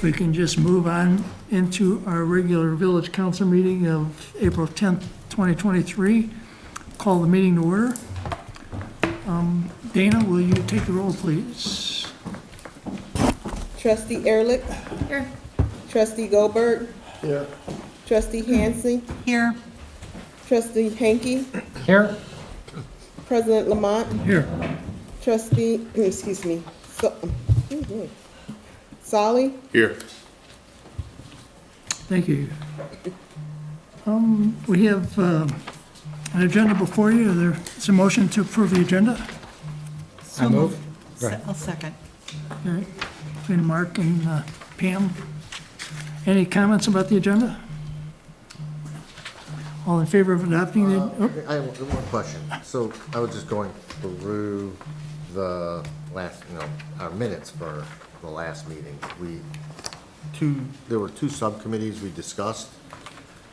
we can just move on into our regular village council meeting of April 10th, 2023. Call the meeting to order. Dana, will you take the roll, please? Trustee Ehrlich. Here. Trustee Goldberg. Here. Trustee Hansley. Here. Trustee Hanky. Here. President Lamont. Here. Trustee, Solly. Here. Thank you. We have an agenda before you. There's a motion to approve the agenda. I move. I'll second. All right. Between Mark and Pam. Any comments about the agenda? All in favor of adopting the, oh, I have one question. So I was just going through the last, our minutes for the last meeting. There were two subcommittees we discussed.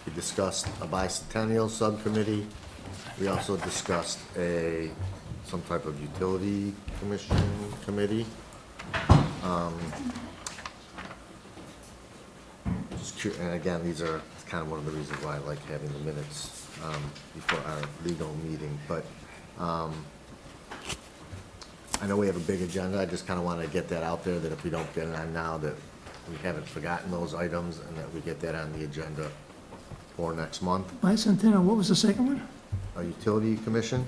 We discussed a bicentennial subcommittee. We also discussed some type of utility commission committee. And again, these are kind of one of the reasons why I like having the minutes before our legal meeting. But I know we have a big agenda. I just kind of want to get that out there, that if we don't get it on now, that we haven't forgotten those items and that we get that on the agenda for next month. bicentennial, what was the second one? A utility commission,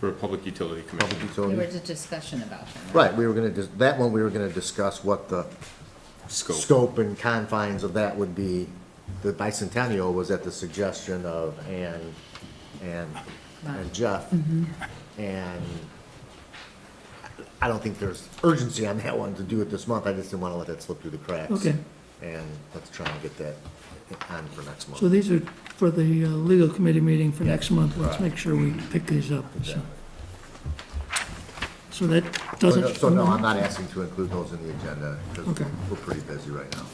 For a public utility public commission. There was utility. a discussion about that. Right, we were gonna, that one, we were gonna discuss what the Scope. scope and confines of that would be. The bicentennial was at the suggestion of Ann and Jeff. And I don't think there's urgency on that one to do it this month. I just didn't want to let that slip through the cracks. Okay. And let's try and get that on for next month. So these are for the legal committee meeting for next month. Let's make sure we pick these up. So that doesn't. So no, I'm not asking to include those in the agenda because Okay. we're pretty busy right now.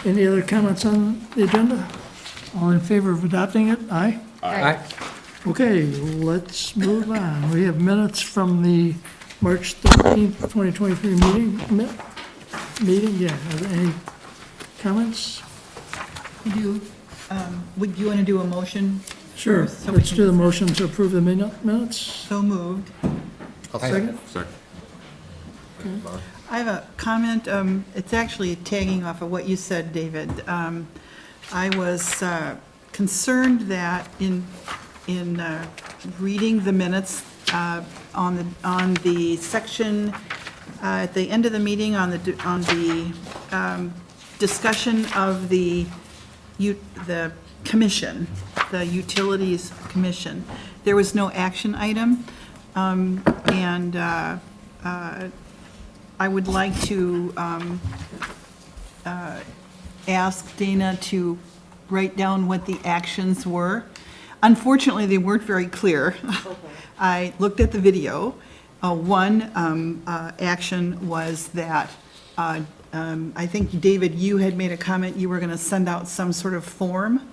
Any other comments on the agenda? All in favor of adopting it? Aye? Aye. Okay, let's move on. We have minutes from the March 13th, 2023 meeting. Yeah, are there any comments? Would you want to do a motion? Sure, So we let's can- do the motion to approve the minutes. So moved. I'll Second? Second. I have a comment, it's actually tagging off of what you said, David. I was concerned that in reading the minutes on the section at the end of the meeting on the discussion of the commission, the Utilities Commission, there was no action item. And I would like to ask Dana to write down what the actions were. Unfortunately, they weren't very clear. I looked at the video. One action was that, I think, David, you had made a comment, you were going to send out some sort of form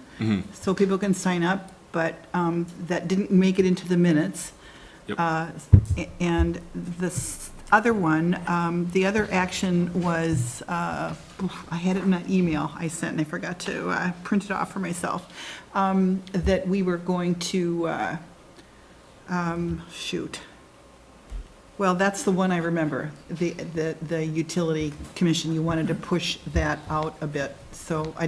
so people can sign up, but that didn't make it into the minutes. Yep. And the other one, the other action was, I had it in an email I sent and I forgot to print it off for myself, that we were going to, well, that's the one I remember, the Utility Commission, you wanted to push that out a bit. So I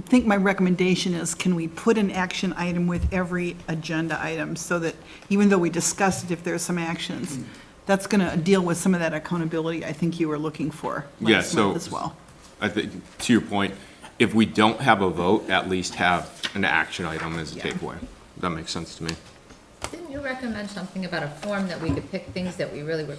think my recommendation is, can we put an action item with every agenda item so that even though we discussed it, if there's some actions, that's going to deal with some of that accountability I think you were looking for Yeah, last so month as well. I think, to your point, if we don't have a vote, at least have an action item as a Yeah. takeaway. That makes sense to me. Didn't you recommend something about a form that we could pick things that we really were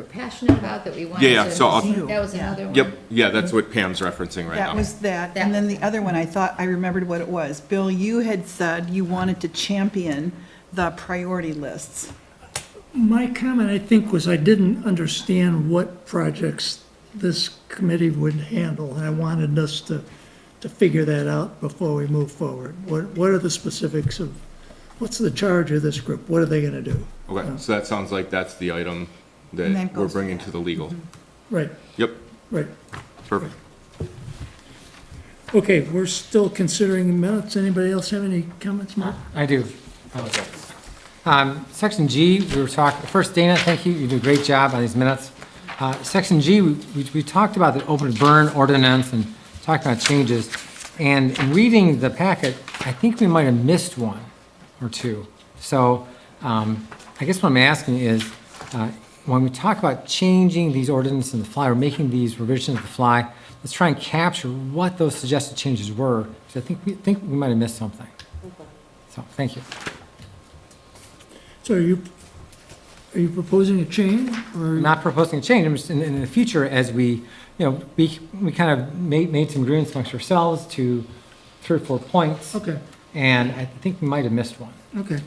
passionate about, that we wanted to? Yeah, so I'll- That was Yeah. another one? Yep, yeah, that's what Pam's referencing right now. That was that, and then the other one, I thought I remembered what it was. Bill, you had said you wanted to champion the priority lists. My comment, I think, was I didn't understand what projects this committee would handle, and I wanted us to figure that out before we move forward. What are the specifics of, what's the charge of this group? What are they gonna do? Okay, so that sounds like that's the item And that that we're goes- bringing to the legal. Right, Yep, right. Perfect. Okay, we're still considering the minutes. Anybody else have any comments, Mark? I do. Section G, we were talking, first, Dana, thank you, you did a great job on these minutes. Section G, we talked about the open burn ordinance and talked about changes. And in reading the packet, I think we might have missed one or two. So I guess what I'm asking is, when we talk about changing these ordinances in the fly, or making these revisions of the fly, let's try and capture what those suggested changes were, because I think we might have missed something. So, thank you. So are you proposing a change, or? I'm not proposing a change, I'm just in the future, as we, we kind of made some agreements amongst ourselves to 3 or 4 points. Okay, And I think we might have missed one. okay.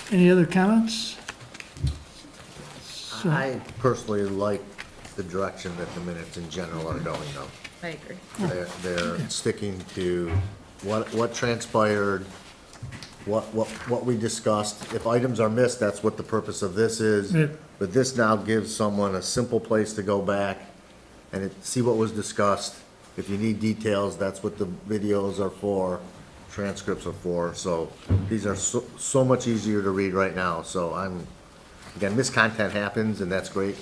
Any other comments? So- I personally like the direction that the minutes in general are going though. I agree. They're sticking to what transpired, what we discussed. If items are missed, that's what the purpose of this is. Yeah. But this now gives someone a simple place to go back and see what was discussed. If you need details, that's what the videos are for, transcripts are for. So these are so much easier to read right now. So again, miscontent happens, and that's great,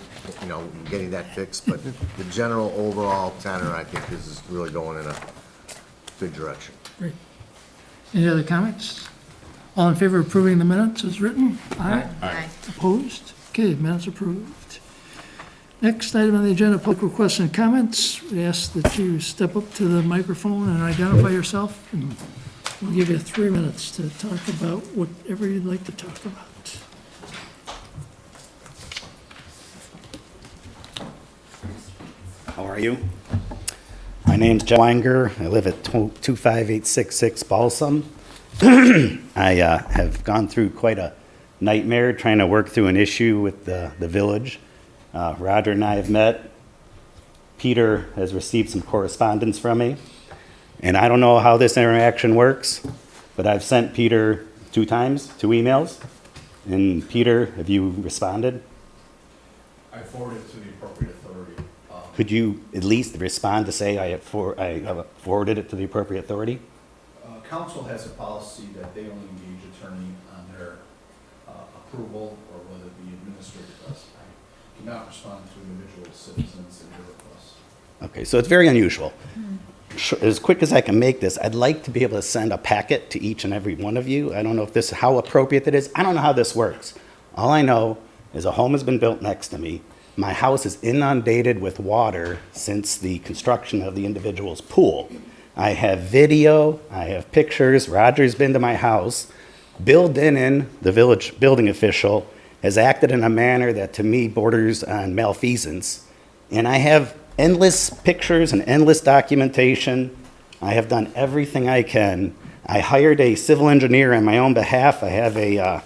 getting that fixed, but the general overall tenor, I think, is really going in a good direction. Great. Any other comments? All in favor of approving the minutes as written? Aye. Aye. Opposed? Okay, minutes approved. Next item on the agenda, public requests and comments. We ask that you step up to the microphone and identify yourself, and we'll give you 3 minutes to talk about whatever you'd like to talk about. How are you? My name's Joe Wanger. I live at 25866 Balsam. I have gone through quite a nightmare trying to work through an issue with the village. Roger and I have met. Peter has received some correspondence from me. And I don't know how this interaction works, but I've sent Peter 2 times, 2 emails. And Peter, have you responded? I forwarded it to the appropriate authority. Could you at least respond to say I have forwarded it to the appropriate authority? Council has a policy that they only engage attorney on their approval or whether the administrator does. I cannot respond to individual citizens and their requests. Okay, so it's very unusual. As quick as I can make this, I'd like to be able to send a packet to each and every one of you. I don't know if this, how appropriate it is. I don't know how this works. All I know is a home has been built next to me. My house is inundated with water since the construction of the individual's pool. I have video, I have pictures. Roger's been to my house. Bill Dinnan, the village building official, has acted in a manner that to me borders on malfeasance. And I have endless pictures and endless documentation. I have done everything I can. I hired a civil engineer on my own behalf. I have a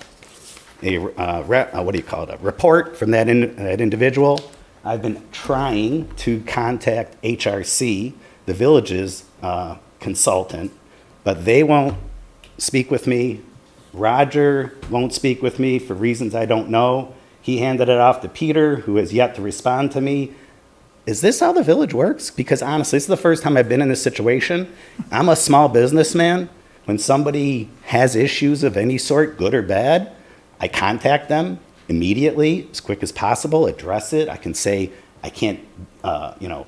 report from that individual. I've been trying to contact HRC, the village's consultant, but they won't speak with me. Roger won't speak with me for reasons I don't know. He handed it off to Peter, who has yet to respond to me. Is this how the village works? Because honestly, this is the first time I've been in this situation. I'm a small businessman. When somebody has issues of any sort, good or bad, I contact them immediately, as quick as possible, address it. I can say, I can't,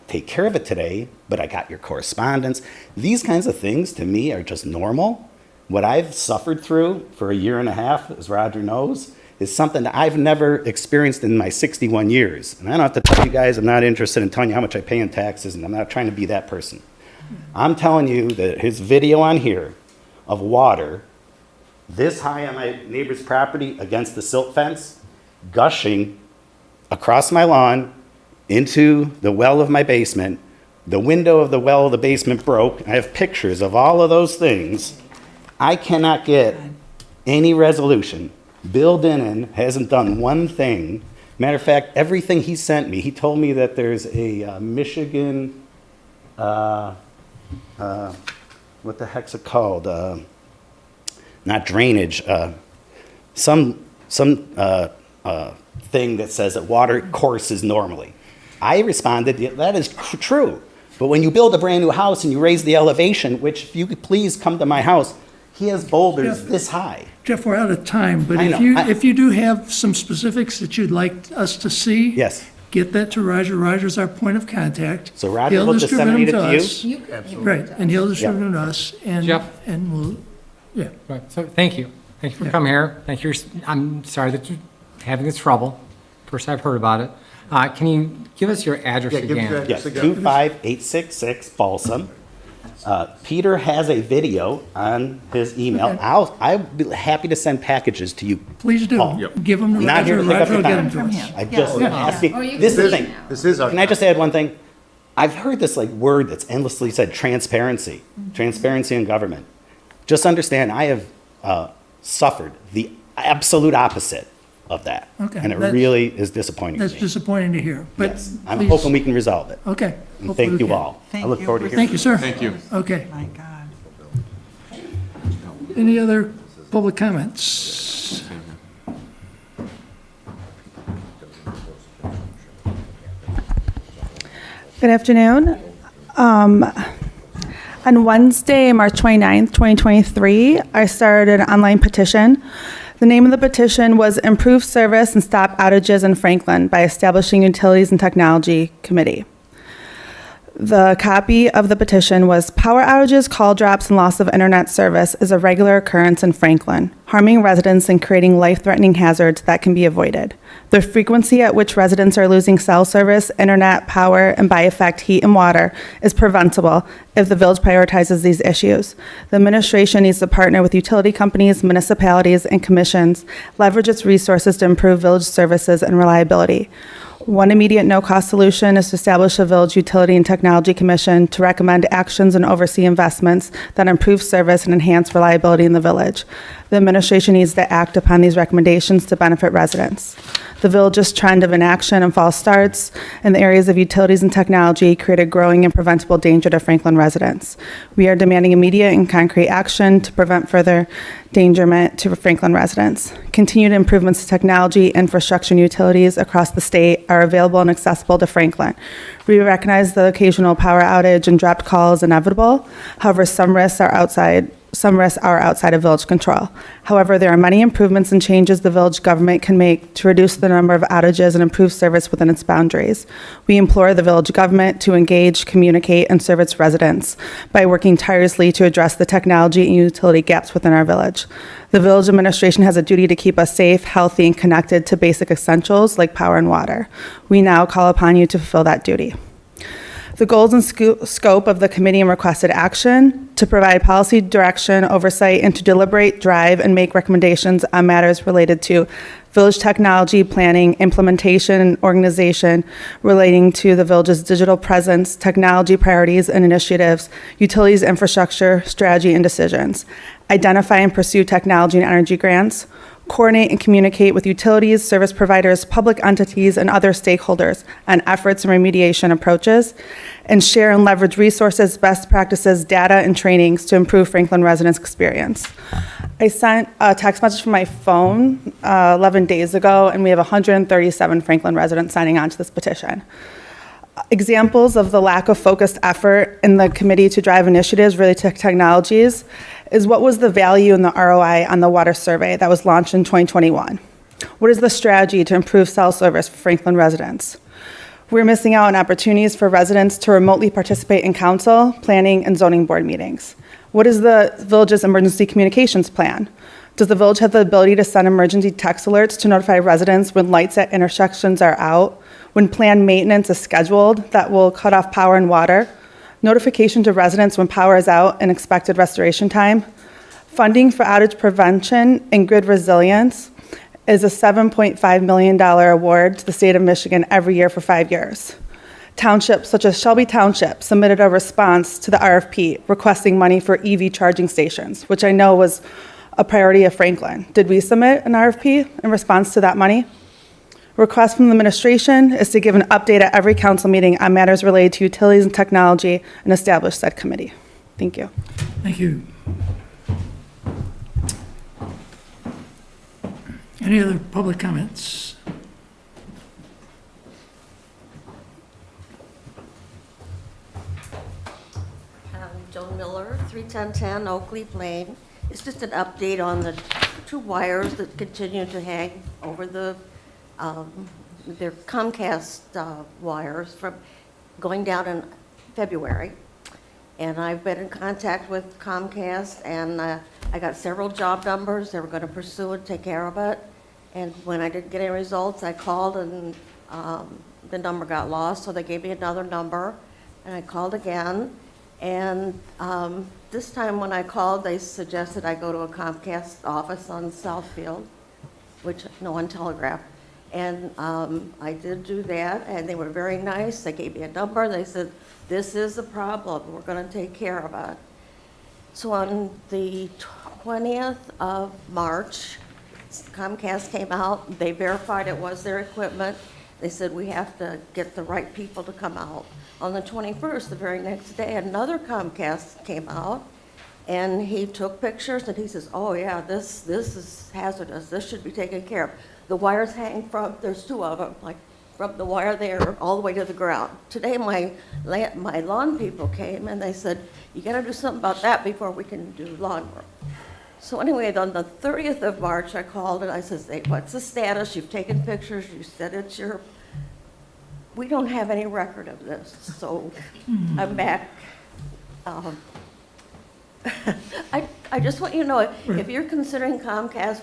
take care of it today, but I got your correspondence. These kinds of things, to me, are just normal. What I've suffered through for 1.5 years, as Roger knows, is something that I've never experienced in my 61 years. And I don't have to tell you guys, I'm not interested in telling you how much I pay in taxes, and I'm not trying to be that person. I'm telling you that his video on here of water this high on my neighbor's property against the silt fence, gushing across my lawn into the well of my basement. The window of the well of the basement broke. I have pictures of all of those things. I cannot get any resolution. Bill Dinnan hasn't done one thing. Matter of fact, everything he sent me, he told me that there's a Michigan, what the heck's it called? Not drainage, some thing that says that water courses normally. I responded, that is true. But when you build a brand-new house and you raise the elevation, which if you could please come to my house, he has boulders Yeah. this high. Jeff, we're out of time, but I if know. you, I- if you do have some specifics that you'd like us to see. Yes. Get that to Roger. Roger's our point of contact. So Roger He'll will distribute them disseminate it to you? us. You can. Right, and he'll distribute them to us, Jeff? and we'll, yeah. Right, so thank you. Thank you for coming here. Thank you. I'm sorry that you're having this trouble. First I've heard about it. Can you give us your address Yeah, give us your again? Yes, Yes, again. 25866 Balsam. Peter has a video on his email. I'll be happy to send packages to you. Please do. Paul. Give them to I'm not here Roger. to take up Roger will your get them time. to From us. him. I'm just Yeah. asking, Or you this can is the see thing. it now. This is our. Can I just add one thing? I've heard this like word that's endlessly said, transparency, transparency in government. Just understand, I have suffered the absolute opposite of that. Okay, And it that's- really is disappointing to That's me. disappointing to hear, but Yes, I'm please- hoping we can resolve it. Okay. And hopefully thank we you can. all. I Thank look you forward to for- hearing. Thank you, sir. Thank you. Okay. My God. Any other public comments? Good afternoon. On Wednesday, March 29th, 2023, I started an online petition. The name of the petition was Improve Service and Stop Outages in Franklin by Establishing Utilities and Technology Committee. The copy of the petition was power outages, call drops, and loss of internet service is a regular occurrence in Franklin, harming residents and creating life-threatening hazards that can be avoided. The frequency at which residents are losing cell service, internet, power, and by effect, heat and water is preventable if the village prioritizes these issues. The administration needs to partner with utility companies, municipalities, and commissions, leverage its resources to improve village services and reliability. One immediate no-cost solution is to establish a Village Utility and Technology Commission to recommend actions and oversee investments that improve service and enhance reliability in the village. The administration needs to act upon these recommendations to benefit residents. The village's trend of inaction and false starts in the areas of utilities and technology create a growing and preventable danger to Franklin residents. We are demanding immediate and concrete action to prevent further endangerment to Franklin residents. Continued improvements to technology, infrastructure, and utilities across the state are available and accessible to Franklin. We recognize the occasional power outage and dropped call is inevitable. However, some risks are outside of village control. However, there are many improvements and changes the village government can make to reduce the number of outages and improve service within its boundaries. We implore the village government to engage, communicate, and serve its residents by working tirelessly to address the technology and utility gaps within our village. The village administration has a duty to keep us safe, healthy, and connected to basic essentials like power and water. We now call upon you to fulfill that duty. The goals and scope of the committee and requested action: to provide policy direction, oversight, and to deliberate, drive, and make recommendations on matters related to village technology, planning, implementation, and organization relating to the village's digital presence, technology priorities and initiatives, utilities infrastructure, strategy, and decisions. Identify and pursue technology and energy grants. Coordinate and communicate with utilities, service providers, public entities, and other stakeholders on efforts and remediation approaches, and share and leverage resources, best practices, data, and trainings to improve Franklin residents' experience. I sent a text message from my phone 11 days ago, and we have 137 Franklin residents signing on to this petition. Examples of the lack of focused effort in the committee to drive initiatives related to technologies is what was the value and the ROI on the water survey that was launched in 2021? What is the strategy to improve cell service for Franklin residents? We're missing out on opportunities for residents to remotely participate in council, planning, and zoning board meetings. What is the village's emergency communications plan? Does the village have the ability to send emergency text alerts to notify residents when lights at intersections are out, when planned maintenance is scheduled that will cut off power and water, notification to residents when power is out and expected restoration time? Funding for outage prevention and grid resilience is a $7.5 million award to the state of Michigan every year for 5 years. Townships such as Shelby Township submitted a response to the RFP requesting money for EV charging stations, which I know was a priority of Franklin. Did we submit an RFP in response to that money? Request from the administration is to give an update at every council meeting on matters related to utilities and technology and establish said committee. Thank you. Thank you. Any other public comments? Joan Miller, 31010 Oak Leaf Lane. It's just an update on the two wires that continue to hang over the, they're Comcast wires from going down in February. And I've been in contact with Comcast, and I got several job numbers. They were going to pursue and take care of it. And when I didn't get any results, I called, and the number got lost, so they gave me another number. And I called again. And this time when I called, they suggested I go to a Comcast office on Southfield, which no one telegraphed. And I did do that, and they were very nice. They gave me a number. They said, this is the problem. We're going to take care of it. So on the 20th of March, Comcast came out. They verified it was their equipment. They said, we have to get the right people to come out. On the 21st, the very next day, another Comcast came out, and he took pictures, and he says, oh yeah, this is hazardous. This should be taken care of. The wires hang from, there's two of them, like from the wire there all the way to the ground. Today, my lawn people came, and they said, you gotta do something about that before we can do lawn work. So anyway, on the 30th of March, I called, and I said, hey, what's the status? You've taken pictures, you said it's your, we don't have any record of this, so I'm back. I just want you to know, if you're considering Comcast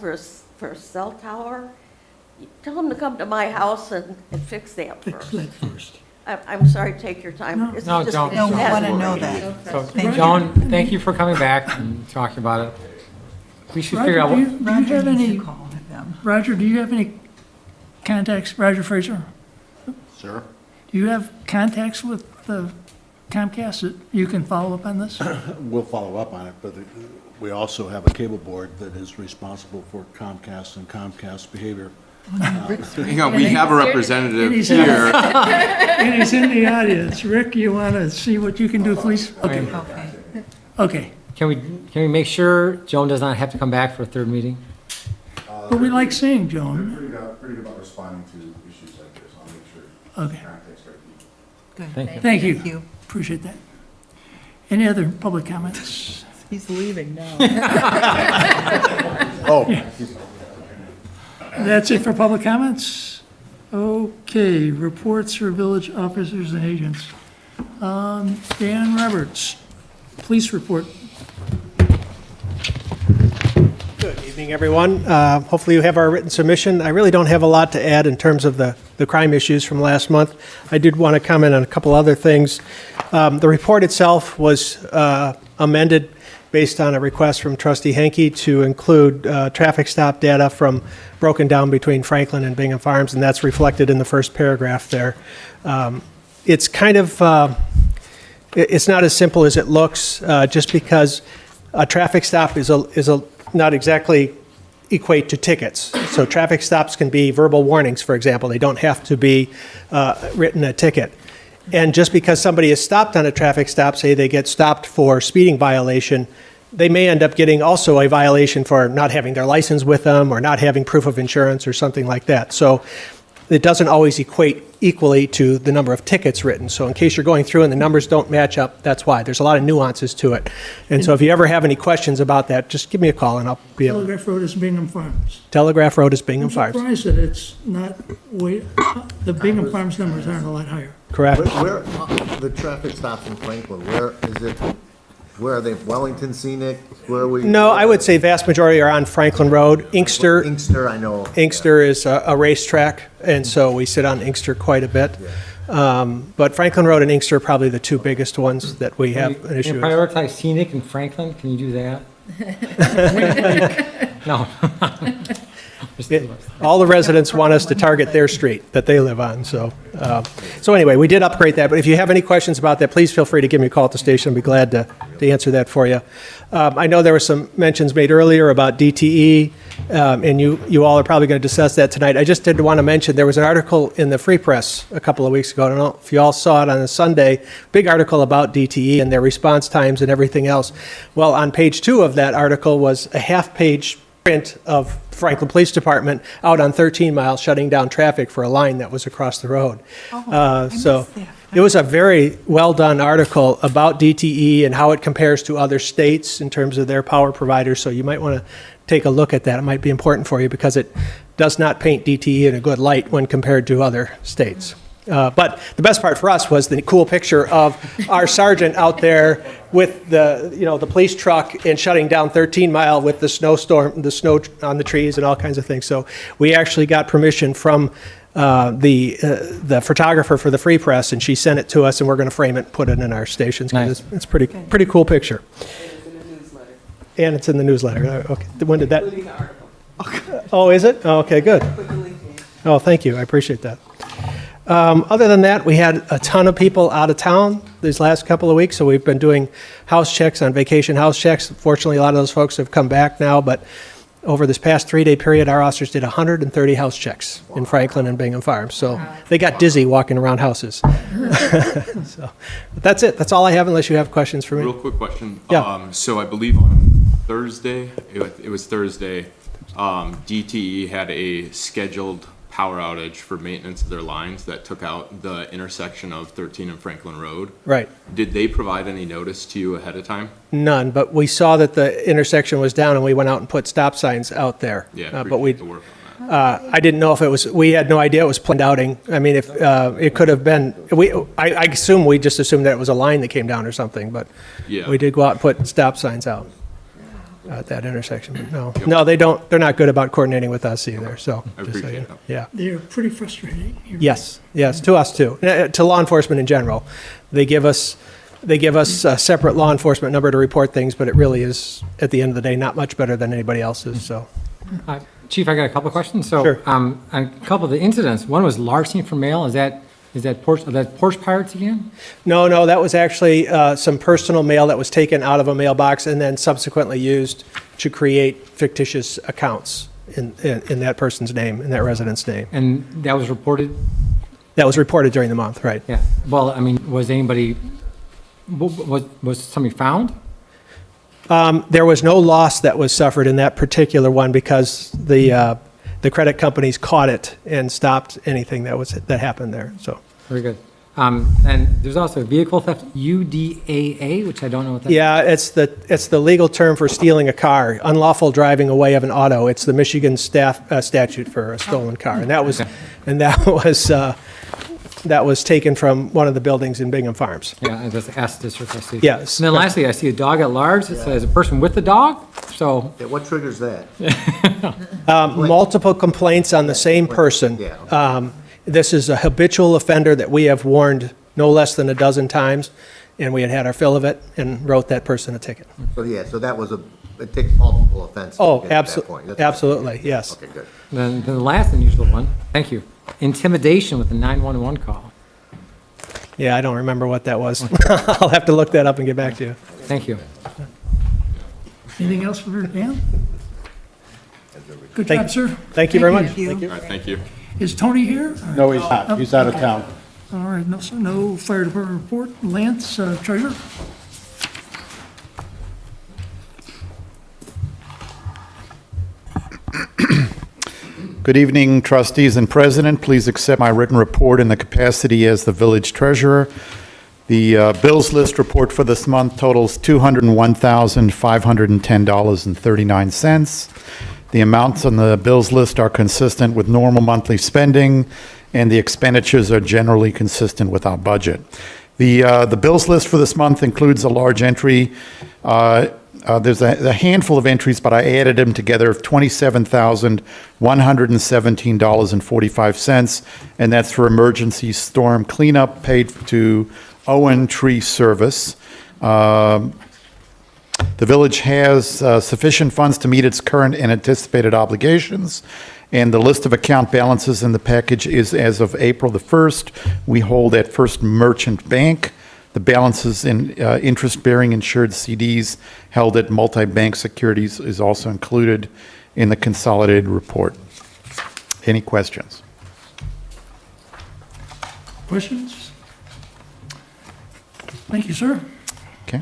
for a cell tower, tell them to come to my house and fix that Fix first. that first. I'm sorry to take your time. No. It's No, just- don't. No, we that's want to what know we need. that. So, Thank you. Joan, thank you for coming back and talking about it. We should figure out Roger, what, do you have Roger needs any, to call them. Roger, do you have any contacts, Roger Fraser? Sure. Do you have contacts with the Comcast that you can follow up on this? We'll follow up on it, but we also have a cable board that is responsible for Comcast and Comcast behavior. Hang on, we have a representative And he's here. And he's in the audience. Rick, you want to see what you can do, please? Okay, Okay. okay. can we make sure Joan does not have to come back for a third meeting? But we like seeing Joan. Pretty good about responding to issues like this. I'll make sure Okay, context right. Good. Thank you. thank you. Thank you. Appreciate that. Any other public comments? He's leaving now. Oh, That's it for public comments? Okay, reports for village officers and agents. Dan Roberts, police report. Good evening, everyone. Hopefully you have our written submission. I really don't have a lot to add in terms of the crime issues from last month. I did want to comment on a couple other things. The report itself was amended based on a request from Trustee Henke to include traffic stop data from broken down between Franklin and Bingham Farms, and that's reflected in the first paragraph there. It's kind of, it's not as simple as it looks, just because a traffic stop is not exactly equate to tickets. So traffic stops can be verbal warnings, for example. They don't have to be written a ticket. And just because somebody is stopped on a traffic stop, say they get stopped for speeding violation, they may end up getting also a violation for not having their license with them or not having proof of insurance or something like that. So it doesn't always equate equally to the number of tickets written. So in case you're going through and the numbers don't match up, that's why. There's a lot of nuances to it. And so if you ever have any questions about that, just give me a call and I'll be able. Telegraph Road is Bingham Farms. Telegraph Road is Bingham I'm Farms. surprised that it's not, the Bingham Farms numbers aren't a lot higher. Correct. where, the traffic stops in Franklin, where is it, where are they, Wellington Scenic, where are we? No, I would say vast majority are on Franklin Road. Inkster I know. Inkster is a racetrack, and so we sit on Inkster quite a bit. But Franklin Road and Inkster are probably the two biggest ones that we have an Can issue you with. prioritize scenic and Franklin? Can you do that? No. All the residents want us to target their street that they live on, so. So anyway, we did upgrade that, but if you have any questions about that, please feel free to give me a call at the station. I'll be glad to answer that for you. I know there were some mentions made earlier about DTE, and you all are probably going to discuss that tonight. I just did want to mention, there was an article in the Free Press a couple of weeks ago. I don't know if you all saw it on a Sunday, big article about DTE and their response times and everything else. Well, on page 2 of that article was a half-page print of Franklin Police Department out on 13 Mile shutting down traffic for a line that was across the road. I So missed that. It was a very well-done article about DTE and how it compares to other states in terms of their power providers, so you might want to take a look at that. It might be important for you because it does not paint DTE in a good light when compared to other states. But the best part for us was the cool picture of our sergeant out there with the police truck and shutting down 13 Mile with the snowstorm, the snow on the trees and all kinds of things. So we actually got permission from the photographer for the Free Press, and she sent it to us, and we're going to frame it and put it in our stations. 'Cause Nice. it's pretty cool picture. And it's in the newsletter. Okay. When did that? Oh, is it? Oh, okay, good. Oh, thank you. I appreciate that. Other than that, we had a ton of people out of town these last couple of weeks, so we've been doing house checks on vacation house checks. Fortunately, a lot of those folks have come back now, but over this past 3-day period, our officers did 130 house checks in Franklin and Bingham Farms. So they got dizzy walking around houses. But that's it. That's all I have unless you have questions for me. Real quick question. Yeah. So I believe on Thursday, it was Thursday, DTE had a scheduled power outage for maintenance of their lines that took out the intersection of 13 and Franklin Road. Right. Did they provide any notice to you ahead of time? None, but we saw that the intersection was down and we went out and put stop signs out there. Yeah, But we, appreciate the work on that. I didn't know if it was, we had no idea it was planned outing. I mean, if, it could have been, I assume, we just assumed that it was a line that came down or something, but Yeah. we did go out and put stop signs out at that intersection, but no, they don't, they're not good about coordinating with us either, so. I just so you appreciate know. that. Yeah. They're pretty frustrating. Yes, to us too, to law enforcement in general. They give us a separate law enforcement number to report things, but it really is, at the end of the day, not much better than anybody else's, so. Chief, I got a couple of questions. So, Sure. a couple of the incidents, one was larceny for mail. Is that porch pirates again? No, that was actually some personal mail that was taken out of a mailbox and then subsequently used to create fictitious accounts in that person's name, in that resident's name. And that was reported? That was reported during the month, right. Yeah. Well, I mean, was somebody found? There was no loss that was suffered in that particular one because the credit companies caught it and stopped anything that happened there, so. Very good. And there's also vehicle theft, UDAA, which I don't know what that is. Yeah, it's the legal term for stealing a car, unlawful driving away of an auto. It's the Michigan statute for a stolen car, and that was taken from one of the buildings in Bingham Farms. Yeah, that's the S district, I see. Yes. And then lastly, I see a dog at large. It says a person with the dog, so. Yeah, what triggers that? Multiple complaints on the same person. Yeah. This is a habitual offender that we have warned no less than a dozen times, and we had our fill of it and wrote that person a ticket. So that was it takes multiple offenses. Oh, to get to that point. That's- absolutely, yes. Okay, good. Then the last unusual one, thank you, intimidation with a 911 call. Yeah, I don't remember what that was. I'll have to look that up and get back to you. Thank you. Anything else for Dan? Good Thank- job, sir. Thank you very much. Thank you. All right, thank you. Is Tony here? No, he's not. He's out of town. All right, no fire department report. Lance, treasurer? Good evening, trustees and president. Please accept my written report in the capacity as the village treasurer. The bills list report for this month totals $201,510.39. The amounts on the bills list are consistent with normal monthly spending, and the expenditures are generally consistent with our budget. The bills list for this month includes a large entry. There's a handful of entries, but I added them together of $27,117.45, and that's for emergency storm cleanup paid to Owen Tree Service. The village has sufficient funds to meet its current and anticipated obligations, and the list of account balances in the package is as of April the 1st. We hold at First Merchant Bank. The balances in interest-bearing insured CDs held at multi-bank securities is also included in the consolidated report. Any questions? Questions? Thank you, sir. Okay.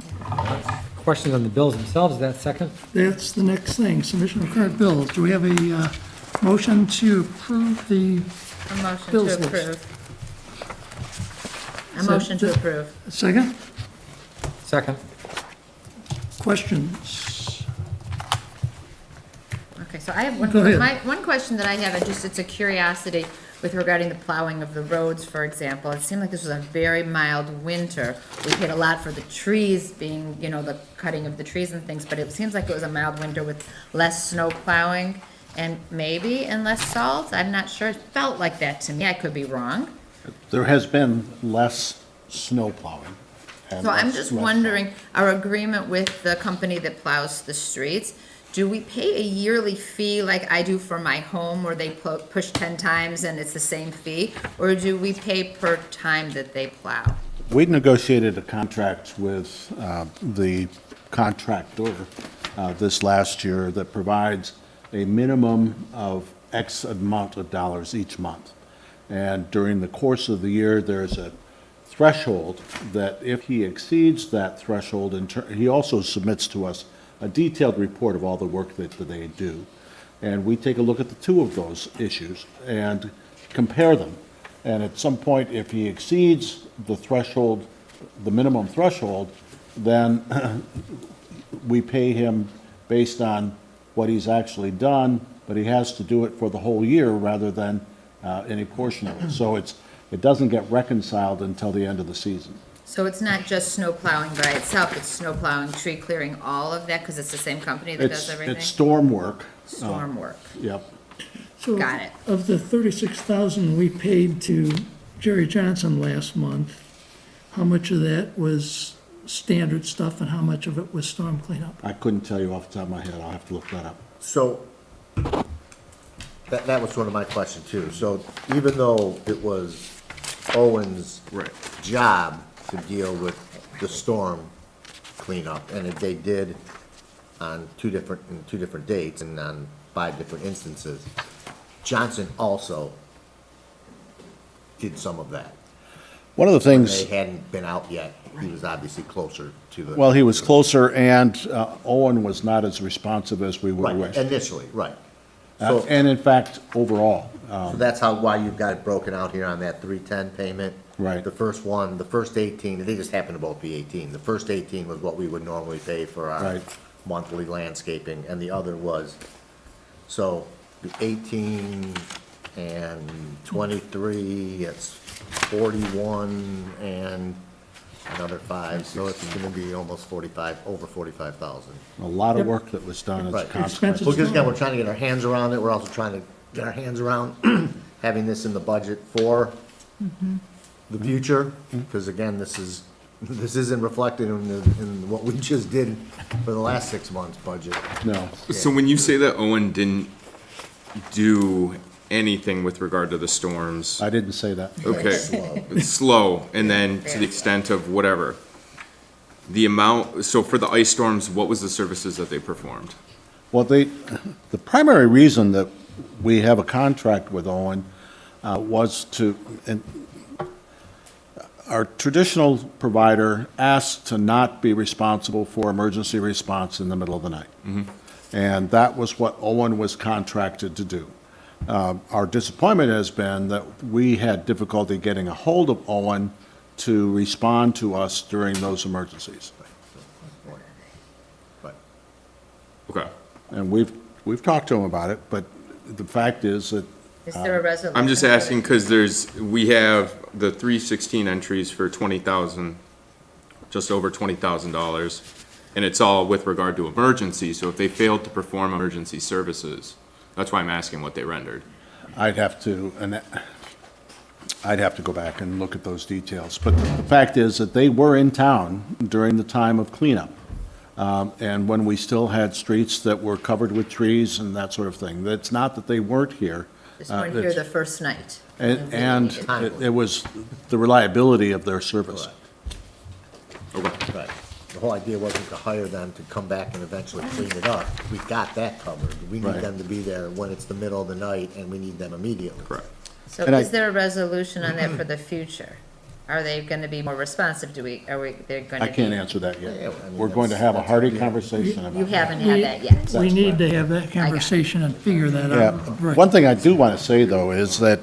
Questions on the bills themselves, is that second? That's the next thing, submission of current bills. Do we have a motion to approve the A motion Bills to list. approve. A motion to approve. Second? Second. Questions? Okay, so I have one, Go ahead. one question that I have, and just, it's a curiosity with regarding the plowing of the roads, for example. It seemed like this was a very mild winter. We paid a lot for the trees being, you know, the cutting of the trees and things, but it seems like it was a mild winter with less snow plowing and maybe and less salt. I'm not sure. It felt like that to me. I could be wrong. There has been less snow plowing. and So I'm less just wet wondering, our agreement with the company that plows the streets, do we pay a yearly fee like I do for my home where they push 10 times and it's the same fee? Or do we pay per time that they plow? plowing. We negotiated a contract with the contractor this last year that provides a minimum of X amount of dollars each month. And during the course of the year, there's a threshold that if he exceeds that threshold, he also submits to us a detailed report of all the work that they do. And we take a look at the two of those issues and compare them. And at some point, if he exceeds the threshold, the minimum threshold, then we pay him based on what he's actually done, but he has to do it for the whole year rather than any portion of it. So it doesn't get reconciled until the end of the season. So it's not just snow plowing by itself, it's snow plowing, tree clearing, all of that, because it's the same company that does everything? It's storm work. Storm work. Yep. So Got it. Of the $36,000 we paid to Jerry Johnson last month, how much of that was standard stuff and how much of it was storm cleanup? I couldn't tell you off the top of my head. I'll have to look that up. So, that was one of my questions too. So even though it was Owen's job to deal with the storm cleanup, and they did on two different dates and on 5 different instances, Johnson also did some of that. One of the things. They hadn't been out yet. He was obviously closer to the. Well, he was closer, and Owen was not as responsive as we would Right, wish. initially, right. So, And in fact, overall, so that's why you've got it broken out here on that 310 payment. Right. The first one, the first 18, they just happened to both be 18. The first 18 was what we would normally pay for our Right. monthly landscaping, and the other was, so the 18 and 23, it's 41 and another 5, so it's gonna be almost 45, over 45,000. a lot of work that was done as a Right. consequence. Well, because again, we're trying to get our hands around it, we're also trying to get our hands around having this in the budget for the future, because again, this isn't reflected in what we just did for the last 6 months' budget. No. So when you say that Owen didn't do anything with regard to the storms, I didn't say that. okay, Slow. it's slow, and then to the extent of whatever, the amount, so for the ice storms, what was the services that they performed? Well, the primary reason that we have a contract with Owen was to, and our traditional provider asked to not be responsible for emergency response in the middle of the night. And that was what Owen was contracted to do. Our disappointment has been that we had difficulty getting a hold of Owen to respond to us during those emergencies. Right. Okay. And we've talked to him about it, but the fact is that Is there a resolution? I'm just asking because we have the 316 entries for 20,000, just over $20,000, and it's all with regard to emergency. So if they failed to perform emergency services, that's why I'm asking what they rendered. I'd have to go back and look at those details. But the fact is that they were in town during the time of cleanup. And when we still had streets that were covered with trees and that sort of thing. It's not that they weren't here. Just weren't here the first night. And it was the reliability of their service. Okay. Right. The whole idea wasn't to hire them to come back and eventually clean it up. We got that covered. We need Right. them to be there when it's the middle of the night, and we need them immediately. Correct. So And I- is there a resolution on that for the future? Are they gonna be more responsive? They're gonna be? I can't answer that Yeah, yet. I mean, We're going to have a hearty conversation about You that. haven't had that yet. We need to have that conversation and figure that Yeah. out. Right. One thing I do want to say, though, is that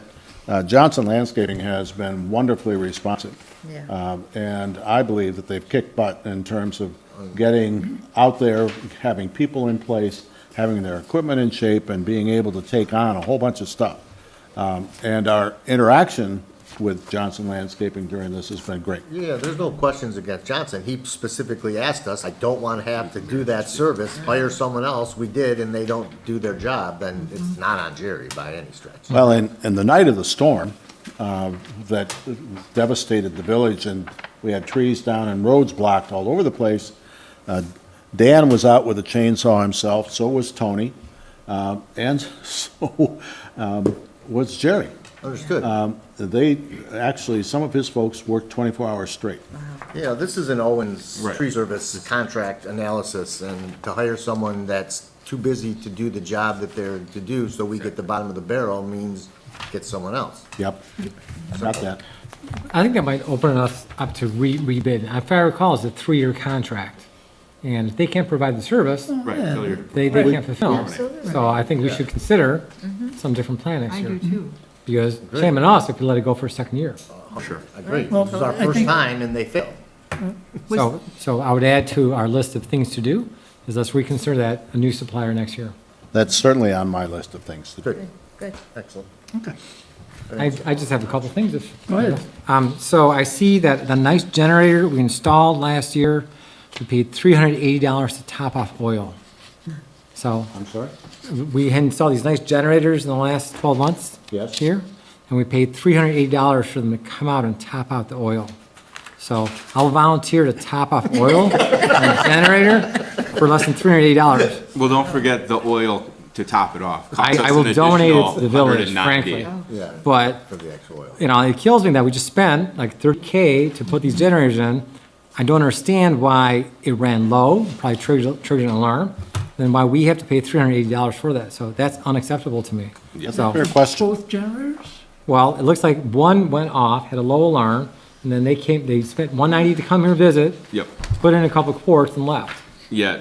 Johnson Landscaping has been wonderfully responsive Yeah. And I believe that they've kicked butt in terms of getting out there, having people in place, having their equipment in shape, and being able to take on a whole bunch of stuff. And our interaction with Johnson Landscaping during this has been great. Yeah, there's no questions against Johnson. He specifically asked us, I don't want to have to do that service, hire someone else. We did, and they don't do their job, then it's not on Jerry by any stretch. Well, in the night of the storm that devastated the village, and we had trees down and roads blocked all over the place, Dan was out with a chainsaw himself, so was Tony, and so was Jerry. Understood. They, actually, some of his folks worked 24 hours straight. Yeah, this is an Owens Right. Tree Service contract analysis, and to hire someone that's too busy to do the job that they're to do, so we get the bottom of the barrel, means get someone else. Yep, got that. I think that might open us up to rebid. If I recall, it's a 3-year contract. And if they can't provide the service, Right, till you're- they can't fulfill. So I think we should consider some different plan next I year. do too. Because shame on us if we let it go for a second year. Sure. Agreed. Well, This is our I first think- time, and they failed. So I would add to our list of things to do, is let's reconsider that a new supplier next year. That's certainly on my list of things to do. Good, Good. excellent. I just have a couple things. Go ahead. So I see that the nice generator we installed last year, we paid $380 to top off oil. So I'm sorry? we had installed these nice generators in the last 12 months. Yes. Here, and we paid $380 for them to come out and top out the oil. So I'll volunteer to top off oil on the generator for less than $380. Well, don't forget the oil to top it off. Costs us I will an donate it additional to the village, 190. frankly. Yeah. But For the actual oil. you know, it kills me that we just spent like $30K to put these generators in. I don't understand why it ran low, probably triggered an alarm, then why we have to pay $380 for that. So that's unacceptable to me. So, Fair question. Both generators? well, it looks like one went off, had a low alarm, and then they spent $190 to come here visit, Yep. put in a couple of quarts and left. Yeah,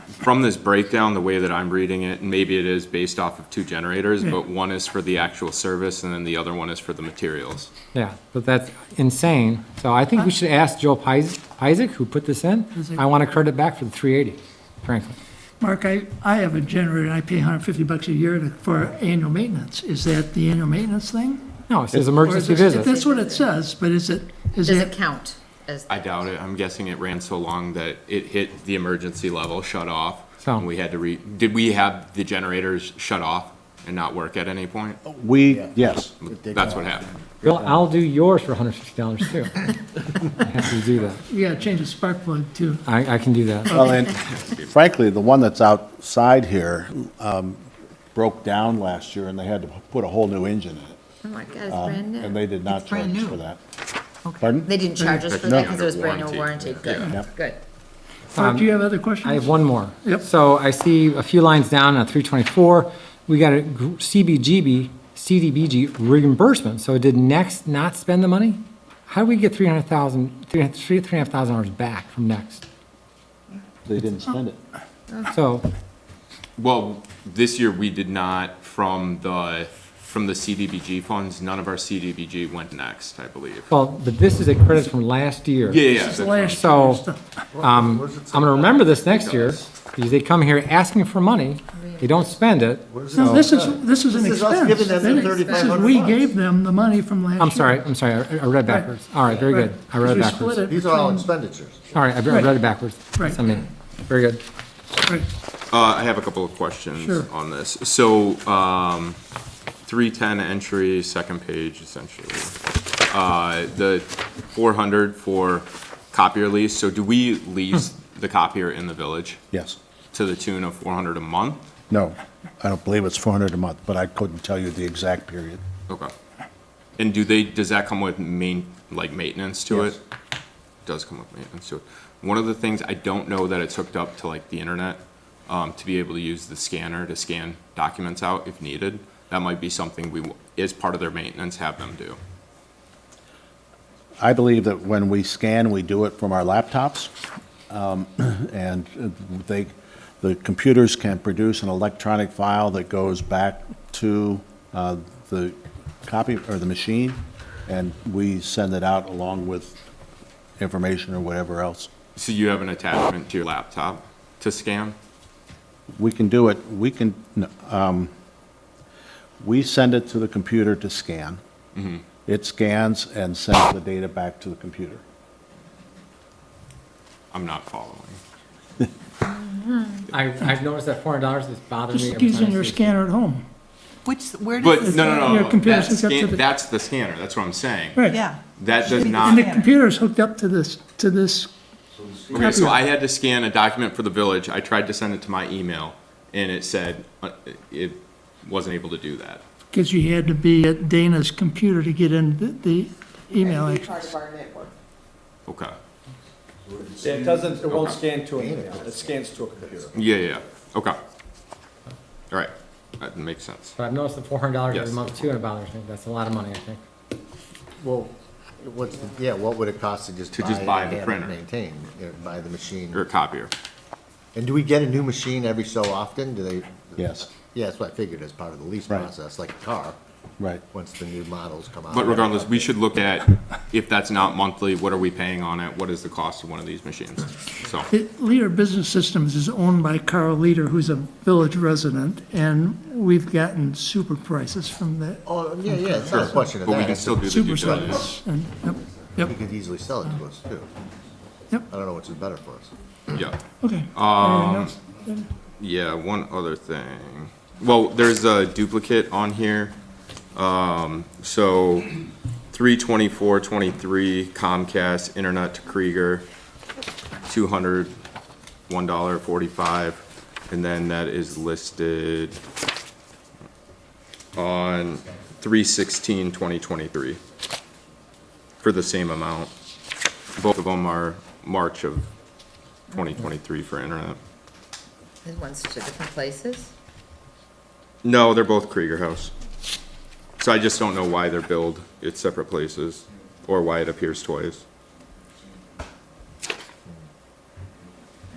from this breakdown, the way that I'm reading it, and maybe it is based off of 2 generators, but one is for the actual service and then the other one is for the materials. Yeah, but that's insane. So I think we should ask Joe Isaac, who put this in. I want to credit back for the $380, frankly. Mark, I have a generator, I pay $150 a year for annual maintenance. Is that the annual maintenance thing? No, it says Or emergency is it- visit. That's what it says, but is it, Does it count as? I doubt it. I'm guessing it ran so long that it hit the emergency level, shut off. So- And we had to did we have the generators shut off and not work at any point? Yes. That's what happened. Bill, I'll do yours for $150 too. I have to do that. you gotta change the spark plug too. I can do that. Well, and frankly, the one that's outside here broke down last year, and they had to put a whole new engine in it. Oh my God, it's brand new. And they did not It's brand charge us new. for that. Pardon? They didn't charge us for No. that because it was brand new Under warranty. warranty. Good, Yep. good. Mark, do you have other questions? I have one more. Yep. So I see a few lines down on 324, we got a CDBG reimbursement. So did Next not spend the money? How do we get $350,000 back from Next? They didn't spend it. So, Well, this year we did not from the CDBG funds, none of our CDBG went next, I believe. well, but this is a credit from last year. Yeah. This is last So, year's stuff. I'm gonna remember this next year, because they come here asking for money, they don't spend it. No, this is an This is us expense. giving them the This is- $3,500 we gave them the money from last year. I'm sorry, I read backwards. All right, very good. I read it We backwards. split it These are all between- expenditures. All right, I read it backwards. Right. I mean, very good. right. I have a couple of questions Sure. on this. So, 310 entry, second page essentially. The 400 for copier lease, so do we lease the copier in the village Yes. to the tune of 400 a month? No, I don't believe it's 400 a month, but I couldn't tell you the exact period. Okay. And does that come with maintenance to Yes. it? Does come with maintenance to it. One of the things, I don't know that it's hooked up to like the internet, to be able to use the scanner to scan documents out if needed. That might be something as part of their maintenance, have them do. I believe that when we scan, we do it from our laptops, and the computers can produce an electronic file that goes back to the copy, or the machine, and we send it out along with information or whatever else. So you have an attachment to your laptop to scan? We can do it, we send it to the computer to scan. It scans and sends the data back to the computer. I'm not following. I've noticed that $400 is bothering me. Just every time using I your see it. scanner at home. Where But, does no, Your computer's that's, hooked up to the- that's the scanner, that's what I'm saying. Right. Yeah. That does And not, the computer's hooked up to this, okay, so I had to scan a document for the village, I tried to send it to my email, and it said, it wasn't able to do that. because you had to be at Dana's computer to get in the email. Be part of our network. Okay, It won't scan to an email, it scans to a computer. yeah, okay. All right, that makes sense. But I've noticed the $400 Yes. every month too, and it bothers me. That's a lot of money, I think. Well, what would it cost to just To buy just it buy and the have it printer. maintained, buy the machine? Or a copier. And do we get a new machine every so often? Do they? Yes. Yeah, that's what I figured as part of the lease Right. process, like a car, Right. once the new models come out. But regardless, we should look at, if that's not monthly, what are we paying on it? What is the cost of one of these machines? So, Leader Business Systems is owned by Carl Leader, who's a village resident, and we've gotten super prices from that. Oh, yeah, it's not a question of but we that. can still do the Super due diligence. prices. And, yep, We could easily sell it to us, too. Yep. I don't know which is better for us. Yeah. okay. Anything else? Yeah, one other thing. Well, there's a duplicate on here. So 3/24/23 Comcast Internet to Krieger, $201.45, and then that is listed on 3/16/2023 for the same amount. Both of them are March of 2023 for internet. And one's to different places? No, they're both Krieger House. So I just don't know why they're billed at separate places, or why it appears twice.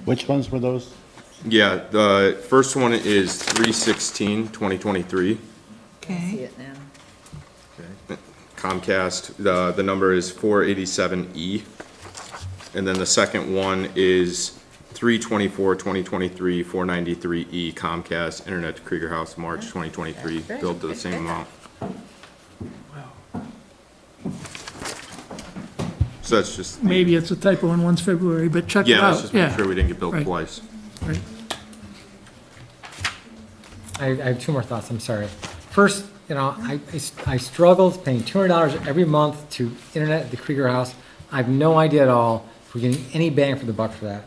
Which ones were those? Yeah, the first one is 3/16/2023, See Okay. it now. Comcast, the number is 487E. And then the second one is 3/24/2023, 493E Comcast Internet to Krieger House, March 2023, Great. billed to the same amount. So that's just, Maybe it's a typo and one's February, but check it yeah, out. let's just make sure we didn't get billed Right. twice. Right. I have two more thoughts, I'm sorry. First, I struggled paying $200 every month to internet at the Krieger House. I have no idea at all if we're getting any bang for the buck for that.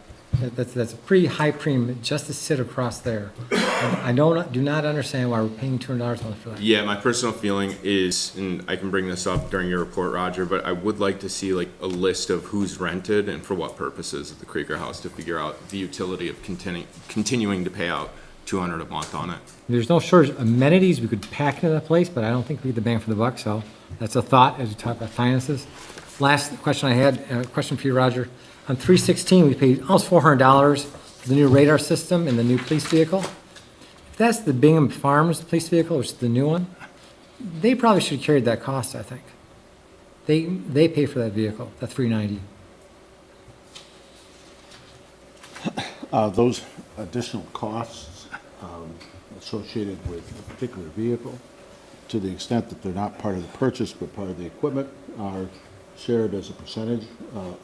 That's a pretty high premium just to sit across there. I do not understand why we're paying $200 a month for that. Yeah, my personal feeling is, and I can bring this up during your report, Roger, but I would like to see like a list of who's rented and for what purposes at the Krieger House to figure out the utility of continuing to pay out $200 a month on it. There's no shortage of amenities we could pack into that place, but I don't think we get the bang for the buck, so that's a thought as we talk about finances. Last question I had, a question for you, Roger. On 3/16, we paid almost $400 for the new radar system and the new police vehicle. If that's the Bingham Farms police vehicle, which is the new one, they probably should have carried that cost, I think. They pay for that vehicle, that $390. Those additional costs associated with a particular vehicle, to the extent that they're not part of the purchase but part of the equipment, are shared as a percentage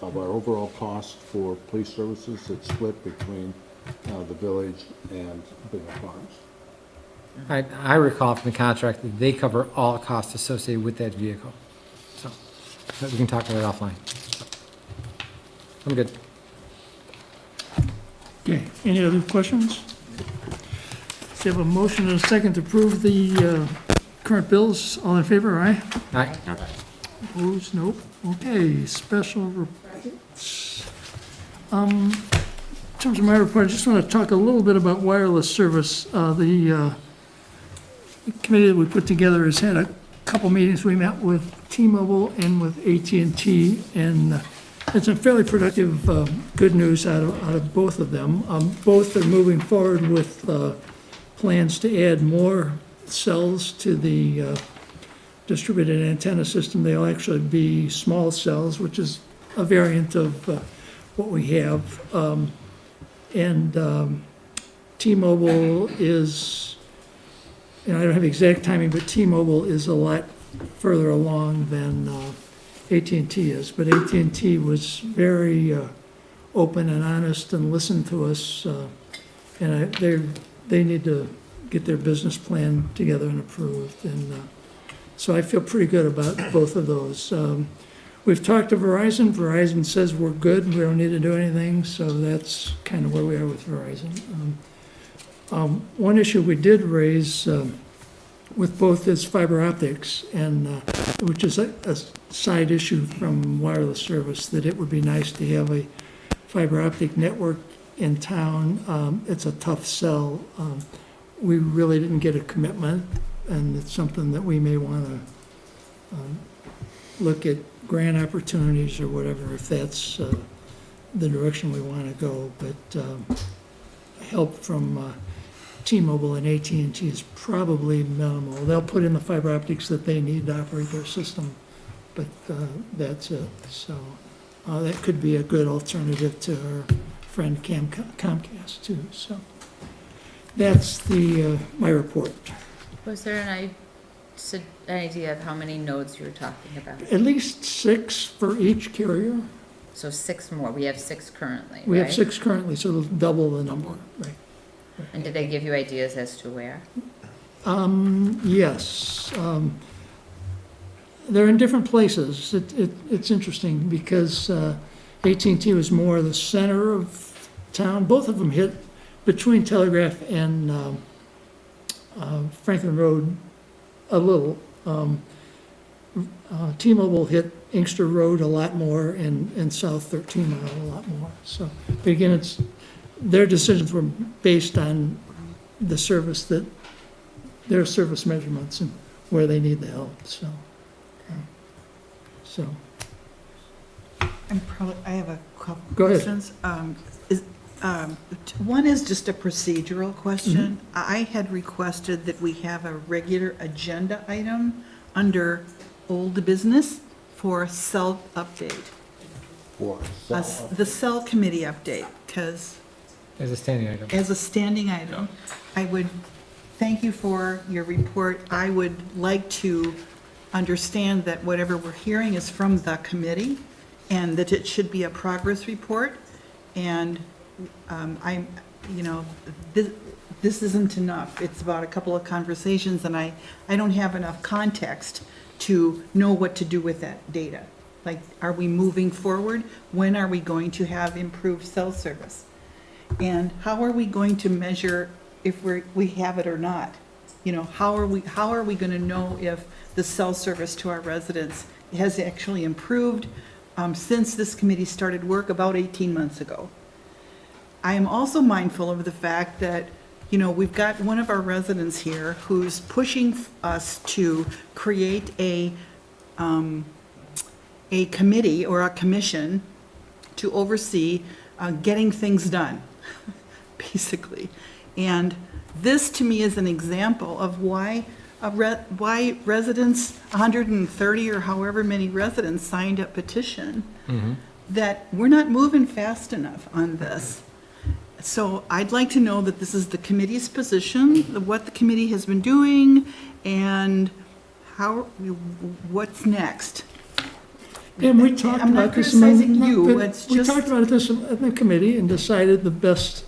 of our overall cost for police services. It's split between the village and Bingham Farms. I recall from the contract that they cover all costs associated with that vehicle. So, but we can talk about it offline. I'm good. Okay, any other questions? So you have a motion and a second to approve the current bills. All in favor, aye? All right. Opposed, nope. Okay, special reports. In terms of my report, I just want to talk a little bit about wireless service. The committee that we put together has had a couple meetings. We met with T-Mobile and with AT&T, and it's a fairly productive, good news out of both of them. Both are moving forward with plans to add more cells to the distributed antenna system. They'll actually be small cells, which is a variant of what we have. T-Mobile is, I don't have exact timing, but T-Mobile is a lot further along than AT&T is. But AT&T was very open and honest and listened to us. And they need to get their business plan together and approved. And so I feel pretty good about both of those. We've talked to Verizon. Verizon says we're good. We don't need to do anything. So that's kind of where we are with Verizon. One issue we did raise with both is fiber optics, and which is a side issue from wireless service, that it would be nice to have a fiber optic network in town. It's a tough sell. We really didn't get a commitment, and it's something that we may want to look at grant opportunities or whatever, if that's the direction we want to go. But help from T-Mobile and AT&T is probably minimal. They'll put in the fiber optics that they need to operate their system, but that's it. So that could be a good alternative to our friend Comcast too. So that's my report. Was there an idea of how many nodes you were talking about? At least 6 for each carrier. So 6 more. We have 6 currently, We have right? 6 currently, so it'll double the number, right? And did they give you ideas as to where? Yes. They're in different places. It's interesting because AT&T was more the center of town. Both of them hit between Telegraph and Franklin Road a little. T-Mobile hit Inkster Road a lot more and South 13 Mile a lot more. So, but again, their decisions were based on the service their service measurements and where they need the help. So. I have a couple Go ahead. questions. One is just a procedural question. I had requested that we have a regular agenda item under old business for cell update. The cell committee update, because As a standing item. as a standing item, I would thank you for your report. I would like to understand that whatever we're hearing is from the committee and that it should be a progress report. And this isn't enough. It's about a couple of conversations and I don't have enough context to know what to do with that data. Like, are we moving forward? When are we going to have improved cell service? And how are we going to measure if we have it or not? How are we going to know if the cell service to our residents has actually improved since this committee started work about 18 months ago? I am also mindful of the fact that, we've got one of our residents here who's pushing us to create a committee or a commission to oversee getting things done, basically. And this, to me, is an example of why residents, 130 or however many residents signed a petition, that we're not moving fast enough on this. So I'd like to know that this is the committee's position, what the committee has been doing, and what's next. And we talked I'm not about this. criticizing you, it's We just- talked about this in the committee and decided the best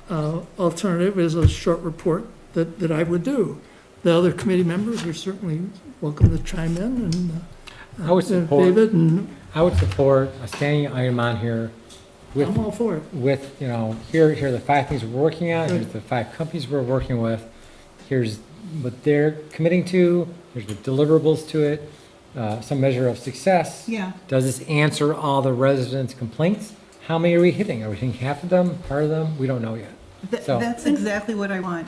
alternative is a short report that I would do. The other committee members are certainly welcome to chime in, and I would support- David, and I would support a standing item on here with, I'm all for it. here are the 5 things we're working on, here's the 5 companies we're working with, here's what they're committing to, here's the deliverables to it, some measure of success. Yeah. Does this answer all the residents' complaints? How many are we hitting? Are we hitting half of them, part of them? We don't know yet. So- That's exactly what I want.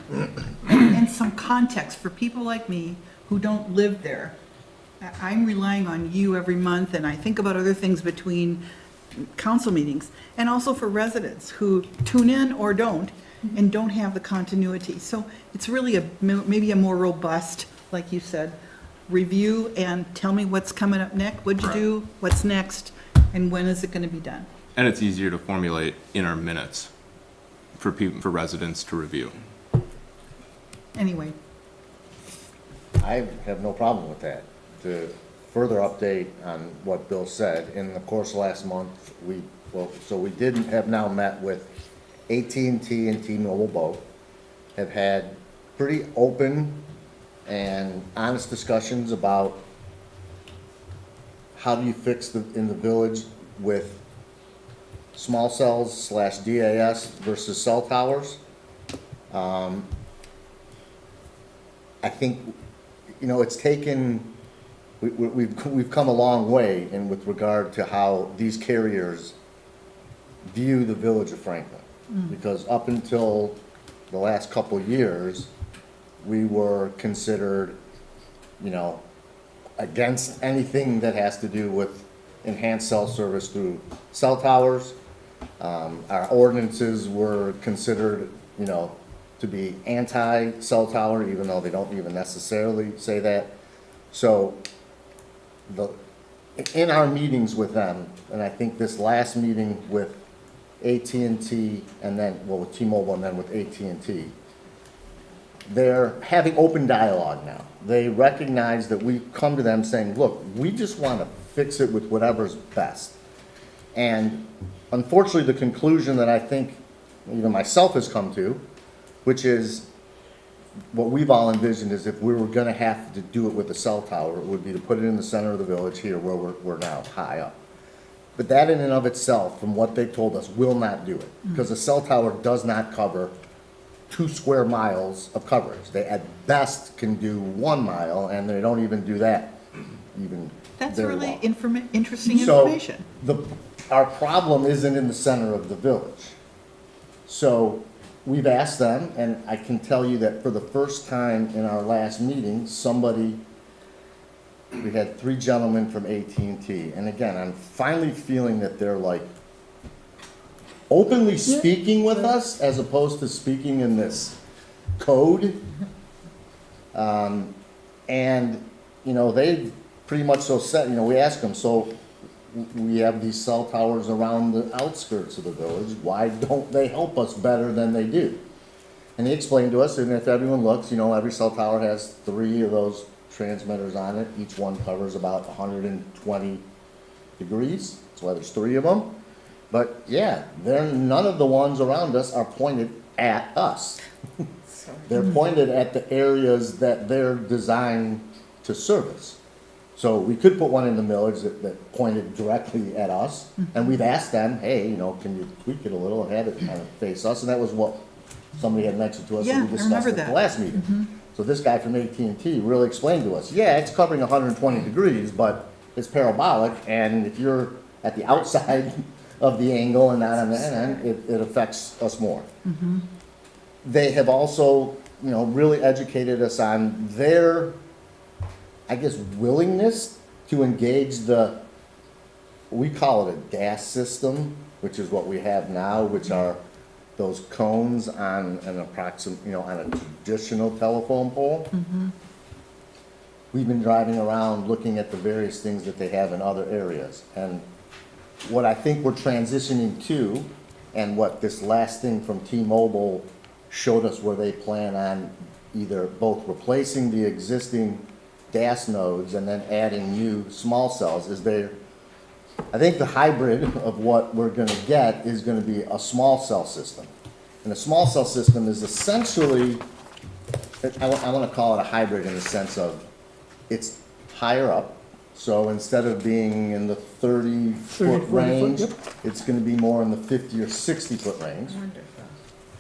And some context for people like me who don't live there. I'm relying on you every month, and I think about other things between council meetings, and also for residents who tune in or don't, and don't have the continuity. So it's really maybe a more robust, like you said, review and tell me what's coming up next. What'd you do? What's next? And when is it going to be done? And it's easier to formulate in our minutes for people, for residents to review. Anyway, I have no problem with that. To further update on what Bill said, in the course of last month, we have now met with AT&T and T-Mobile both, have had pretty open and honest discussions about how do you fix in the village with small cells / DAS versus cell towers. I think, it's taken, we've come a long way in with regard to how these carriers view the village of Franklin. Because up until the last couple of years, we were considered, against anything that has to do with enhanced cell service through cell towers. Our ordinances were considered, to be anti-cell tower, even though they don't even necessarily say that. So, in our meetings with them, and I think this last meeting with AT&T and then, with T-Mobile and then with AT&T, they're having open dialogue now. They recognize that we've come to them saying, look, we just want to fix it with whatever's best. And unfortunately, the conclusion that I think even myself has come to, which is what we've all envisioned, is if we were going to have to do it with a cell tower, it would be to put it in the center of the village here where we're now high up. But that in and of itself, from what they've told us, will not do it. Because a cell tower does not cover 2 square miles of coverage. They at best can do 1 mile, and they don't even do that even that's very really well. interesting So, information. our problem isn't in the center of the village. So we've asked them, and I can tell you that for the first time in our last meeting, we had 3 gentlemen from AT&T. And again, I'm finally feeling that they're like openly speaking with us as opposed to speaking in this code. And, they pretty much so said, we asked them, so we have these cell towers around the outskirts of the village. Why don't they help us better than they do? And he explained to us, and if everyone looks, every cell tower has 3 of those transmitters on it. Each one covers about 120 degrees. That's why there's 3 of them. But yeah, none of the ones around us are pointed at us. They're pointed at the areas that they're designed to service. So we could put one in the village that pointed directly at us, and we've asked them, hey, can you tweak it a little and have it kind of face us? And that was what somebody had mentioned to us that we discussed at the last meeting. So this guy from AT&T really explained to us, yeah, it's covering 120 degrees, but it's parabolic, and if you're at the outside of the angle and not on the end, it affects us more. They have also, really educated us on their, I guess, willingness to engage we call it a DAS system, which is what we have now, which are those cones on an on a traditional telephone pole. We've been driving around looking at the various things that they have in other areas. And what I think we're transitioning to, and what this last thing from T-Mobile showed us where they plan on either both replacing the existing DAS nodes and then adding new small cells, is I think the hybrid of what we're going to get is going to be a small cell system. And a small cell system is essentially, I want to call it a hybrid in the sense of it's higher up. So instead of being in the 30-foot range, it's going to be more in the 50 or 60-foot range.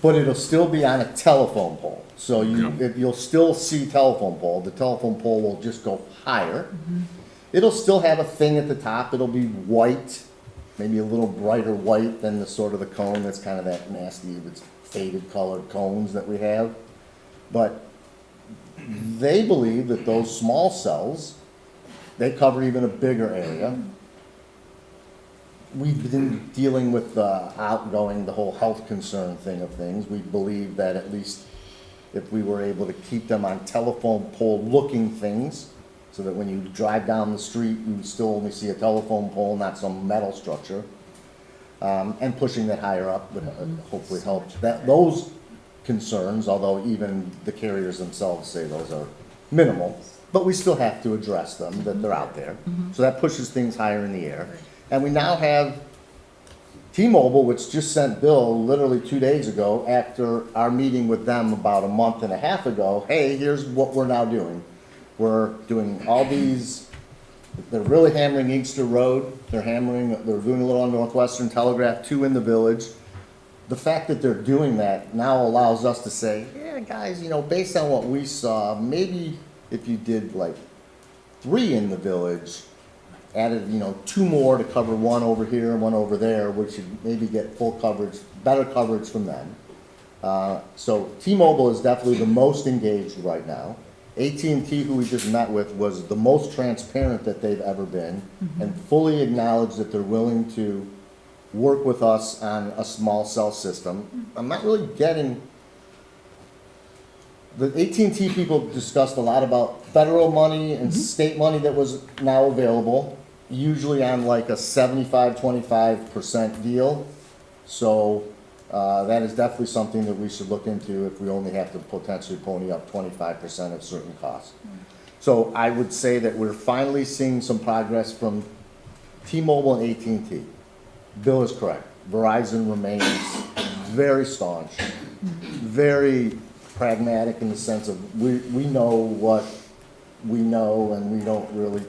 But it'll still be on a telephone pole. So you'll still see telephone pole. The telephone pole will just go higher. It'll still have a thing at the top. It'll be white, maybe a little brighter white than the sort of the cone that's kind of that nasty, it's faded colored cones that we have. But they believe that those small cells, they cover even a bigger area. We've been dealing with the whole health concern thing of things. We believe that at least if we were able to keep them on telephone pole looking things, so that when you drive down the street, you still only see a telephone pole, not some metal structure. And pushing that higher up would hopefully help. Those concerns, although even the carriers themselves say those are minimal, but we still have to address them, that they're out there. So that pushes things higher in the air. And we now have T-Mobile, which just sent Bill literally 2 days ago after our meeting with them about a month and a half ago, hey, here's what we're now doing. We're doing all these, they're really hammering Inkster Road, they're doing a little on Northwestern Telegraph, 2 in the village. The fact that they're doing that now allows us to say, yeah, guys, based on what we saw, maybe if you did like 3 in the village, added, 2 more to cover 1 over here and 1 over there, we should maybe get full coverage, better coverage from them. So T-Mobile is definitely the most engaged right now. AT&T, who we just met with, was the most transparent that they've ever been, and fully acknowledged that they're willing to work with us on a small cell system. I'm not really getting, the AT&T people discussed a lot about federal money and state money that was now available, usually on like a 75-25% deal. So that is definitely something that we should look into if we only have to potentially pony up 25% of certain costs. So I would say that we're finally seeing some progress from T-Mobile and AT&T. Bill is correct. Verizon remains very staunch, very pragmatic in the sense of we know what we know and we don't really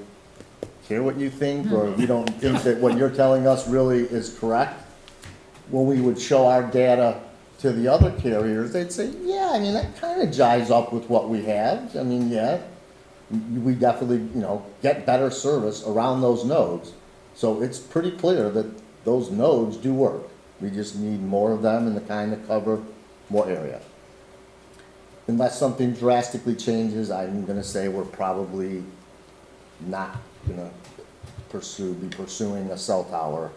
care what you think, or we don't think that what you're telling us really is correct. When we would show our data to the other carriers, they'd say, yeah, that kind of jives up with what we have. Yeah, we definitely, get better service around those nodes. So it's pretty clear that those nodes do work. We just need more of them and to kind of cover more area. Unless something drastically changes, I'm going to say we're probably not going to be pursuing a cell tower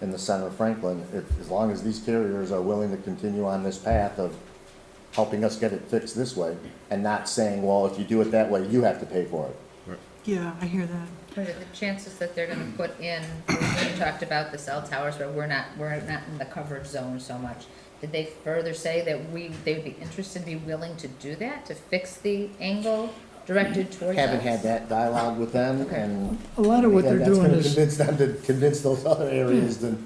in the center of Franklin, as long as these carriers are willing to continue on this path of helping us get it fixed this way, and not saying, well, if you do it that way, you have to pay for it. Yeah, I hear that. The chances that they're gonna put in, we talked about the cell towers where we're not in the coverage zone so much. Did they further say that they would be interested, be willing to do that, to fix the angle directed towards us? Haven't had that dialogue with them, and A lot of what they're doing that's is, going to convince them to convince those other areas to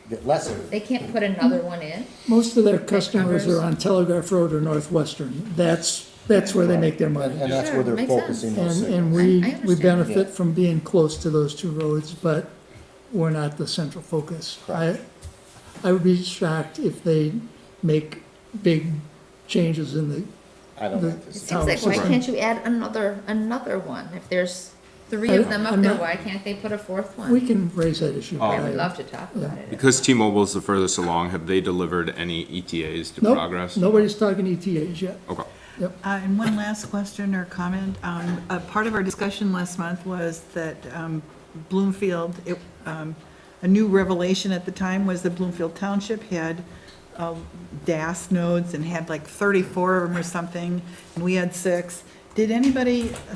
get lesser. They can't put another one in? most of their customers are on Telegraph Road or Northwestern. That's where they make their money. And that's where they're Makes focusing those And signals. we I understand. benefit from being close to those 2 roads, but we're not the central focus. I would be shocked if they make big changes in the I don't the think It this. seems like, why can't you add another one? If there's 3 of them up I'm there, not- why can't they put a 4th one? We can raise that issue. I would love to talk about it. Because T-Mobile is the furthest along, have they delivered any ETAs to Nope, Progress? nobody's talking ETAs yet. Okay. And one last question or comment. A part of our discussion last month was that Bloomfield, a new revelation at the time was that Bloomfield Township had DAS nodes and had like 34 of them or something, and we had 6. Did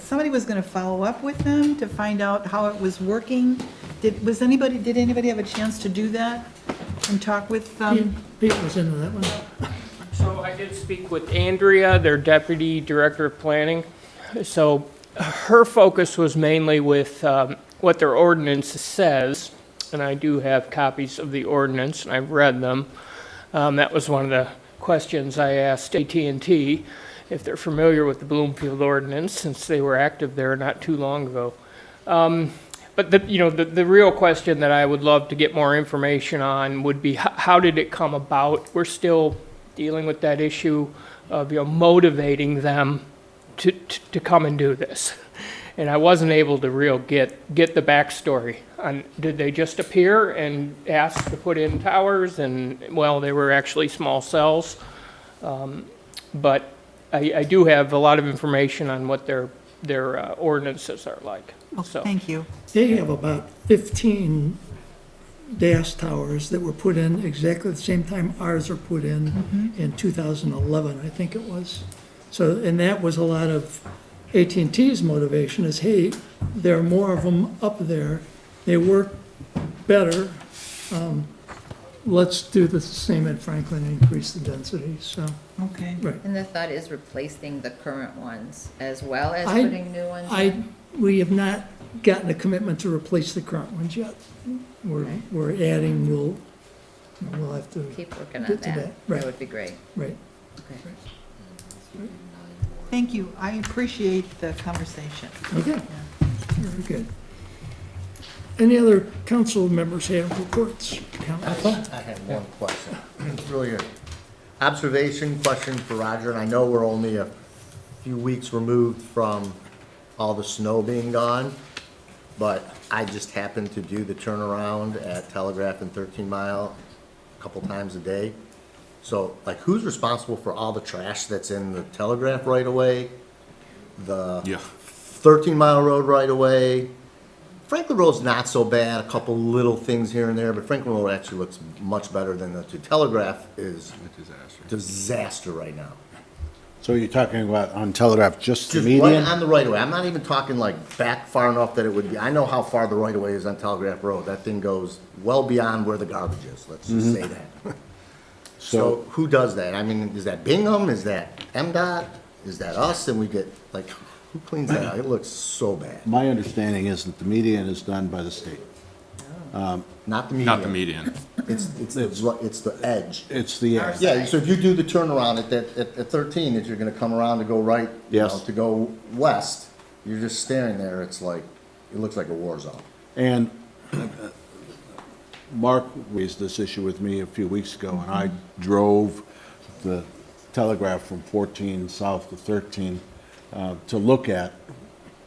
somebody was going to follow up with them to find out how it was working? Did anybody have a chance to do that and talk with them? Pete was into that one. So I did speak with Andrea, their Deputy Director of Planning. So her focus was mainly with what their ordinance says, and I do have copies of the ordinance, and I've read them. That was one of the questions I asked AT&T, if they're familiar with the Bloomfield ordinance, since they were active there not too long ago. But the real question that I would love to get more information on would be how did it come about? We're still dealing with that issue of motivating them to come and do this. And I wasn't able to get the backstory on, did they just appear and ask to put in towers, and well, they were actually small cells. But I do have a lot of information on what their ordinances are like. Oh, So thank you. They have about 15 DAS towers that were put in exactly the same time ours are put in 2011, I think it was. So, and that was a lot of AT&T's motivation is, hey, there are more of them up there, they work better, let's do the same at Franklin and increase the density, so, Okay. right. And the thought is replacing the current ones as well as I- putting new ones in? We have not gotten a commitment to replace the current ones yet. We're adding, we'll have to Keep working on get to that. that. That Right, would be great. right. Thank you. I appreciate the conversation. Okay, very good. Any other council members have reports? Comments? I have one question. It's really an observation question for Roger, and I know we're only a few weeks removed from all the snow being gone, but I just happened to do the turnaround at Telegraph and 13 Mile a couple times a day. So, like, who's responsible for all the trash that's in the Telegraph right away? The Yeah. 13 Mile Road right away? Franklin Road's not so bad, a couple little things here and there, but Franklin Road actually looks much better than the two. Telegraph is disaster right now. So you're talking about on Telegraph, just the Just right median? on the right of way. I'm not even talking like back far enough that it would be, I know how far the right of way is on Telegraph Road. That thing goes well beyond where the garbage is, let's just say that. So who does that? I mean, is that Bingham? Is that MDOT? Is that us? And we get, like, who cleans that out? It looks so bad. My understanding is that the median is done by the state. Not the median. Not the median. It's the edge. It's the, Yeah, so if you do the turnaround at 13, if you're gonna come around to go right, you know, Yes. to go west, you're just staring there, it's like, it looks like a war zone. and Mark raised this issue with me a few weeks ago, and I drove the Telegraph from 14 south to 13 to look at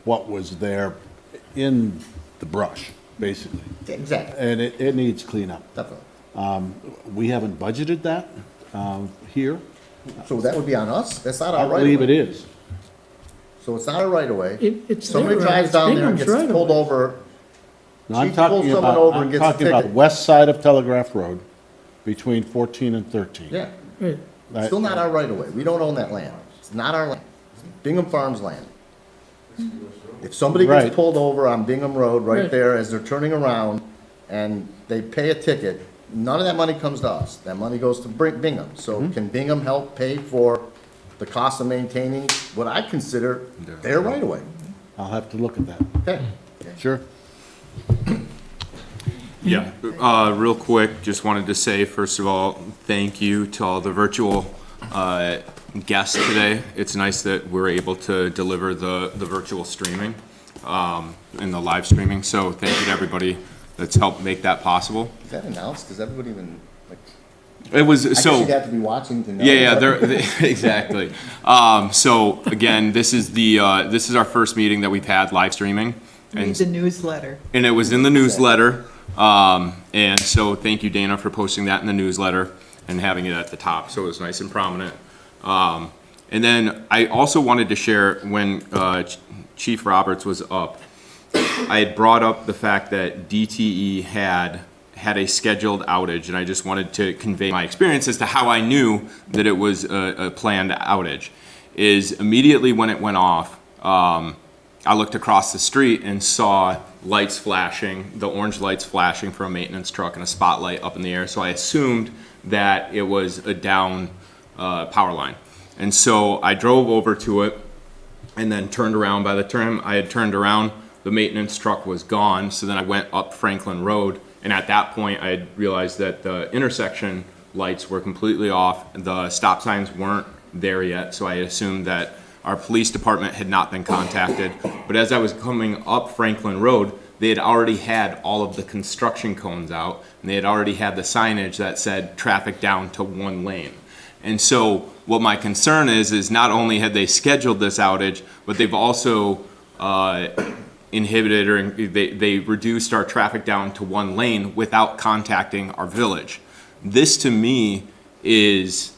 what was there in the brush, basically. Exactly, And it needs cleanup. definitely. We haven't budgeted that here. So that would be on us? That's not our I right of way. believe it is. So it's not our right of way. It's Somebody their right, drives it's down there and Bingham's gets right pulled away. over. No, I'm Chief pulls talking someone about, over and I'm gets a talking about ticket. west side of Telegraph Road between 14 and 13. Yeah, Right. Right. still not our right of way. We don't own that land. It's not our land. It's Bingham Farms land. If somebody Right. gets pulled over on Bingham Road right Right. there as they're turning around and they pay a ticket, none of that money comes to us. That money goes to Bingham. So Mm-hmm. can Bingham help pay for the cost of maintaining what I consider their right of way? I'll have to look at that. Okay. Sure. Yeah, real quick, just wanted to say, first of all, thank you to all the virtual guests today. It's nice that we're able to deliver the virtual streaming and the live streaming, so thank you to everybody that's helped make that possible. Is that announced? Does everybody even, like, It was, I guess so. you'd have to be watching to know. Yeah, but- exactly. So again, this is our first meeting that we've had live streaming. Read the newsletter. And it was in the newsletter. And so thank you, Dana, for posting that in the newsletter and having it at the top, so it was nice and prominent. And then I also wanted to share, when Chief Roberts was up, I had brought up the fact that DTE had a scheduled outage, and I just wanted to convey my experience as to how I knew that it was a planned outage. Is immediately when it went off, I looked across the street and saw lights flashing, the orange lights flashing from a maintenance truck and a spotlight up in the air. So I assumed that it was a down power line. And so I drove over to it and then turned around. By the time I had turned around, the maintenance truck was gone. So then I went up Franklin Road. And at that point, I had realized that the intersection lights were completely off. The stop signs weren't there yet. So I assumed that our police department had not been contacted, but as I was coming up Franklin Road, they had already had all of the construction cones out, and they had already had the signage that said traffic down to one lane. And so what my concern is not only had they scheduled this outage, but they've also inhibited or they reduced our traffic down to one lane without contacting our village. This to me is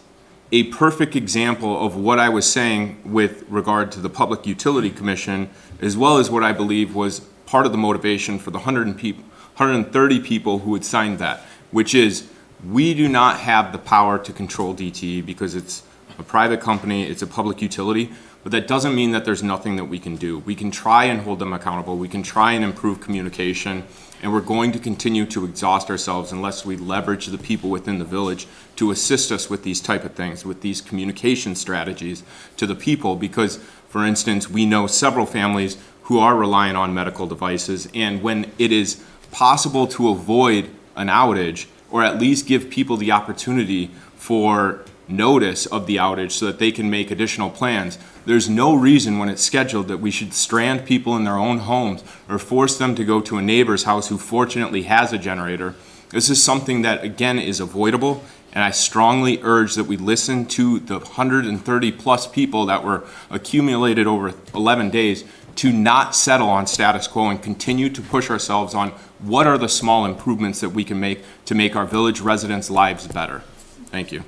a perfect example of what I was saying with regard to the Public Utility Commission, as well as what I believe was part of the motivation for the 130 people who had signed that, which is we do not have the power to control DTE because it's a private company, it's a public utility, but that doesn't mean that there's nothing that we can do. We can try and hold them accountable. We can try and improve communication, and we're going to continue to exhaust ourselves unless we leverage the people within the village to assist us with these type of things, with these communication strategies to the people. Because, for instance, we know several families who are relying on medical devices, and when it is possible to avoid an outage, or at least give people the opportunity for notice of the outage so that they can make additional plans, there's no reason when it's scheduled that we should strand people in their own homes or force them to go to a neighbor's house who fortunately has a generator. This is something that, again, is avoidable, and I strongly urge that we listen to the 130 plus people that were accumulated over 11 days to not settle on status quo and continue to push ourselves on what are the small improvements that we can make to make our village residents' lives better. Thank you.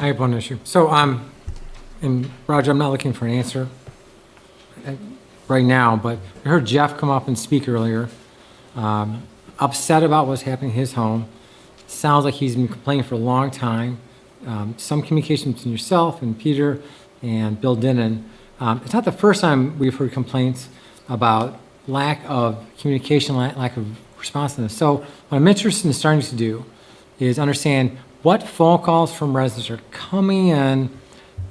I have one issue. So, and Roger, I'm not looking for an answer right now, but I heard Jeff come up and speak earlier, upset about what's happening in his home. Sounds like he's been complaining for a long time. Some communication between yourself and Peter and Bill Dinnan. It's not the first time we've heard complaints about lack of communication, lack of responsiveness. So what I'm interested in starting to do is understand what phone calls from residents are coming in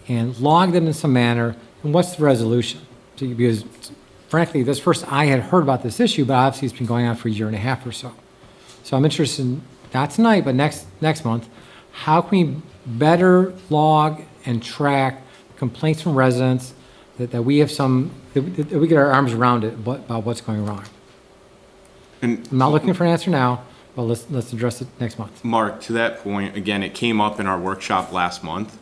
and log them in some manner, and what's the resolution? Because frankly, this first I had heard about this issue, but obviously it's been going on for a year and a half or so. So I'm interested in, not tonight, but next month, how can we better log and track complaints from residents, that we have that we get our arms around it, about what's going wrong. And I'm not looking for an answer now, but let's address it next month. Mark, to that point, again, it came up in our workshop last month.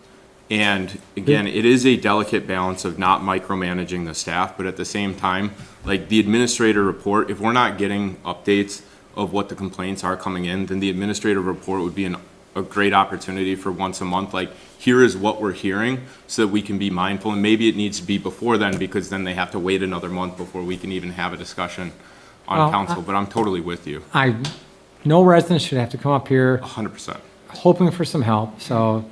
And again, it is a delicate balance of not micromanaging the staff, but at the same time, like the administrator report, if we're not getting updates of what the complaints are coming in, then the administrative report would be a great opportunity for once a month, like, here is what we're hearing, so that we can be mindful. And maybe it needs to be before then, because then they have to wait another month before we can even have a discussion on council. But I'm totally with you. No resident should have to come up here 100%. hoping for some help, so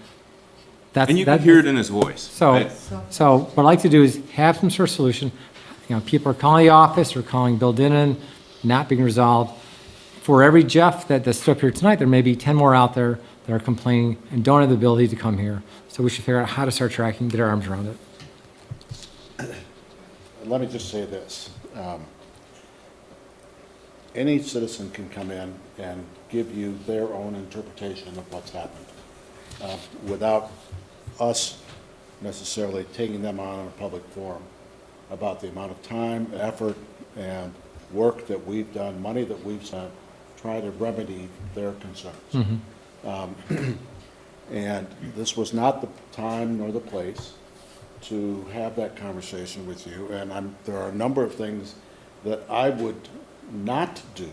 that's. And you can hear it in his voice. So what I'd like to do is have some sort of solution. You know, people are calling the office or calling Bill Dinnan, not being resolved. For every Jeff that stood up here tonight, there may be 10 more out there that are complaining and don't have the ability to come here. So we should figure out how to start tracking, get our arms around it. Let me just say this. Any citizen can come in and give you their own interpretation of what's happened without us necessarily taking them on in a public forum about the amount of time, effort, and work that we've done, money that we've spent, try to remedy their concerns. And this was not the time nor the place to have that conversation with you. And there are a number of things that I would not do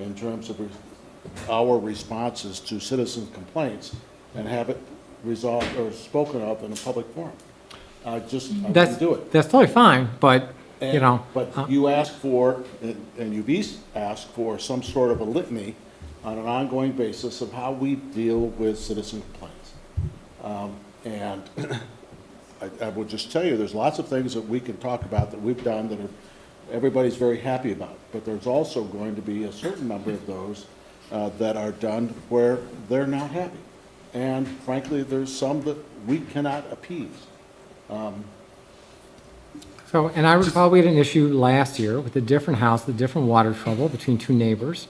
in terms of our responses to citizen complaints and have it resolved or spoken of in a public forum. I wouldn't do it. That's totally fine, but, you know. But you asked for, and you've asked for some sort of a litany on an ongoing basis of how we deal with citizen complaints. And I will just tell you, there's lots of things that we can talk about that we've done that everybody's very happy about. But there's also going to be a certain number of those that are done where they're not happy. And frankly, there's some that we cannot appease. So, and I recall we had an issue last year with a different house, the different water trouble between two neighbors.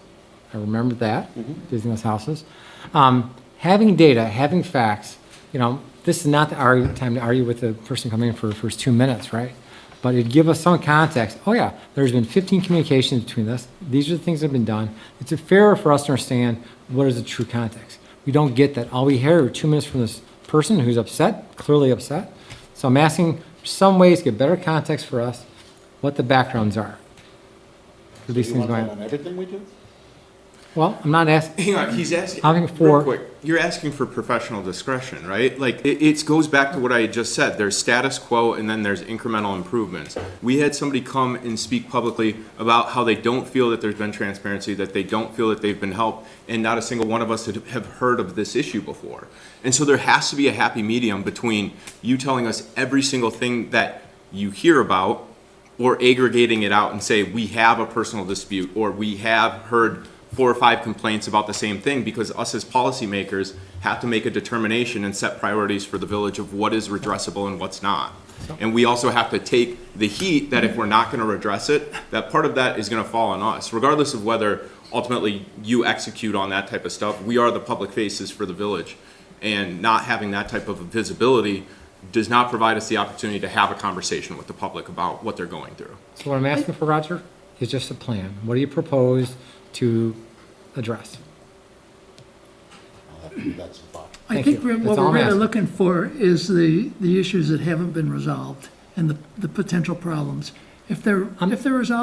I remember that, visiting those houses. Having data, having facts, you know, this is not the time to argue with the person coming in for the first 2 minutes, right? But it'd give us some context. Oh yeah, there's been 15 communications between us. These are the things that have been done. It's fair for us to understand what is the true context. We don't get that. All we hear are 2 minutes from this person who's upset, clearly upset. So I'm asking some ways to get better context for us, what the backgrounds are for these things going on. On everything we do? Well, I'm not asking, Hang on, he's asking, Asking for- real quick, you're asking for professional discretion, right? Like, it goes back to what I had just said, there's status quo and then there's incremental improvements. We had somebody come and speak publicly about how they don't feel that there's been transparency, that they don't feel that they've been helped, and not a single one of us have heard of this issue before. And so there has to be a happy medium between you telling us every single thing that you hear about, or aggregating it out and say, we have a personal dispute, or we have heard 4 or 5 complaints about the same thing, because us as policymakers have to make a determination and set priorities for the village of what is redressable and what's not. And we also have to take the heat that if we're not gonna redress it, that part of that is gonna fall on us, regardless of whether ultimately you execute on that type of stuff. We are the public faces for the village, and not having that type of visibility does not provide us the opportunity to have a conversation with the public about what they're going through. so what I'm asking for, Roger, is just a plan. What do you propose to address? That's fine. I Thank think you. what That's all we're I'm really asking. looking for is the issues that haven't been resolved and the potential problems. If they're resolved And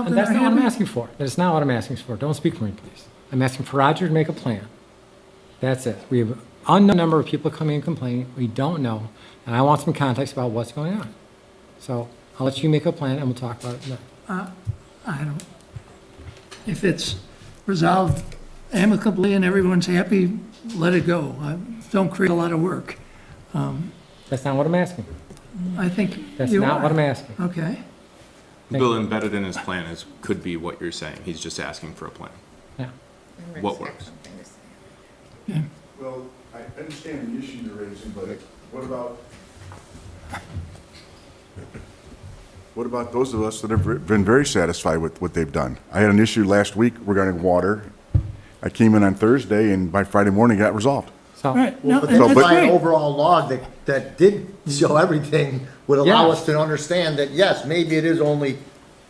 and that's they're not what I'm happy, asking for. That's not what I'm asking for. Don't speak for me, please. I'm asking for Roger to make a plan. That's it. We have an unknown number of people coming and complaining. We don't know. And I want some context about what's going on. So I'll let you make a plan and we'll talk about it then. I don't, if it's resolved amicably and everyone's happy, let it go. Don't create a lot of work. That's not what I'm asking. I think That's you not are. what I'm asking. Okay. Bill, embedded in his plan could be what you're saying. He's just asking for a plan. Yeah. What works? Well, I understand the issue you're raising, but what about those of us that have been very satisfied with what they've done? I had an issue last week regarding water. I came in on Thursday, and by Friday morning, it got resolved. So, All right. No, But and that's that's why an great. overall log that did show everything would allow us to understand that, yes, maybe it is only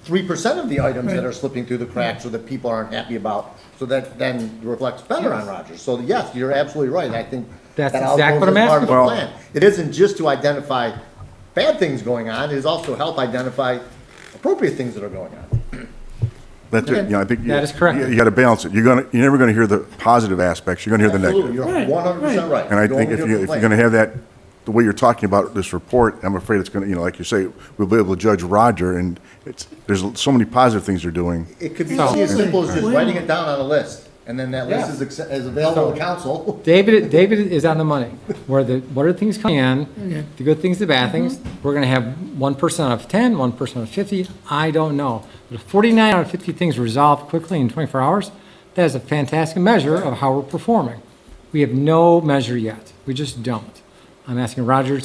3% of the items that are slipping through the cracks or that people aren't happy about, so that then reflects better on Rogers. So yes, you're absolutely right, and I think That's that all exactly goes what I'm as part of the asking. plan. It isn't just to identify bad things going on, it is also help identify appropriate things that are going on. That's it, you know, I think. That is correct. You gotta balance it. You're never gonna hear the positive aspects, you're gonna hear the Absolutely, negative. you're 100% right. And I You don't think if hear you're complaints. gonna have that, the way you're talking about this report, I'm afraid it's gonna, like you say, we'll be able to judge Roger, and there's so many positive things they're doing. It could be So- as simple as just Wait a writing minute. it down on a list, and then that list is available to council. David is on the money. What are the things coming in, the good things, the bad things? We're gonna have 1% out of 10, 1% out of 50, I don't know. But if 49 out of 50 things resolved quickly in 24 hours, that is a fantastic measure of how we're performing. We have no measure yet. We just don't. I'm asking Roger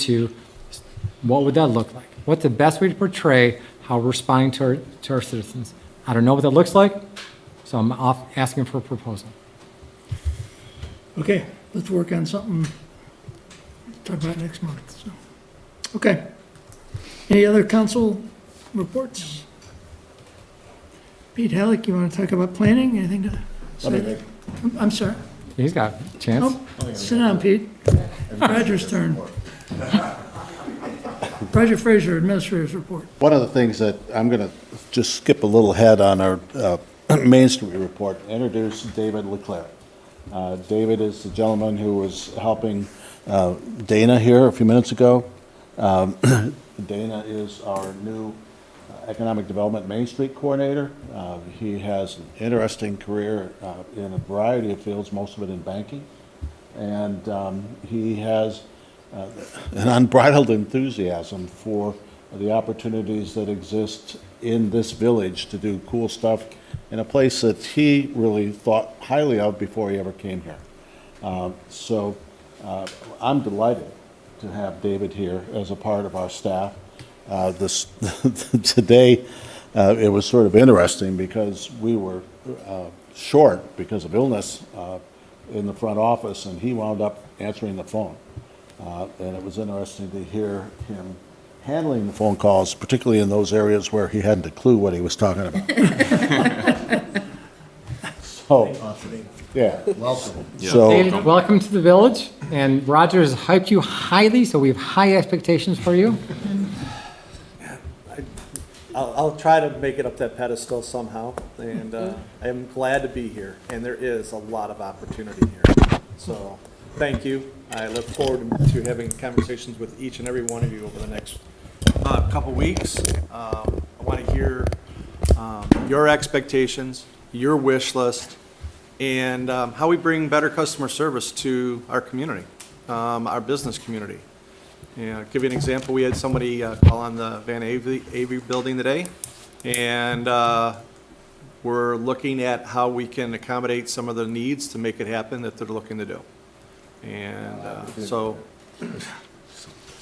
what would that look like? What's the best way to portray how we're responding to our citizens? I don't know what that looks like, so I'm asking for a proposal. Okay, let's work on something, talk about next month, so. Okay. Any other council reports? Pete Halleck, you want to talk about planning, anything to say? I'm sorry. He's got a chance. Oh, sit down, Pete. Roger's turn. Roger Fraser, Administrator's Report. One of the things that I'm going to just skip a little ahead on our Main Street report, introduce David Leclerc. David is the gentleman who was helping Dana here a few minutes ago. Dana is our new Economic Development Main Street Coordinator. He has an interesting career in a variety of fields, most of it in banking. And he has an unbridled enthusiasm for the opportunities that exist in this village to do cool stuff in a place that he really thought highly of before he ever came here. So I'm delighted to have David here as a part of our staff. Today, it was sort of interesting because we were short because of illness in the front office, and he wound up answering the phone. And it was interesting to hear him handling the phone calls, particularly in those areas where he hadn't a clue what he was talking about. So, yeah. Welcome. So, David, welcome to the village, and Roger has hyped you highly, so we have high expectations for you. I'll try to make it up that pedestal somehow, and I'm glad to be here, and there is a lot of opportunity here. So, thank you. I look forward to having conversations with each and every one of you over the next couple weeks. I want to hear your expectations, your wish list, and how we bring better customer service to our community, our business community. Yeah, give you an example, we had somebody call on the Van Avery building today, and we're looking at how we can accommodate some of the needs to make it happen that they're looking to do. And so,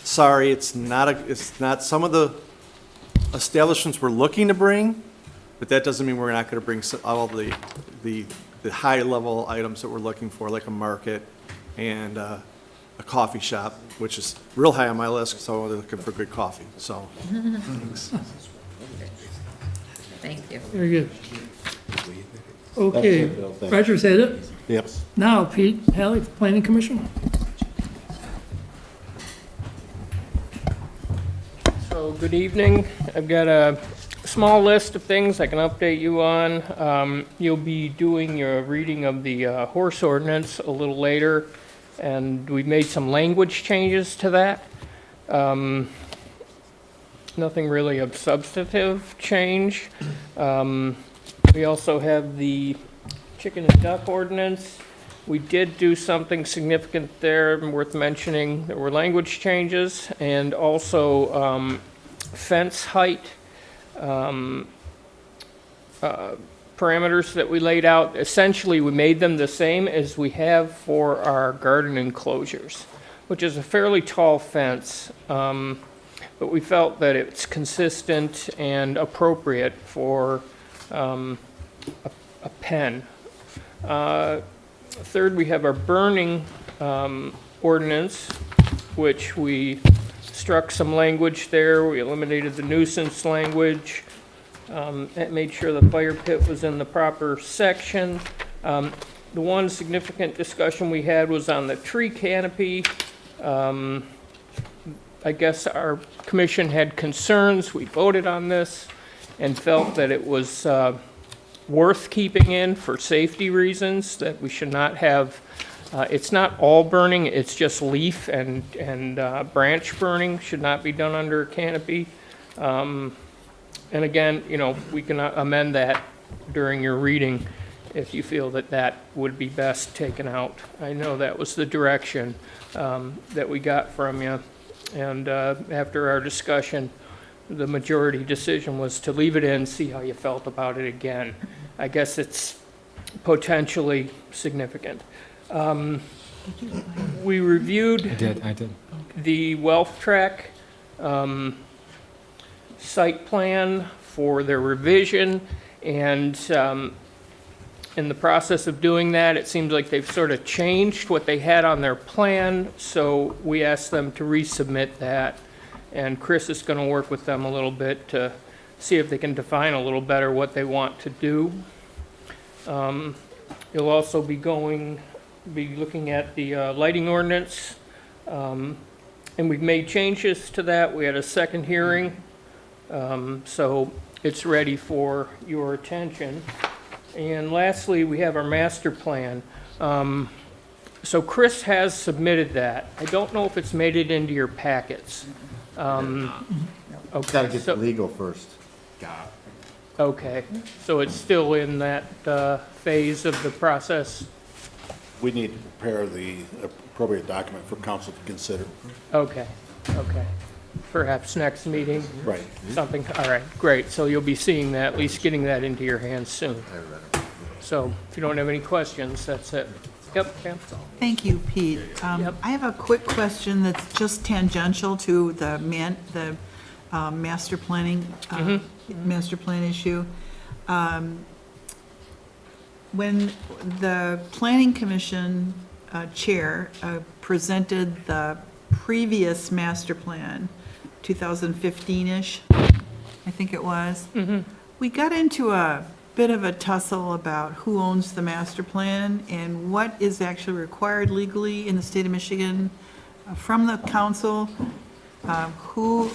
sorry, it's not some of the establishments we're looking to bring, but that doesn't mean we're not going to bring all of the high-level items that we're looking for, like a market and a coffee shop, which is real high on my list, so they're looking for good coffee, so. Thank you. Very good. Okay, Roger said it. Yep. Now, Pete Halley, Planning Commission. So, good evening. I've got a small list of things I can update you on. You'll be doing your reading of the horse ordinance a little later, and we've made some language changes to that. Nothing really of substantive change. We also have the chicken and duck ordinance. We did do something significant there worth mentioning. There were language changes and also fence height parameters that we laid out. Essentially, we made them the same as we have for our garden enclosures, which is a fairly tall fence, but we felt that it's consistent and appropriate for a pen. Third, we have our burning ordinance, which we struck some language there. We eliminated the nuisance language. That made sure the fire pit was in the proper section. The one significant discussion we had was on the tree canopy. I guess our commission had concerns. We voted on this and felt that it was worth keeping in for safety reasons, that we should not have, it's not all burning, it's just leaf and branch burning should not be done under a canopy. And again, you know, we can amend that during your reading if you feel that that would be best taken out. I know that was the direction that we got from you. And after our discussion, the majority decision was to leave it in, see how you felt about it again. I guess it's potentially significant. We reviewed I did. the Wealth Track site plan for their revision, and in the process of doing that, it seems like they've sort of changed what they had on their plan, so we asked them to resubmit that, and Chris is going to work with them a little bit to see if they can define a little better what they want to do. You'll also be looking at the lighting ordinance, and we've made changes to that. We had a second hearing, so it's ready for your attention. And lastly, we have our master plan. So Chris has submitted that. I don't know if it's made it into your packets. Okay, Gotta get the legal first. okay, so it's still in that phase of the process? We need to prepare the appropriate document for council to consider. Okay, okay. Perhaps next meeting? Right. Something, all right, great. So you'll be seeing that, at least getting that into your hands soon. So if you don't have any questions, that's it. Yep, Pam? Thank you, Pete. I have a quick question that's just tangential to the master planning, master plan issue. When the Planning Commission chair presented the previous master plan, 2015-ish, I think it was, we got into a bit of a tussle about who owns the master plan and what is actually required legally in the state of Michigan from the council, who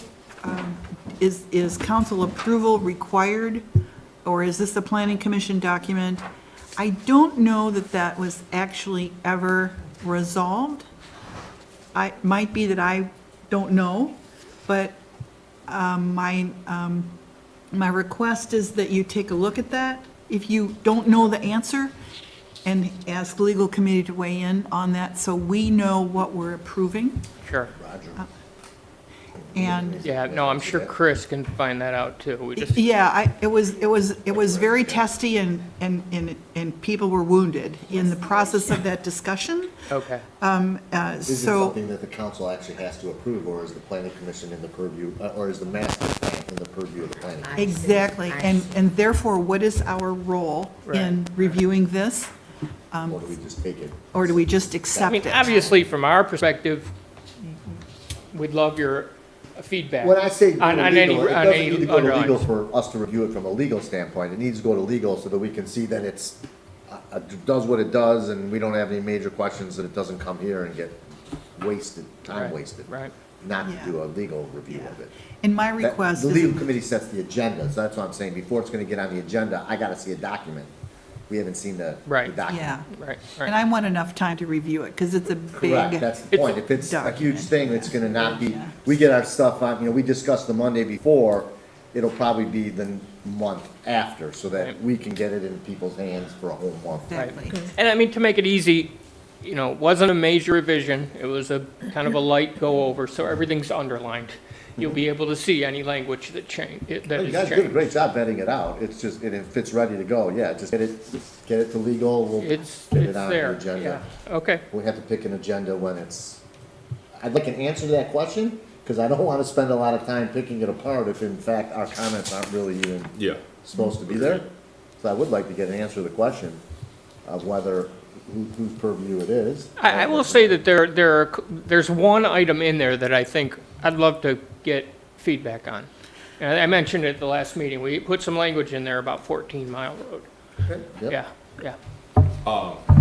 is council approval required, or is this a planning commission document? I don't know that that was actually ever resolved. Might be that I don't know, but my request is that you take a look at that. If you don't know the answer, and ask legal committee to weigh in on that so we know what we're approving. Sure. And, Yeah, no, I'm sure Chris can find that out too. We just, yeah, it was very testy and people were wounded in the process of that discussion. okay. Is it So, something that the council actually has to approve, or is the planning commission in the purview, or is the master plan in the purview of the planning? commission? exactly, and therefore, what is our role in reviewing this? Or do we just take it? Or do we just I accept mean, it? obviously, from our perspective, we'd love your feedback. When I say go On to any, legal, it on doesn't any need to go to legal underlying. for us to review it from a legal standpoint. It needs to go to legal so that we can see that it's, does what it does, and we don't have any major questions, that it doesn't come here and get wasted, time Right, wasted. right. Not Yeah. to do a legal review of it. And my That- request The is, legal committee sets the agenda, so that's what I'm saying. Before it's gonna get on the agenda, I gotta see a document. We haven't seen the Right. document. yeah, Right, and right. I want enough time to review it, because it's a Correct, big, that's the point. If it's a huge document. thing, it's gonna not be, Yeah. we get our stuff on, we discussed the Monday before, it'll probably be the month after, so that Right. we can get it in people's hands for a whole month. exactly. And I mean, to make it easy, you know, it wasn't a major revision. It was a kind of a light go over, so everything's underlined. You'll be able to see any language that You is guys did a changed. great job vetting it out. It's just, if it's ready to go, yeah, just get it to legal, we'll get It's it on the there, agenda. yeah. Okay, We have to pick an agenda when it's, I'd like an answer to that question, because I don't want to spend a lot of time picking it apart if in fact our comments aren't really even Yeah. supposed to be there. So I would like to get an answer to the question of whether, whose purview it is. I will say that there's one item in there that I think I'd love to get feedback on. And I mentioned it at the last meeting. We put some language in there about 14 Mile Road. Yep. Yeah, yeah.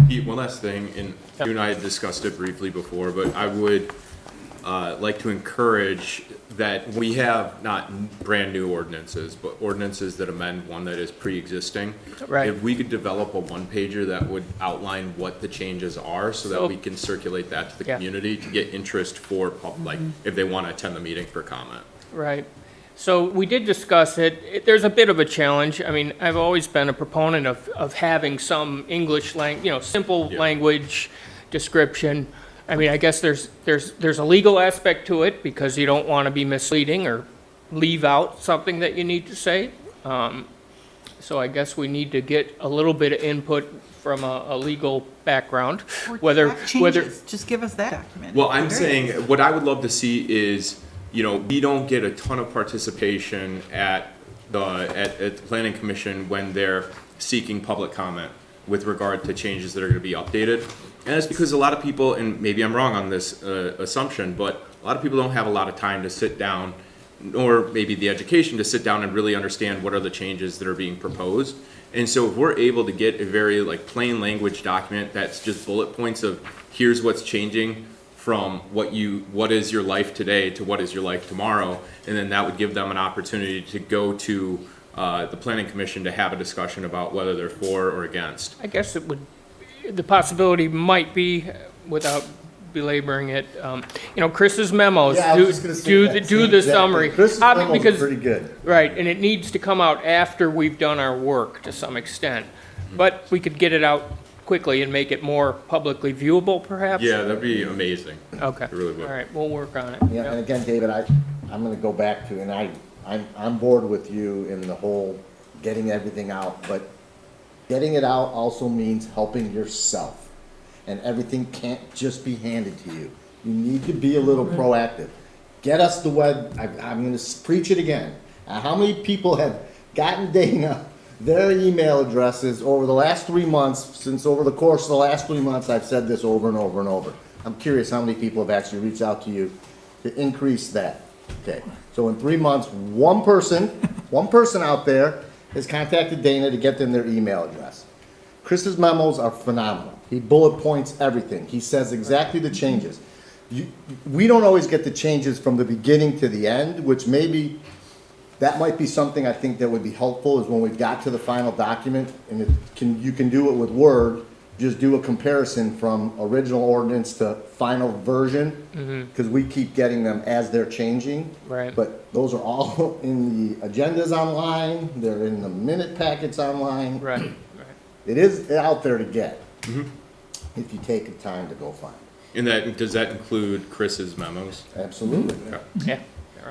Pete, one last thing, and you and I had discussed it briefly before, but I would like to encourage that we have not brand-new ordinances, but ordinances that amend one that is pre-existing. Right. If we could develop a one-pager that would outline what the changes are, so that So- we can circulate that to the Yeah. community to get interest for, like, if they want to attend the meeting for comment. Right. So we did discuss it. There's a bit of a challenge. I mean, I've always been a proponent of having some English simple Yeah. language description. I mean, I guess there's a legal aspect to it because you don't want to be misleading or leave out something that you need to say. So I guess we need to get a little bit of input from a legal background, Or whether, track changes. Just give us that document. Well, I'm saying, what I would love to see is, we don't get a ton of participation at the planning commission when they're seeking public comment with regard to changes that are gonna be updated. And that's because a lot of people, and maybe I'm wrong on this assumption, but a lot of people don't have a lot of time to sit down, nor maybe the education to sit down and really understand what are the changes that are being proposed. And so if we're able to get a very plain language document that's just bullet points of, here's what's changing from what is your life today to what is your life tomorrow, and then that would give them an opportunity to go to the planning commission to have a discussion about whether they're for or against. I guess the possibility might be, without belaboring it, Chris's memos Yeah, I was just gonna say do that. the Exactly. summary. Chris's Obvi- memos are because- pretty good. Right, and it needs to come out after we've done our work to some extent. But we could get it out quickly and make it more publicly viewable, perhaps? Yeah, that'd be amazing. Okay. It really would. All right, we'll work on it. Yeah, and again, David, I'm gonna go back to, and I'm on board with you in the whole getting everything out, but getting it out also means helping yourself. And everything can't just be handed to you. You need to be a little proactive. Get us the web, I'm gonna preach it again. How many people have gotten Dana their email addresses over the last 3 months, since over the course of the last 3 months, I've said this over and over and over. I'm curious how many people have actually reached out to you to increase that. Okay, so in 3 months, one person out there has contacted Dana to get them their email address. Chris's memos are phenomenal. He bullet points everything. He says exactly the changes. we don't always get the changes from the beginning to the end, which maybe, that might be something I think that would be helpful, is when we've got to the final document, and you can do it with Word, just do a comparison from original ordinance to final version, because we keep getting them as they're changing. Right. But those are all in the agendas online, they're in the minute packets online. Right, right. It is out there to get, if you take the time to go find it. And does that include Chris's memos? Absolutely. Yeah.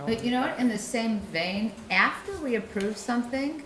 But you know what, in the same vein, after we approve something,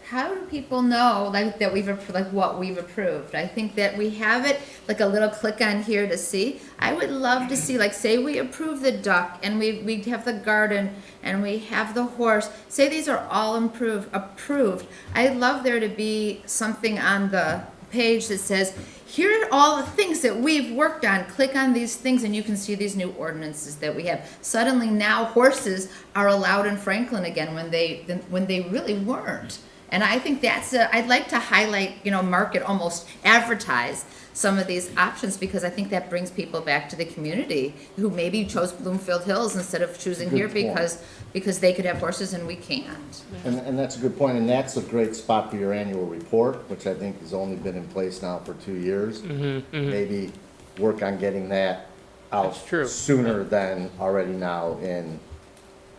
how do people know like that like what we've approved? I think that we have it like a little click on here to see. I would love to see, like, say we approve the duck and we have the garden and we have the horse. Say these are all approved. I'd love there to be something on the page that says, here are all the things that we've worked on. Click on these things and you can see these new ordinances that we have. Suddenly now horses are allowed in Franklin again when they really weren't. And I think I'd like to highlight, market, almost advertise some of these options, because I think that brings people back to the community who maybe chose Bloomfield Hills instead of choosing here Good point. because they could have horses and we can't. And that's a good point, and that's a great spot for your annual report, which I think has only been in place now for 2 years. Maybe work on getting that out That's true. sooner than already now in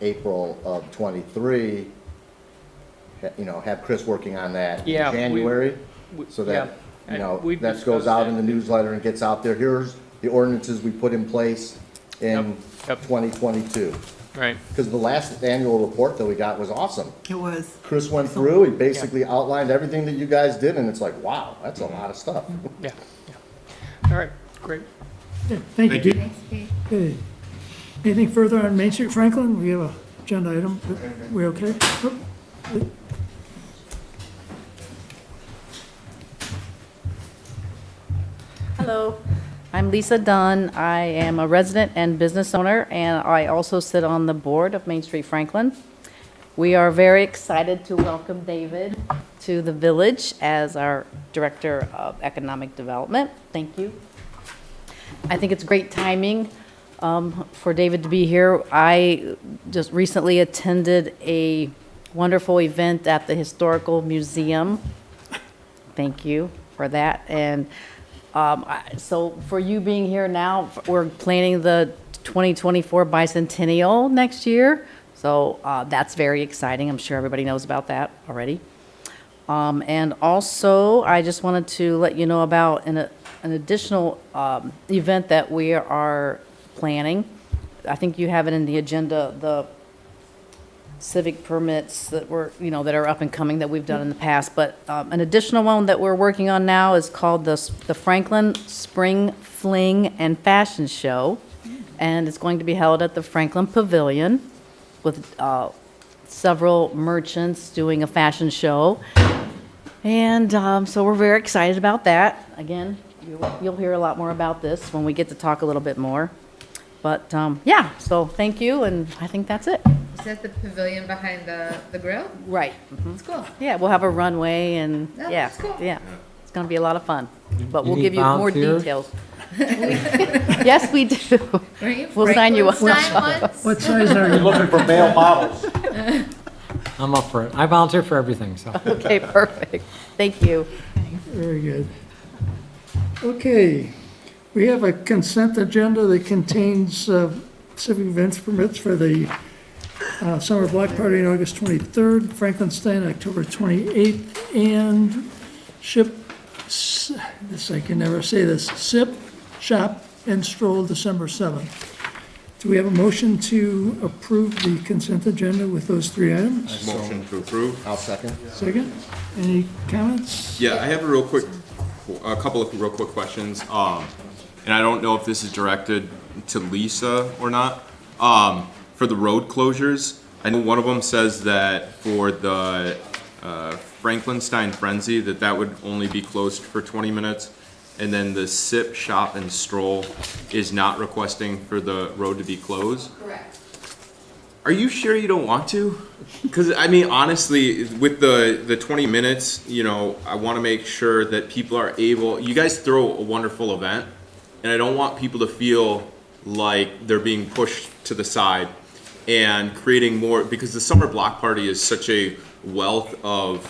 April of '23. Have Chris working on that in Yeah, January, so that, we that discussed goes out that. in the newsletter and gets out there. Here's the ordinances we put in place in Yep. 2022. Right. Because the last annual report that we got was awesome. It was. Chris went through, he basically outlined everything that you guys did, and it's like, wow, that's a lot of stuff. Yeah, yeah. All right, great. Yeah, thank you, Thank you. Dee. Thanks, Pete. Okay. Anything further on Main Street Franklin? We have a agenda item. We okay? Oh, Hello, I'm Lisa Dunn. I am a resident and business owner, and I also sit on the board of Main Street Franklin. We are very excited to welcome David to the village as our Director of Economic Development. Thank you. I think it's great timing for David to be here. I just recently attended a wonderful event at the Historical Museum. Thank you for that. And so for you being here now, we're planning the 2024 bicentennial next year. So that's very exciting. I'm sure everybody knows about that already. And also, I just wanted to let you know about an additional event that we are planning. I think you have it in the agenda, the civic permits that that are up and coming that we've done in the past. But an additional one that we're working on now is called the Franklin Spring Fling and Fashion Show. And it's going to be held at the Franklin Pavilion with several merchants doing a fashion show. And so we're very excited about that. Again, you'll hear a lot more about this when we get to talk a little bit more. But yeah, so thank you, and I think that's it. Is that the pavilion behind the grill? Right. It's cool. Yeah, we'll have a runway, and Oh, yeah, that's cool. yeah. It's going to be a lot of fun. But You we'll need give you more volunteers? details. Yes, we do. Were you We'll sign you up. Frankenstein once? What size are you? Looking for male models. I'm up for it. I volunteer for everything, so. Okay, perfect. Thank you. Very good. Okay, we have a consent agenda that contains civic events permits for the Summer Block Party on August 23rd, Franklinstein October 28th, and I can never say this, Sip, Shop, and Stroll December 7th. Do we have a motion to approve the consent agenda with those three items? Motion to approve. I'll second. Second, any comments? Yeah, I have a couple of real quick questions. And I don't know if this is directed to Lisa or not. For the road closures, I know one of them says that for the Franklinstein Frenzy, that would only be closed for 20 minutes. And then the Sip, Shop, and Stroll is not requesting for the road to be closed. Correct. Are you sure you don't want to? Because, I mean, honestly, with the 20 minutes, I want to make sure that people are able, you guys throw a wonderful event, and I don't want people to feel like they're being pushed to the side, and creating more, because the summer block party is such a wealth of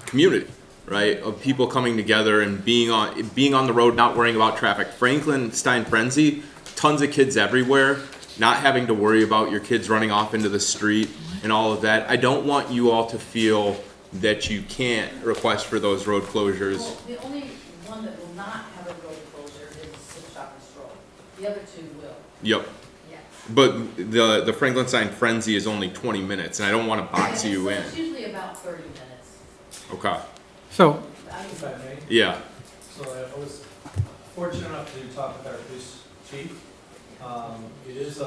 community, right? Of people coming together and being on the road, not worrying about traffic. Franklin Stein Frenzy, tons of kids everywhere, not having to worry about your kids running off into the street and all of that. I don't want you all to feel that you can't request for those road closures. Well, the only one that will not have a road closure is Sip Shoppers Stroll. The other two will. Yep. Yes. But the Franklin Stein Frenzy is only 20 minutes, and I don't want to box you in. It's usually about 30 minutes. Okay. So, If I may. Yeah. So I was fortunate enough to talk with our police chief. It is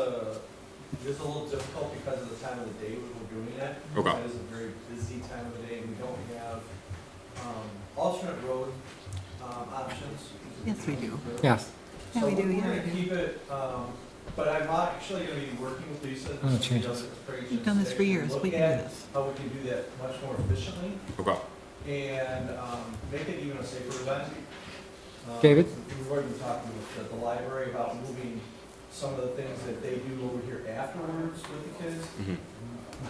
a little difficult because of the time of the day when we're doing it. Okay. It is a very busy time of the day, and we don't have alternate road options. Yes, we do. yes. Yeah, So we do, we're yeah, gonna we do. keep it, but I'm actually gonna be working with Lisa. Oh, who changes. does it for We've done this for years. Look We can do at this. how we can do that much more efficiently Okay. and make it even a safer event. David? We've already been talking with the library about moving some of the things that they do over here afterwards with the kids,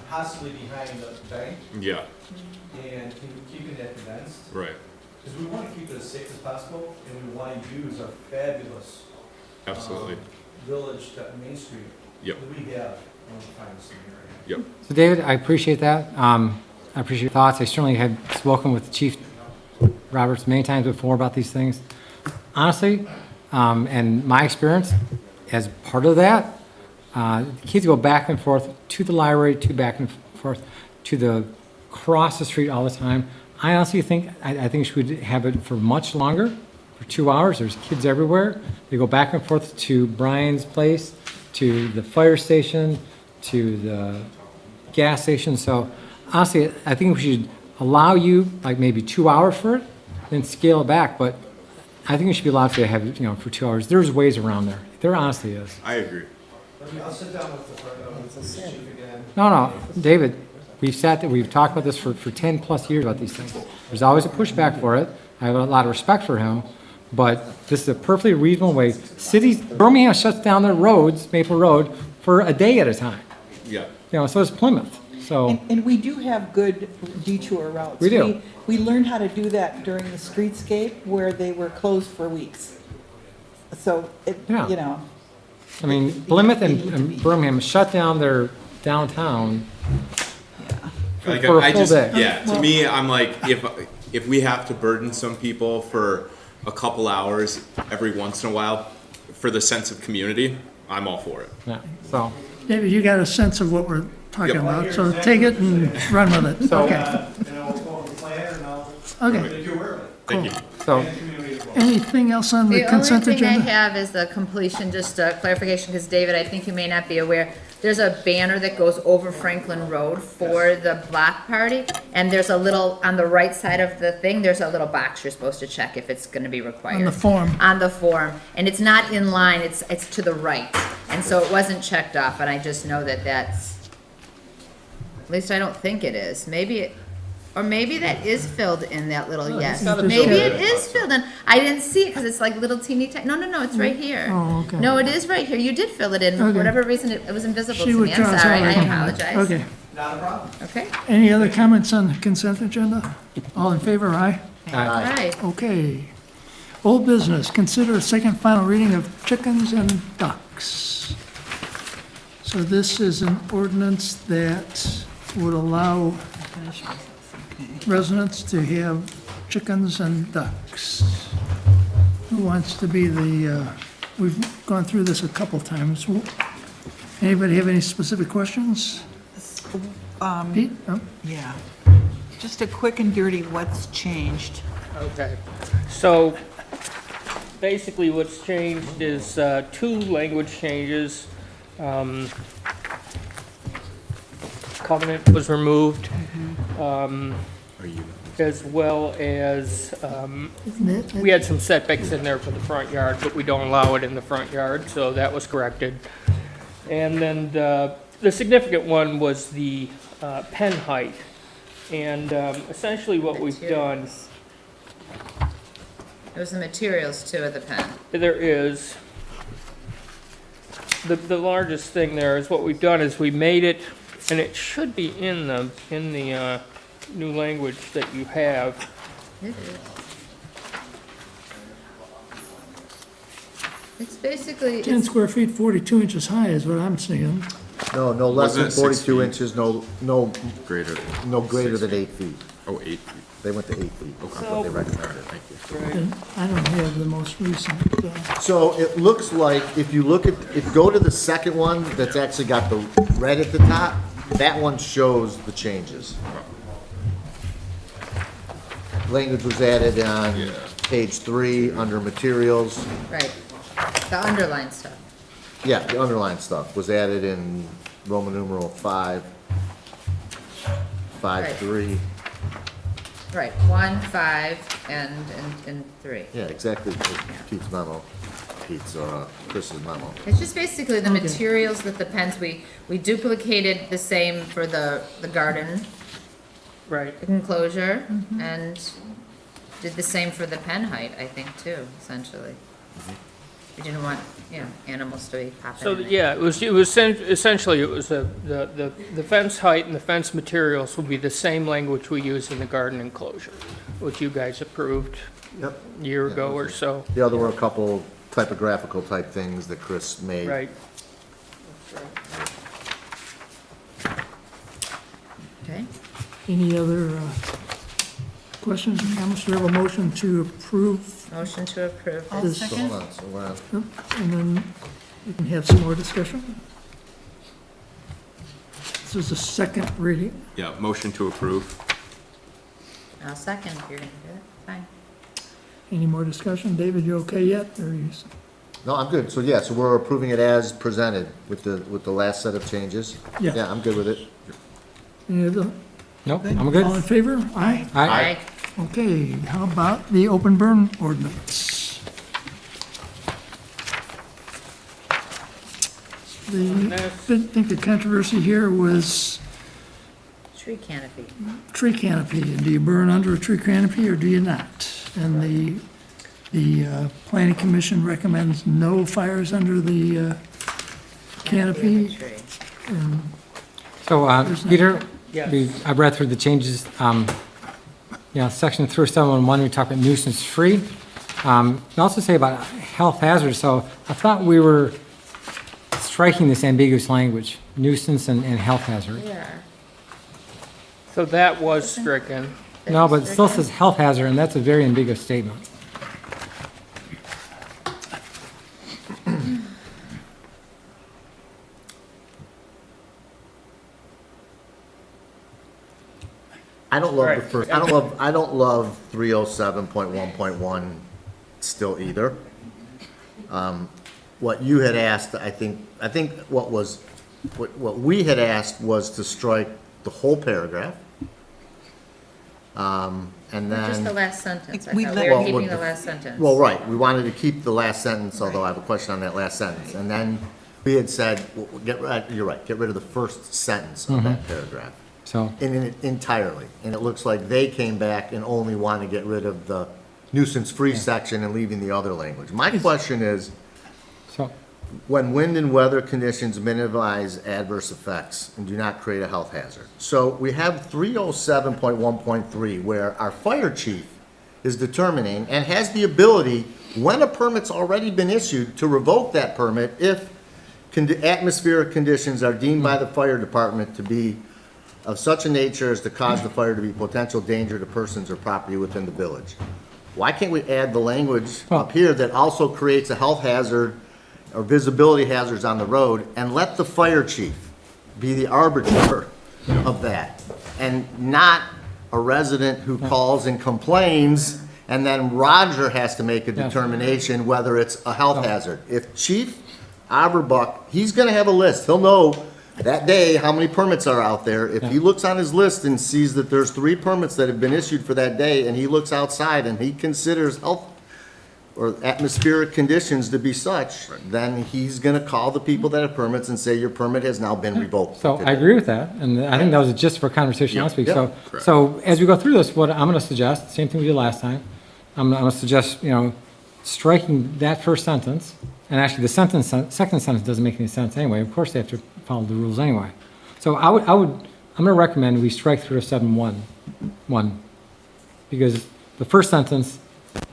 possibly behind the bank, Yeah. and keeping that condensed. Right. Because we want to keep it as safe as possible, and we want to use our fabulous Absolutely. village, Main Street. Yep. That we have one of the finest in here. Yep. So David, I appreciate that. I appreciate your thoughts. I certainly have spoken with Chief Roberts many times before about these things. Honestly, and my experience, as part of that, kids go back and forth to the library, to back and forth to the cross the street all the time. I honestly think, I think we should have it for much longer, for 2 hours. There's kids everywhere. They go back and forth to Brian's place, to the fire station, to the gas station. So honestly, I think we should allow you like maybe 2 hours for it, then scale it back. But I think you should be allowed to have it, for 2 hours. There's ways around there. There honestly is. I agree. I'll sit down with the chief again. No, David, we've talked about this for 10 plus years about these things. There's always a pushback for it. I have a lot of respect for him, but this is a perfectly reasonable way. Birmingham shuts down their roads, Maple Road, for a day at a time. Yeah. So does Plymouth. So, And we do have good detour routes. We do. We learned how to do that during the streetscape where they were closed for weeks. So, Yeah. I mean, Plymouth and Birmingham shut down their downtown Like, for a I full just, day. yeah, to me, I'm like, if we have to burden some people for a couple hours every once in a while for the sense of community, I'm all for it. Yeah, so. David, you got a sense of what we're talking Yep. about, so take it and run with it. So- Okay. We'll go over the plan and I'll Okay. make you aware of it. Thank you. So, And the community as well. Anything else on the The only consent thing I agenda? have is the completion, just a clarification, because David, I think you may not be aware, there's a banner that goes over Franklin Road for the block party, and there's a little, on the right side of the thing, there's a little box you're supposed to check if it's gonna be required. On the form. On the form, and it's not in line, it's to the right, and so it wasn't checked off, and I just know that that's, at least I don't think it is, or maybe that is filled in that little yes. gotta be Maybe filled it is filled in. I didn't see it because it's like little teeny tiny. No, it's right here. Oh, okay. No, it is right here. You did fill it in. For Okay. whatever reason, it was invisible She to me. I'm withdraws sorry. her I argument. apologize. Okay. Not a problem. Okay. Any other comments on the consent agenda? All in favor, aye? All right. Okay. Old business, consider a second final reading of chickens and ducks. So this is an ordinance that would allow residents to have chickens and ducks. Who wants to be we've gone through this a couple times. Anybody have any specific questions? Pete? No? yeah. Just a quick and dirty, what's changed? Okay, so basically what's changed is two language changes. Covenant was removed, as well as, Isn't it? we had some setbacks in there for the front yard, but we don't allow it in the front yard, so that was corrected. And then the significant one was the pen height. And essentially what we've done, There's the materials too of the pen. there is, the largest thing there is what we've done is we made it, and it should be in the new language that you have. It is. It's basically, 10 it's, square feet, 42 inches high is what I'm seeing. No, no less than Wasn't it 6 42 feet? inches, Greater. no greater than 8 feet. Oh, 8 feet. They went to 8 feet, that's what they recommended. Thank you. And I don't have the most recent, So it looks like, if you look at, go to the second one, that's actually got the red at the top, that one shows the changes. Language was added on page 3, under materials. right, the underlined stuff. Yeah, the underlined stuff was added in Roman numeral 5, 5.3. Right, 1, 5, and 3. Yeah, exactly, Pete's memo, Chris's memo. It's just basically the materials with the pens, we duplicated the same for the garden Right. enclosure, and did the same for the pen height, I think, too, essentially. We didn't want, animals to be popping So, in there. yeah, essentially, it was the fence height and the fence materials will be the same language we use in the garden enclosure, which you guys approved Yep. a year ago or so. The other were a couple typographical type things that Chris made. Right. Okay, any other questions or comments? Do we have a motion to approve? motion to approve This- this. So hold on, so we're on, And then we can have some more discussion. This is the second reading. Yeah, motion to approve. I'll second if you're gonna do it, fine. Any more discussion? David, you okay yet? Or you? no, I'm good, so yeah, so we're approving it as presented with the last set of changes? Yeah. Yeah, I'm good with it. Any other? Nope, I'm good. All in favor? Aye? Aye. Okay, how about the open burn ordinance? I think the controversy here was Tree canopy. tree canopy. And do you burn under a tree canopy or do you not? And the planning commission recommends no fires under the canopy. Tree. So, Peter, Yes. I've read through the changes. Section 3711, we talk about nuisance free. And also say about health hazards, so I thought we were striking this ambiguous language, nuisance and health hazard. Yeah. So that was stricken. No, but it still says health hazard, and that's a very ambiguous statement. I don't love the Right. first, I don't love 307.1.1 still either. What you had asked, I think what we had asked was to strike the whole paragraph. And Just the then, last sentence, I We thought let- we were Well, keeping what the the- last sentence. well, right, we wanted to keep the last sentence, although I have a question on that last sentence. And then we had said, well, you're right, get rid of the first sentence of that paragraph. So, In it entirely, and it looks like they came back and only want to get rid of the nuisance-free section and leaving the other language. My question is, so, when wind and weather conditions minimize adverse effects and do not create a health hazard. So we have 307.1.3 where our fire chief is determining and has the ability, when a permit's already been issued, to revoke that permit if atmospheric conditions are deemed by the fire department to be of such a nature as to cause the fire to be potential danger to persons or property within the village. Why can't we add the language up here that also creates a health hazard or visibility hazards on the road and let the fire chief be the arbiter of that? And not a resident who calls and complains and then Roger has to make a determination whether it's a health hazard. If Chief Aberbuck, he's gonna have a list, he'll know that day how many permits are out there. If he looks on his list and sees that there's 3 permits that have been issued for that day, and he looks outside and he considers health or atmospheric conditions to be such, then he's gonna call the people that have permits and say, your permit has now been revoked. so I agree with that, and I think that was just for conversation last week. Yeah. So as we go through this, what I'm gonna suggest, same thing we did last time, I'm gonna suggest, striking that first sentence, and actually the second sentence doesn't make any sense anyway. Of course, they have to follow the rules anyway. So I'm going to recommend we strike 307.1, because the first sentence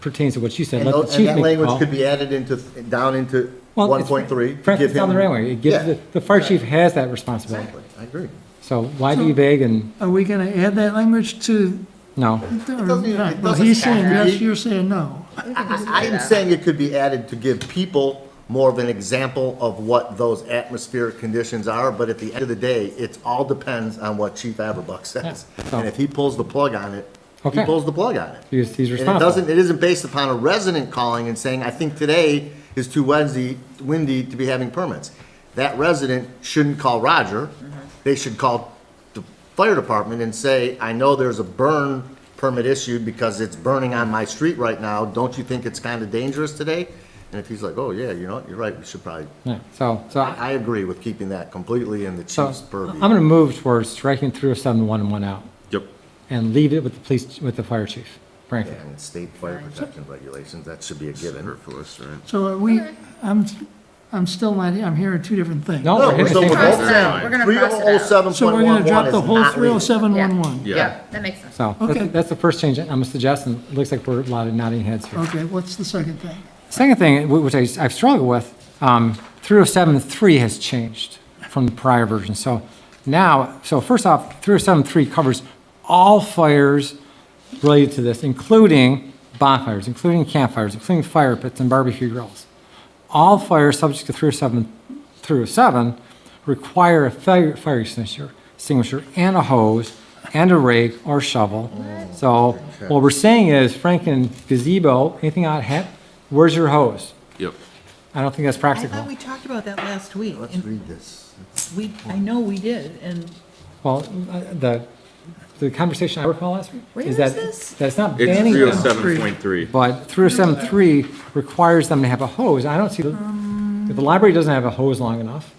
pertains to what you said. And Let the chief that make the language call. could be added down into Well, it's- 1.3. Frankly, it's down the anyway. It gives the fire chief has that responsibility. Exactly, I agree. So why be vague and, Are we gonna add that language to? no? Well, he's saying yes, you're saying no. I'm saying it could be added to give people more of an example of what those atmospheric conditions are, but at the end of the day, it all depends on what Chief Averbuck says. Yeah. And if he pulls the plug on it, he Okay. pulls the plug on it. He's And it responsible. isn't based upon a resident calling and saying, I think today is too windy to be having permits. That resident shouldn't call Roger. They should call the fire department and say, I know there's a burn permit issued because it's burning on my street right now. Don't you think it's kind of dangerous today? And if he's like, oh, yeah, you know what, you're right, we should probably, Yeah, so I agree with keeping that completely in the So chief's purview. I'm going to move towards striking 307.1 and 1 out, Yep. and leave it with the police, with the fire chief, frankly. And state fire protection regulations, that should be a given. Superfluous, right? So are we, I'm still not, I'm hearing two different things. No, we're hitting the So same we're point. both saying We're gonna cross it out. So we're gonna 307.11 drop is the whole not legal. 307.11. Yeah, that makes sense. So Okay. that's the first change I'm going to suggest, and it looks like we're a lot of nodding heads here. Okay, what's the second thing? Second thing, which I've struggled with, 307.3 has changed from the prior version. So now, first off, 307.3 covers all fires related to this, including bonfires, including campfires, including fire pits and barbecue grills. All fires subject to 307 require a fire extinguisher and a hose and a rake or shovel. So what we're saying is, Franklin gazebo, anything out hat, where's your hose? Yep. I don't think that's I practical. thought we talked about that last week. Let's and read this. I know we did, and Well, the conversation I recall last week Where is is that, this? that it's not It's banning them, 307.3. but 307.3 requires them to have a hose. I don't see, if the library doesn't have a hose long enough,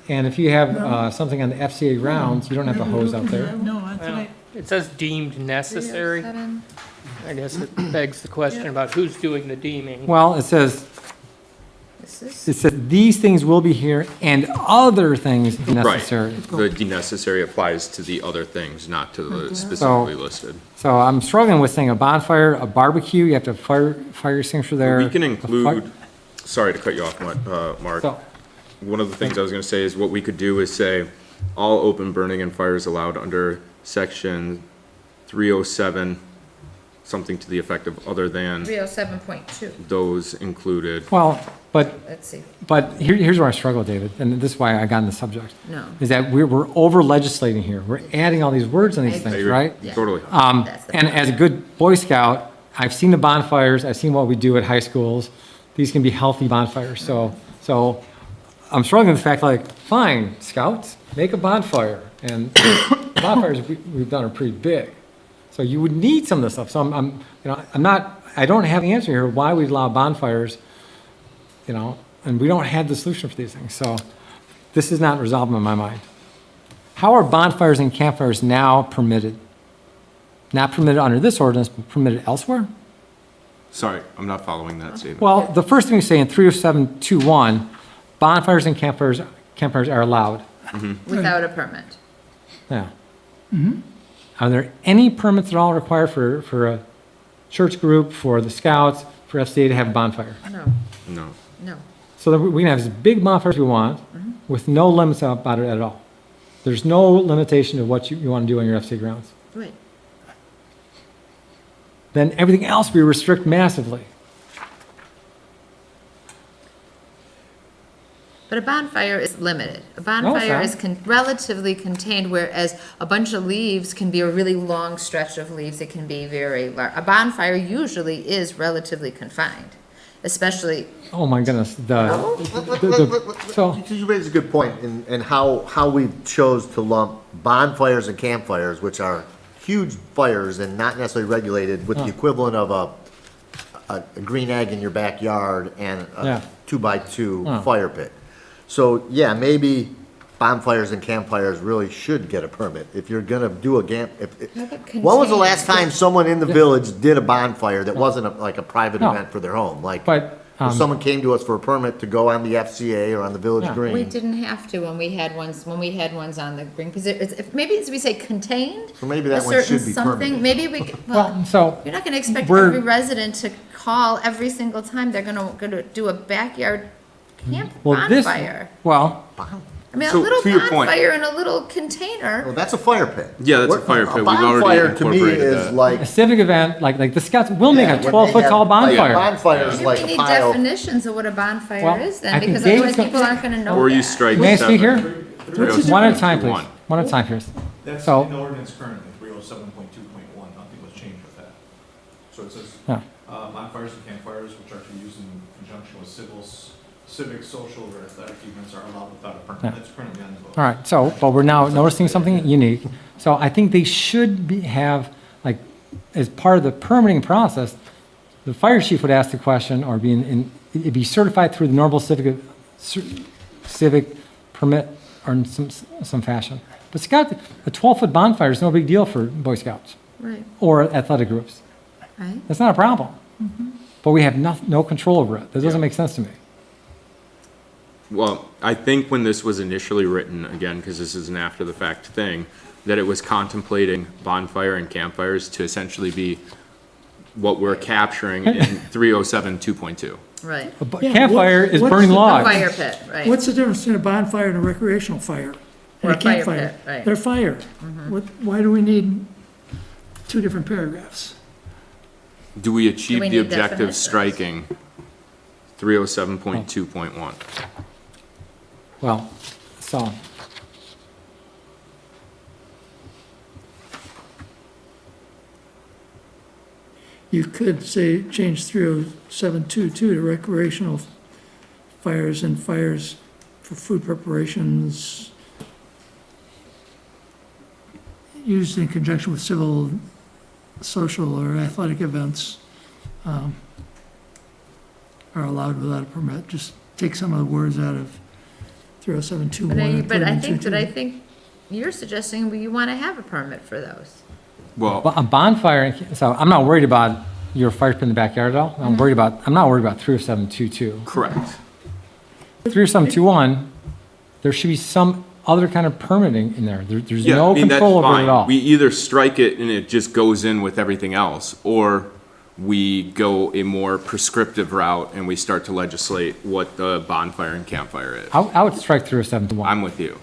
and if you have something on the FCA grounds, you don't have the hose out there. no, that's what I, It says deemed necessary. 307. I guess it begs the question about who's doing the deeming. Well, it says, This is, it says, these things will be here and other things necessary. Right. The necessary applies to the other things, not to the specifically listed. So I'm struggling with saying a bonfire, a barbecue, you have to have fire extinguisher there. We can a include, sorry to cut you off, Mark. So- One of the things I was gonna say is what we could do is say, all open burning and fires allowed under section 307, something to the effect of other than 307.2. those included. Well, but Let's see. But here's where I struggle, David, and this is why I got in the subject. No. Is that we're over legislating here. We're adding all these words and these I things, agree. right? Yeah. Totally. That's the And as a good Boy Scout, I've seen the bonfires, I've seen what we do at high schools. These can be healthy bonfires. So I'm struggling with the fact, like, fine, Scouts, make a bonfire. And bonfires we've done are pretty big. So you would need some of this stuff. So I don't have the answer here why we allow bonfires, and we don't have the solution for these things. So this is not resolved in my mind. How are bonfires and campfires now permitted? Not permitted under this ordinance, but permitted elsewhere? Sorry, I'm not following that statement. Well, the first thing we say in 307.2.1, bonfires and campfires are allowed. Without a permit. Yeah. Are there any permits at all required for a church group, for the Scouts, for FCA to have a bonfire? No, No. no. So that we can have as big bonfires we want with no limits about it at all. There's no limitation of what you want to do on your FCA grounds. Right. Then everything else we restrict massively. But a bonfire is limited. A it's bonfire not. is relatively contained, whereas a bunch of leaves can be a really long stretch of leaves. It can be very large. A bonfire usually is relatively confined, especially. Oh my goodness, so, You raise a good point in how we chose to lump bonfires and campfires, which are huge fires and not necessarily regulated, with the equivalent of a green egg in your backyard and Yeah. a 2x2 Oh. fire pit. So, yeah, maybe bonfires and campfires really should get a permit. If you're gonna do a How about when was the last contained? time someone in the village did a bonfire that wasn't like a private No. event for their home? Like, But, if someone came to us for a permit to go on the FCA or on the village Yeah. green. We didn't have to when we had ones on the green, because maybe as we say contained. So maybe a that one certain should be something. permitted. Maybe we, Well, so you're not gonna expect we're- every resident to call every single time they're gonna do a backyard camp Well, this, bonfire. well, I mean, a So, little to your point- bonfire in a little container. Well, that's a fire pit. Yeah, that's a fire pit. We've already bonfire to me incorporated is that. like. a civic event, like the Scouts, we'll make Yeah, a when they 12-foot have, tall like, bonfire. Bonfire is Maybe like we a need pile. definitions of what a bonfire Well, is I then, think because Dave's otherwise got- people aren't gonna know Or you that. strike May I speak here? 307. One at a time, please. 307.21. One at a time, please. That's So- in the ordinance currently, 307.2.1, nothing was changed with that. So it says, Yeah. bonfires and campfires, which are to use in conjunction with civic, social, or athletic events are allowed without a Yeah. permit. That's currently on the books. All right, so, but we're now noticing something unique. So I think they should have, like, as part of the permitting process, the fire chief would ask the question, or it'd be certified through the normal civic permit or in some fashion. But Scout, a 12-foot bonfire is no big deal for Boy Scouts Right, or athletic groups. right. That's not a problem. But we have no control over it. That doesn't make sense to me. Well, I think when this was initially written, again, because this is an after-the-fact thing, that it was contemplating bonfire and campfires to essentially be what we're capturing in 307 2.2. Right. A Yeah, campfire is what's burning the- A logs. fire pit, right. What's the difference between a bonfire and a recreational fire? And Or a fire campfire? pit, right. They're fire. Why do we need two different paragraphs? Do we achieve we the need objective definitions? striking 307.2.1? Well, so, You could say, change 30722 to recreational fires and fires for food preparations used in conjunction with civil, social, or athletic events are allowed without a permit. Just take some of the words out of 30721 and put But them I in think 22. you're suggesting you wanna have a permit for those. Well, a bonfire, so I'm not worried about your fire pit in the backyard at all. I'm not worried about 30722. correct. 30721, there should be some other kind of permitting in there. There's Yeah, no I mean, that's control over it fine. at all. We either strike it and it just goes in with everything else, or we go a more prescriptive route and we start to legislate what the bonfire and campfire is. I would strike 30721. I'm with you.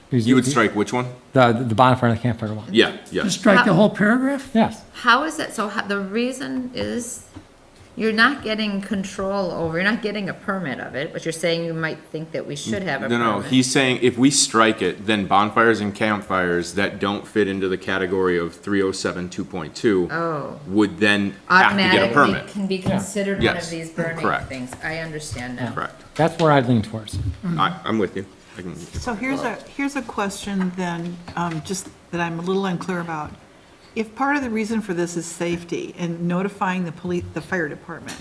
You would strike which one? The bonfire and the campfire one. Yeah, Just yes. strike the whole paragraph? Yes. How is that, the reason is, you're not getting control over, you're not getting a permit of it, but you're saying you might think that we should have a permit. No, he's saying if we strike it, then bonfires and campfires that don't fit into the category of 307 2.2 Oh. would then have to get a Automatically permit. can be considered one Yes, of these burning correct. things. I understand now. Correct. That's where I'd lean towards. I'm with you. I can- So here's a question then, just that I'm a little unclear about. If part of the reason for this is safety and notifying the fire department,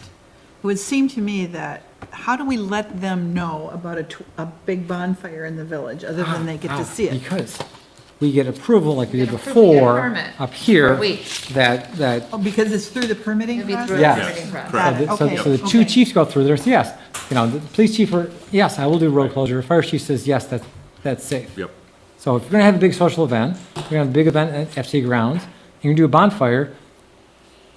it would seem to me that, how do we let them know about a big bonfire in the village, other than they get to see it? Because we get approval like we did get approval, you get a before, permit up for here, a week. that, Oh, because it's through the permitting It'd be through process? the Yes. permitting process. Got it, so okay, so the two okay. chiefs go through there, so yes, the police chief, yes, I will do road closure. Fire chief says, yes, that's safe. Yep. So if you're gonna have a big social event, you're gonna have a big event at FC grounds, and you're gonna do a bonfire,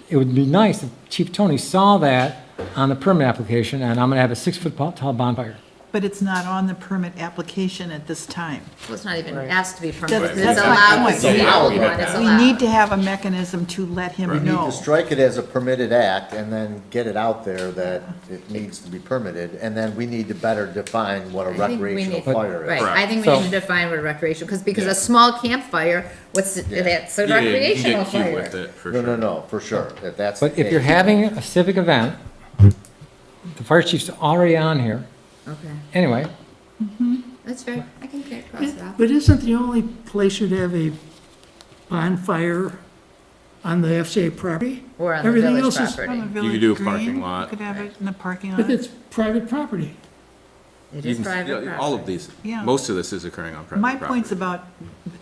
it would be nice if Chief Tony saw that on the permit application, and I'm gonna have a 6-foot tall bonfire. But it's not on the permit application at this time. Well, it's not even asked to be permitted. That's It's my allowed point. to be, everyone is We allowed. need to have a mechanism to let him We need know. to strike it as a permitted act and then get it out there that it needs to be permitted. And then we need to better define what a I think we recreational need- fire is. Right, I think we So- need to define what a recreational, because a small campfire, that's a Yeah, you recreational can get cute fire. with it, for No, sure. no, for sure. If that's the But if you're case. having a civic event, the fire chief's already on here, Okay, anyway, that's fair, I can cross it off. But isn't the only place you'd have a bonfire on the FCA property? Or on the Everything village else is- property. You could do a parking lot. You could have it in the parking lot. But it's private property. It is Even- private yeah, All of property. these, Yeah. most of this is occurring on private My property. point's about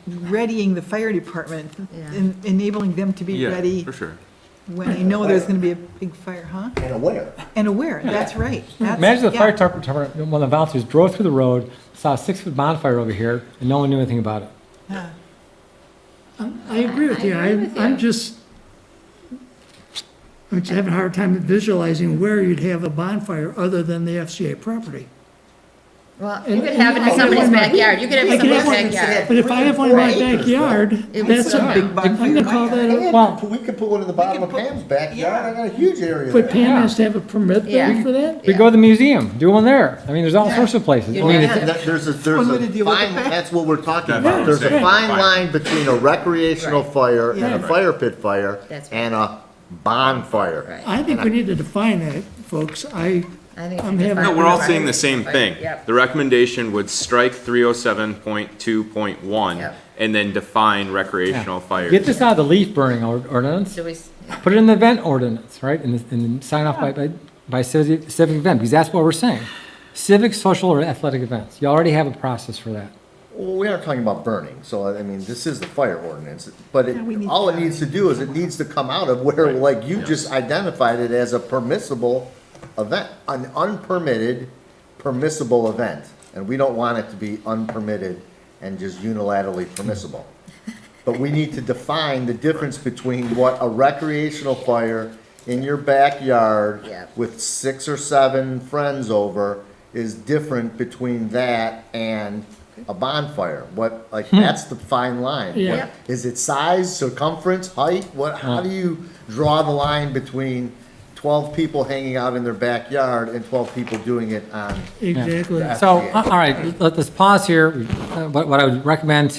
readying the fire department, Yeah. enabling them to be Yeah, ready for sure. when they know there's gonna be a big fire, huh? And aware. And aware, that's right. That's- Imagine the fire yeah. department, one of the volunteers drove through the road, saw a 6-foot bonfire over here, and no one knew anything about it. Yeah. I agree with you. I'm just having a hard time visualizing where you'd have a bonfire other than the FCA property. Well, And- you could have it and in I somebody's could have one- backyard. You could have it I in could have somebody's one- backyard. But if I have one in my backyard, It was that's a big I'm gonna call that a, Well- We could put one in the bottom of Pam's backyard, I got a huge area but there. Pam has to have a permit Yeah. then for that? We go to the museum, do one there. I mean, there's all sorts of places. I Yeah. mean, Yeah. it's- There's a One way to fine, deal with the fact- that's what we're talking That's what about. I'm There's a saying. fine Fine. line between a recreational Right. fire and Yeah. a fire pit fire That's right. and a bonfire. Right. I think we need to define that, folks. I think I'm it's having- No, fine. we're all saying the same thing. Yep. The recommendation would strike 307.2.1 Yep. and then define recreational fire. Get this out of the leaf burning ordinance, So we, put it in the event ordinance, right? And sign off by civic event, because that's what we're saying. Civic, social, or athletic events. You already have a process for that. Well, we aren't talking about burning, so I mean, this is the fire ordinance, but Yeah, we need all to- it needs to do is it needs to come out of where, like you just identified it as a permissible event, an unpermitted, permissible event. And we don't want it to be unpermitted and just unilaterally permissible. But we need to define the difference between what a recreational fire in your backyard Yeah. with 6 or 7 friends over is different between that and a bonfire. What, like, that's the fine line. Yeah. Yep. Is it size, circumference, height? What, how do you draw the line between 12 people hanging out in their backyard and 12 people doing it on? Exactly. Yeah. So, all right, let's pause here. What I would recommend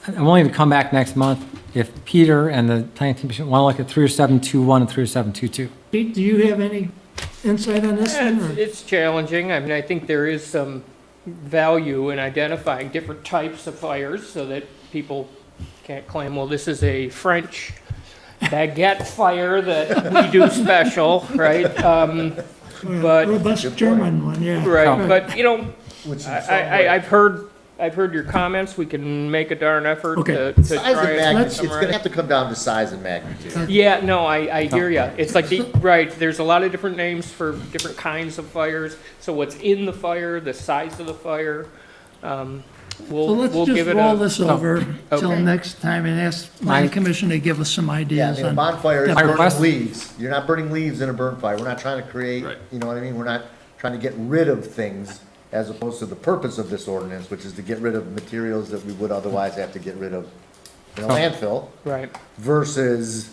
I'm willing to come back next month if Peter and the planning commission want to look at 30721 and 30722. Pete, do you have any insight on this Yeah, one? or- it's challenging. I mean, I think there is some value in identifying different types of fires so that people can't claim, well, this is a French baguette fire that we do special, right? But, Robust German one, yeah. right, but, you know, Which is I've heard your comments. We can make a darn effort Okay. to Size try and and magnitude, it's summarize. gonna have to come down to size and magnitude. Yeah, no, I hear ya. It's like, right, there's a lot of different names for different kinds of fires. So what's in the fire, the size of the fire, So we'll let's give just it roll a. this over till Okay. next time and ask my commission to give us some Yeah, I ideas mean, a on. bonfire is Yeah. burning request- leaves. You're not burning leaves in a burn fire. We're not trying to create, Right. you know what I mean? We're not trying to get rid of things as opposed to the purpose of this ordinance, which is to get rid of materials that we would otherwise have to get rid of in a landfill Right, versus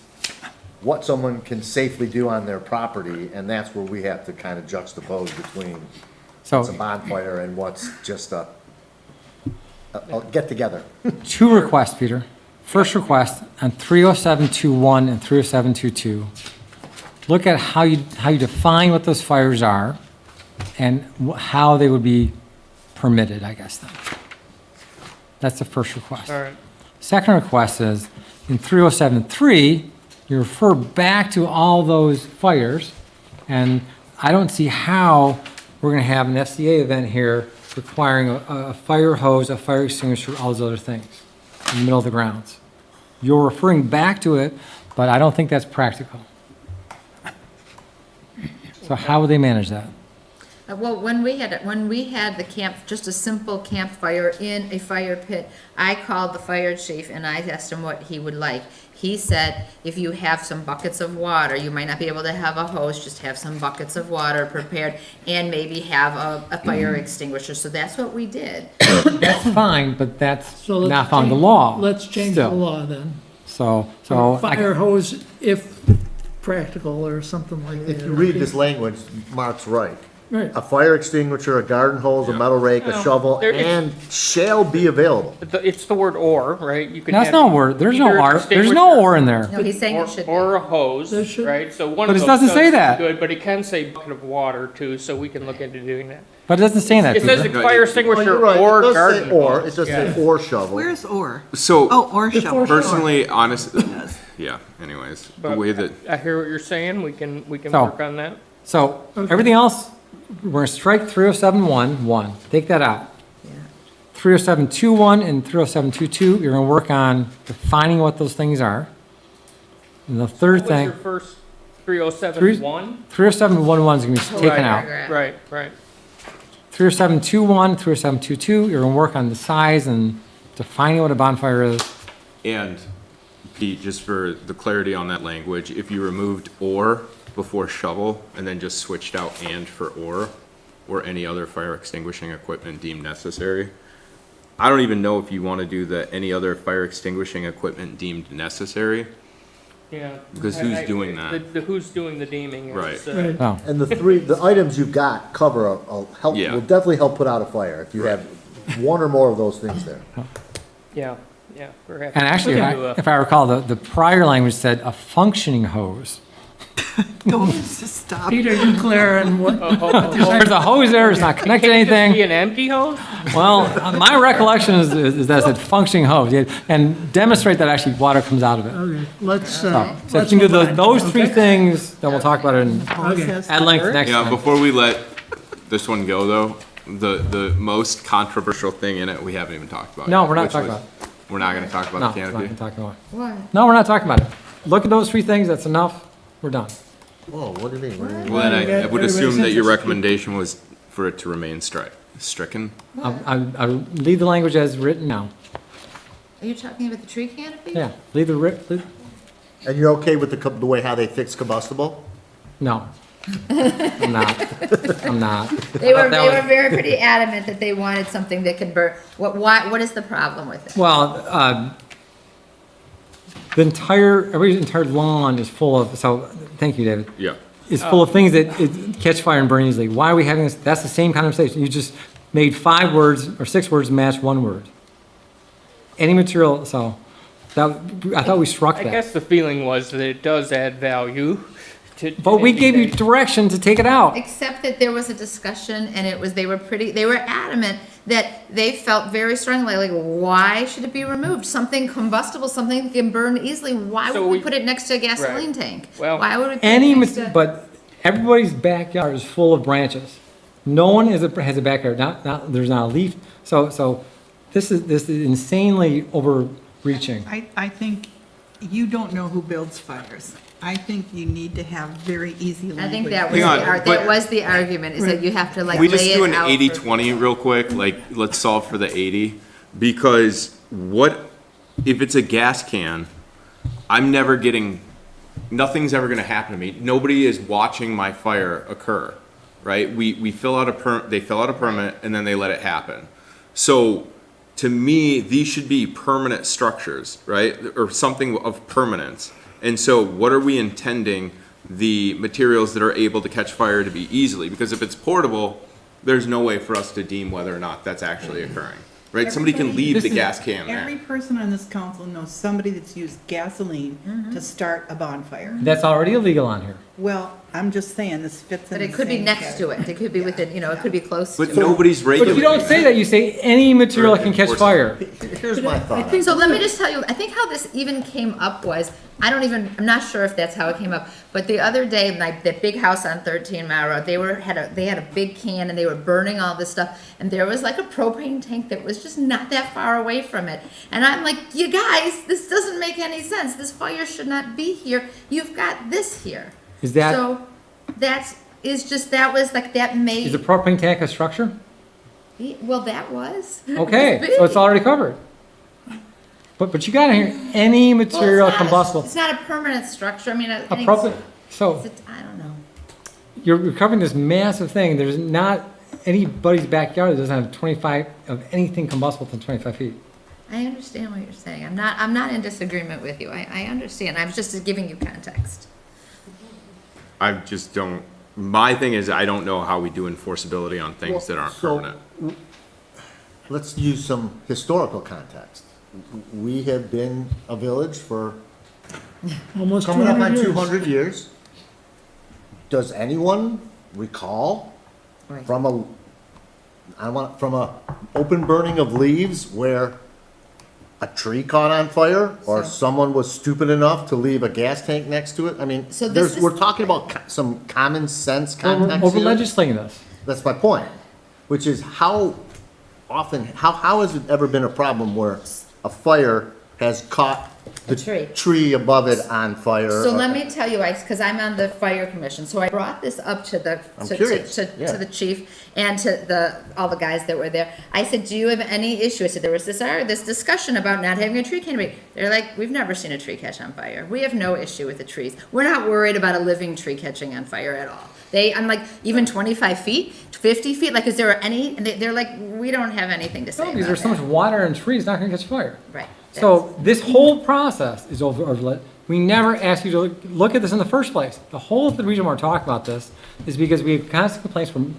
what someone can safely do on their property. And that's where we have to kind of juxtapose between So what's a bonfire and what's just a get together. 2 requests, Peter. First request on 30721 and 30722. Look at how you define what those fires are and how they would be permitted, I guess, then. That's the first request. all right. Second request is, in 3073, you refer back to all those fires, and I don't see how we're going to have an FCA event here requiring a fire hose, a fire extinguisher, all those other things in the middle of the grounds. You're referring back to it, but I don't think that's practical. So how would they manage that? Well, when we had the camp, just a simple campfire in a fire pit, I called the fire chief and I asked him what he would like. He said, if you have some buckets of water, you might not be able to have a hose, just have some buckets of water prepared and maybe have a fire extinguisher. So that's what we did. That's fine, but that's So let's not found in the change- law. Let's change the still. law then. So Fire hose if practical or something like that. If you read this language, Mark's right. Right. A fire extinguisher, a garden hose, a metal rake, a Well, shovel, there is- and shall be available. It's the word or, right? You could That's have not word, there's no either R, there's no extinguisher or in there. No, he's saying Or, it should be. or a hose, There should- right? So one But of it those doesn't say does that. Good, but it can say bucket of water too, so we can look into doing that. But it doesn't say that. It says Peter. a fire Well, extinguisher you're right. or It does garden say or, hose. it does Yeah. say or shovel. Where's or? So Oh, or shovel. personally, honestly, yeah, anyways, the But way that, I hear what you're saying. We can So- work on that. So, everything else, we're going to strike 307.1, take that out. 307.21 and 307.22, you're going to work on defining what those things are. And the third What was thing, your first 307.1? 307.11 is going to be taken out. Right, right. 307.21, 307.22, you're going to work on the size and defining what a bonfire is. And Pete, just for the clarity on that language, if you removed or before shovel and then just switched out and for or any other fire extinguishing equipment deemed necessary, I don't even know if you want to do the any other fire extinguishing equipment deemed necessary. Yeah. Because who's doing that? The who's doing the deeming is, Right. Oh. And the items you've got cover help, Yeah. will definitely help put out a fire if you have one or more of those things there. yeah, perhaps. And actually, We can do a- if I recall, the prior language said a functioning hose. Don't stop. Peter, you clear on what? There's a hose there, it's not connected to Can't it just anything. be an empty hose? Well, my recollection is that it's functioning hose, yeah, and demonstrate that actually water comes out of it. Okay, let's, So if let's you can do move on. those three Okay. things, then we'll talk about it Okay. at length next Yeah, time. before we let this one go though, the most controversial thing in it, we haven't even talked about. No, yet, we're not which talking was- about We're not gonna talk No, about the we're not canopy? gonna talk about it. What? No, we're not talking about it. Look at those three things, that's enough, we're done. Whoa, what do you mean? What do you mean? Well, then I would Everybody's assume that your interested. recommendation was for it to remain stricken? I'll leave the language as written now. Are you talking about the tree canopy? Yeah, leave And you're okay with the way how they fix combustible? no. I'm not. I'm not. They were, That they was- were very pretty adamant that they wanted something that could burn. What is the problem with it? Well, everybody's entire lawn is full of, so, thank you, David. Yeah. Is full of things that catch fire and burn easily. Why are we having this? That's the same conversation. You just made 5 words or 6 words match 1 word. Any material, so, I thought we struck I that. guess the feeling was that it does add value to. But we gave you anything. direction to take it out. Except that there was a discussion and they were adamant that they felt very strongly, like, why should it be removed? Something combustible, something that can burn easily, why So would we we- put it next to a gasoline Right. tank? Well- Why would we put Any, it next to? but everybody's backyard is full of branches. No one has a backyard, there's not a leaf. So this is insanely overreaching. I think you don't know who builds fires. I think you need to have very easy language. I think that was Hang the, on, that but- was the argument, is that you have to like We lay just it do an out. 80-20 real quick, like, let's solve for the 80, because if it's a gas can, nothing's ever gonna happen to me. Nobody is watching my fire occur, right? They fill out a permit, and then they let it happen. So, to me, these should be permanent structures, right? Or something of permanence. And so what are we intending the materials that are able to catch fire to be easily? Because if it's portable, there's no way for us to deem whether or not that's actually occurring, right? Somebody can leave the gas can Every there. person on this council knows somebody that's used gasoline to start a bonfire. That's already illegal on here. Well, I'm just saying, this fits in But the it could be same next to it, it could be within, it could be close to But it. nobody's But regulating. you don't say that, you say any material that can catch fire. Here's my thought. So let me just tell you, I think how this even came up was, I'm not sure if that's how it came up, but the other day, like that big house on 13 Mile Road, they had a big can and they were burning all this stuff, and there was like a propane tank that was just not that far away from it. And I'm like, you guys, this doesn't make any sense. This fire should not be here. You've got this here. Is that- So that was like, that made. Is a propane tank a structure? Well, that was. It was Okay, so it's big. already covered. But you gotta hear, any Well, it's material not a- combustible. It's not a permanent structure, I mean, A propane, so I don't know. you're covering this massive thing, there's not anybody's backyard that doesn't have 25 of anything combustible than 25 feet. I understand what you're saying. I'm not in disagreement with you. I understand. I was just giving you context. I just don't, my thing is, I don't know how we do enforceability on things that aren't So, permanent. Let's use some historical context. We have been a village for Almost coming up 200 on years. 200 years. Does anyone recall Right. from a open burning of leaves where a tree caught on fire or So- someone was stupid enough to leave a gas tank next to it? I mean, So this is- we're talking about some common sense context Over here. legislating this. that's my point, which is how often, how has it ever been a problem where a fire has caught the tree above it on fire? So let me tell you, because I'm on the fire commission, so I brought this up to the, I'm to, curious, to, yeah. to the chief and to all the guys that were there. I said, do you have any issue? I said, there was this discussion about not having a tree canopy. They're like, we've never seen a tree catch on fire. We have no issue with the trees. We're not worried about a living tree catching on fire at all. I'm like, even 25 feet, 50 feet, like, is there any, and they're like, we don't have anything to say No, about because there's so much that. water and trees, not gonna catch fire. Right. So this whole process is overlit. We never asked you to look at this in the first place. The reason we're talking about this is because we have constant complaints from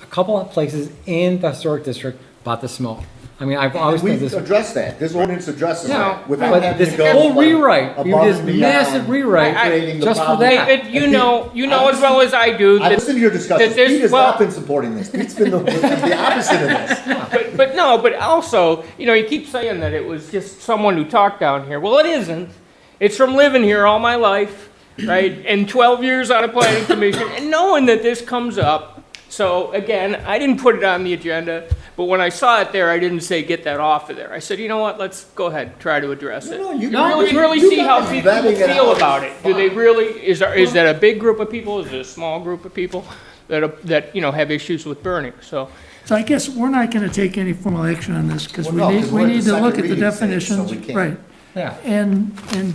a couple of places in the historic district about the smoke. I mean, I've always We've said this. addressed that. This ordinance addresses Yeah, that without but having this to go whole like, rewrite, you above did and beyond massive rewrite creating the just for problem. that. David, you know as well as I do I that. listened to your discussion. that this- Pete has well- not been supporting this. Pete's been the opposite of this. But also, you keep saying that it was just someone who talked down here. Well, it isn't. It's from living here all my life, right? And 12 years on a planning commission and knowing that this comes up. So again, I didn't put it on the agenda, but when I saw it there, I didn't say get that off of there. I said, you know what, let's go ahead, try to address it. Really see how people feel about it. Do they really, is that a big group of people? Is it a small group of people that have issues with burning? So I guess we're not gonna take any formal action on this, because Well, no, 'cause we we're at need the to look second at the reading stage, so definitions, we can't- right. Yeah. And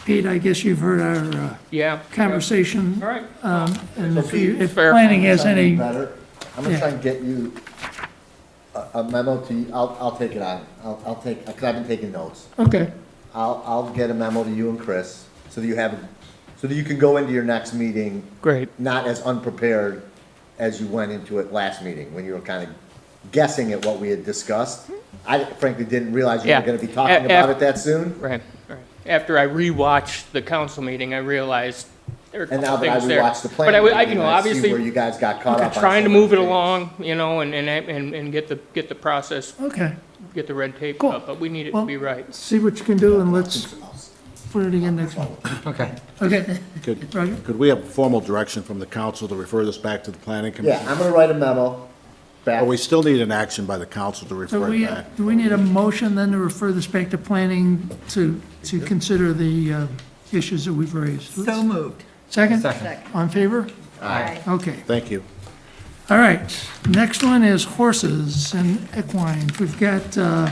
Pete, I guess you've heard our yeah. conversation. All right. And if Fair. planning has any, Better. I'm gonna Yeah. try and get you a memo to you. I'll take it on. I'll take, because I've been taking notes. okay, I'll get a memo to you and Chris so that you can go into your next meeting Great. not as unprepared as you went into it last meeting, when you were kind of guessing at what we had discussed. I frankly didn't realize you Yeah. were gonna be talking about it that soon. Right. After I rewatched the council meeting, I realized there were a And now couple that I things there. rewatched the But planning meeting, I see obviously, where you guys got caught up on trying to some of move the it things. along, and get the process, okay. get the red tape Cool. up, but we need it to Well, be right. See what you can do, and let's put it again next month. Okay. Okay, Roger? Could we have formal direction from the council to refer this back to the planning commission? Yeah, I'm gonna write a memo back. But we still need an action by the council to So refer it back. do we need a motion then to refer this back to planning to consider the issues that we've raised? So moved. Second? Second. On favor? Aye. Okay. Thank you. All right, next one is horses and equines. We've got a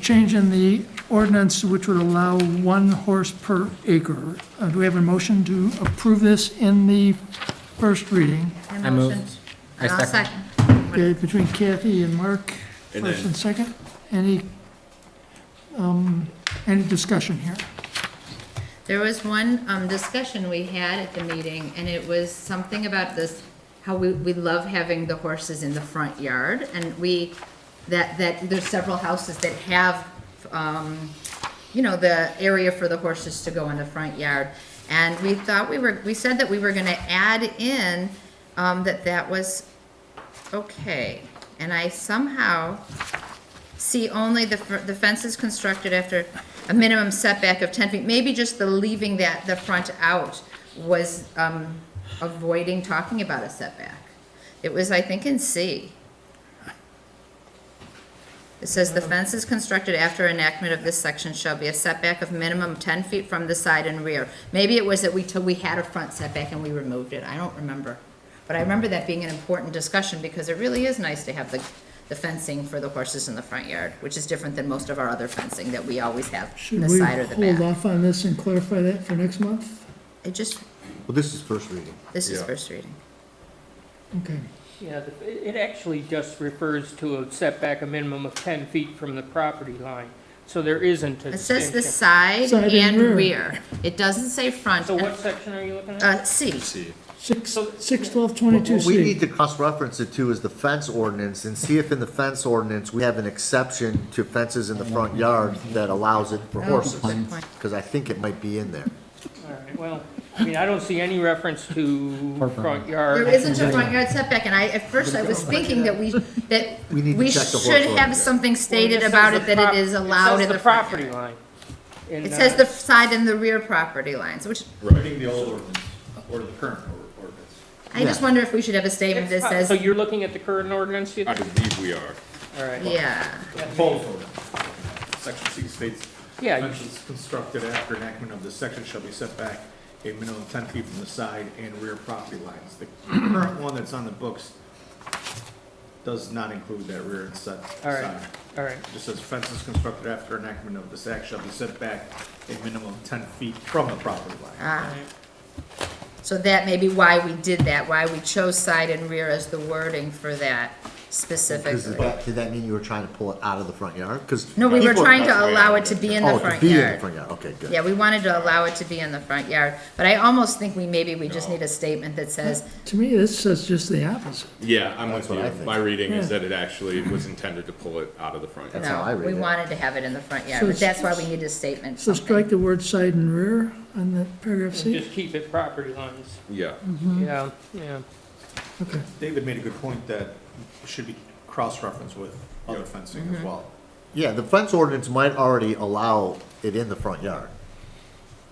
change in the ordinance which would allow 1 horse per acre. Do we have a motion to approve this in the first reading? I move. Motion. I I'll second. Okay, between Kathy and Mark, first and second. Any discussion here? There was one discussion we had at the meeting, and it was something about this, how we love having the horses in the front yard, and that there's several houses that have, the area for the horses to go in the front yard. And we thought we said that we were gonna add in, that was okay. And I somehow see only the fence is constructed after a minimum setback of 10 feet. Maybe just the leaving the front out was avoiding talking about a setback. It was, I think, in C. It says the fence is constructed after enactment of this section shall be a setback of minimum 10 feet from the side and rear. Maybe it was that we had a front setback and we removed it. I don't remember. But I remember that being an important discussion because it really is nice to have the fencing for the horses in the front yard, which is different than most of our other fencing that we always have in Should the we side or the hold back. off on this and clarify that for next month? Well, this is first reading. This is first reading. Okay. Yeah, it actually just refers to a setback, a minimum of 10 feet from the property line. So there isn't a It says the distinction. side Side and and rear. rear. It doesn't say front. So what section are you looking at? C. 6/12/22C. We need to cross-reference it to is the fence ordinance and see if in the fence ordinance, we have an exception to fences in the front yard that allows it for Oh, horses. good point. Because I think it might be in there. All right, well, I don't see any reference to front yard. There isn't a front yard setback, and at first I was thinking that We need to we check the horse should have ordinance. something stated about it that it is allowed in the front property yard. line. In, It says the side and the rear property lines, which, Reading the old ordinance, or the current ordinance. I just wonder if we should have a statement that says, So you're looking at the current ordinance? I believe we are. All right. yeah, Proposed ordinance. Section C states, Yeah, you fences constructed after enactment of this section shall be set back a minimum of 10 feet from the side and rear property lines. The current one that's on the books does not include that rear and set All right. side. All right. It just says fences constructed after enactment of this act shall be set back a minimum of 10 feet from the property line. ah. So that may be why we did that, why we chose side and rear as the wording for that specifically. Did that mean you were trying to pull it out of the front yard? Because No, we were trying to allow it to be in the Oh, front to be in the yard. front yard, okay, good. Yeah, we wanted to allow it to be in the front yard, but I almost think we just need a statement that says, To me, this says just the opposite. Yeah, I'm with That's what I you. think. My reading is Yeah. that it actually was intended to pull it out of the front yard. That's how I no, read we it. wanted to have it in the front yard, So but it's- that's why we need a statement, So strike something. the word side and rear on the paragraph C? just keep it property lines. Yeah. Yeah, yeah. Okay. David made a good point that it should be cross-referenced with other fencing as well. Yeah, the fence ordinance might already allow it in the front yard.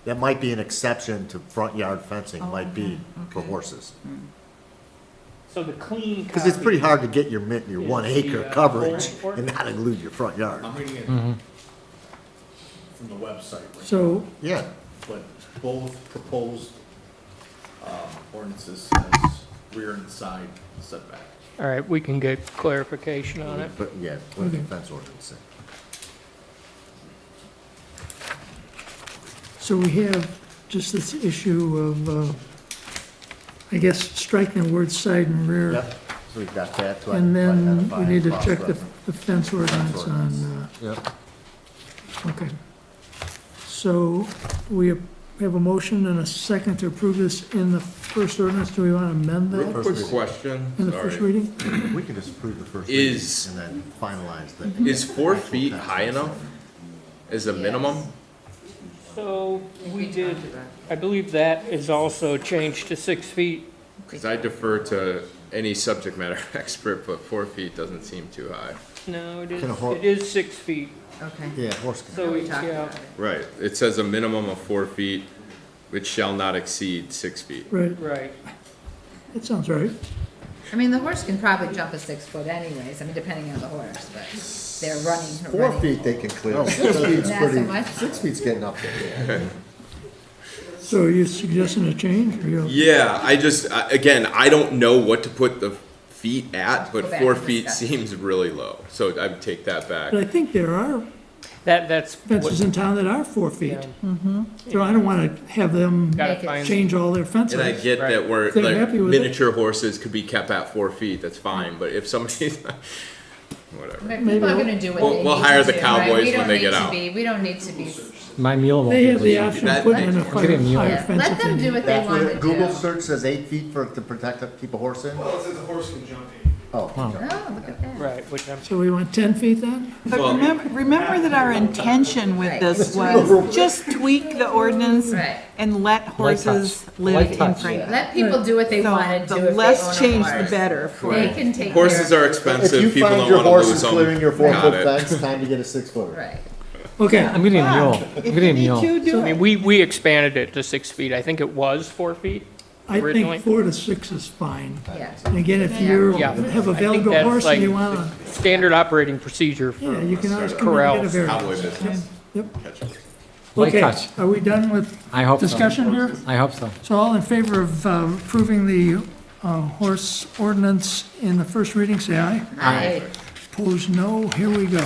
That might be an exception to front yard fencing, might be for horses. So the clean Because it's copy- pretty hard to get your 1 Is the, acre uh, coverage whole and not include your front yard. I'm reading it Mm-hmm. from the website, right? So, Yeah, But both proposed ordinances says rear and side setback. All right, we can get clarification on it. but yeah, what does the fence ordinance say? so we have just this issue of, I guess, striking the word side and rear. Yep, so we've got that to And then identify we need to check cross-reference. the fence ordinance on, Yep. okay. So we have a motion and a second to approve this in the first ordinance. Do we want to amend Real that first Quick reading. question, in the first sorry. reading? We can just approve the first Is- reading and then finalize the. Is 4 actual feet text. high enough as a minimum? So we did, I believe that is also changed to 6 feet. Because I defer to any subject matter expert, but 4 feet doesn't seem too high. No, it Can a hor- is 6 feet. Okay. Yeah, horse can. So, We talked yeah, about it. Right, it says a minimum of 4 feet, which shall not exceed 6 feet. Right, right. that sounds right. I mean, the horse can probably jump a 6 foot anyways, I mean, depending on the horse, but they're running. 4 feet they can clear. 6 feet's Not so pretty, much. 6 feet's getting up there. So are you suggesting a change, or you? Yeah, again, I don't know what to put the feet at, but Go back 4 and feet discuss. seems really low, so I'd take that back. But I think there are That's. fences in town that are 4 feet. Yeah. So I don't want to have them Gotta Make it find. change all their fences. And I get that we're, If they're like, happy with it. miniature horses could be kept at 4 feet, that's fine, but if somebody's, whatever. But people are gonna do what they need to do. We'll hire the right? cowboys We when don't they need get to out. be- We don't need to be, My mule won't They be have able the to use option it. of putting in a Get a mule. higher yeah, fence let if they them do need. what they That's want what to Google do. search says 8 feet to protect, keep a horse in? Well, it says a horse can jump 8. Oh. Oh, look at that. Right, which I'm. So we want 10 feet then? But Well- remember that our intention with Right. this was just tweak the ordinance Right. and let horses live in touch. Franklin. Let people do what they So want to the do if they less own a change, the horse. better for They it. can take care Horses of are it. If expensive, you people find don't your wanna horse lose is them. clearing your Got 4-foot it. fence, time to get a 6-footer. Right. Okay, I'm getting a mule. I'm If you getting a need mule. to, do I mean, it. we expanded it to 6 feet. I think it was 4 feet. I originally. think 4 to 6 is fine. Yeah. And again, if Yeah. you Yeah. have a I think valuable that's horse like and you want to, Standard operating procedure for. yeah, you can always come in and corrals. get a Cowboy variance. business. Yep. Light Okay, touch. are we done with I hope so. discussion here? I hope so. So all in favor of approving the horse ordinance in the first reading, say aye. Aye. Opposed, no. Here we go.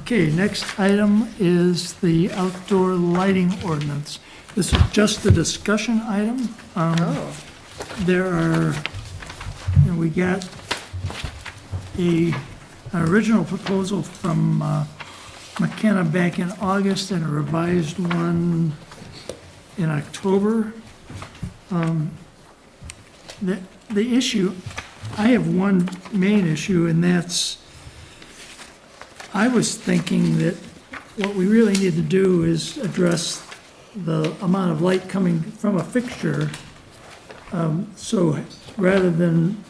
Okay, next item is the outdoor lighting ordinance. This is just a discussion item. There are, we got an original proposal from McKenna back in August and a revised one in October. The issue, I have one main issue, and that's, I was thinking that what we really need to do is address the amount of light coming from a fixture. So rather than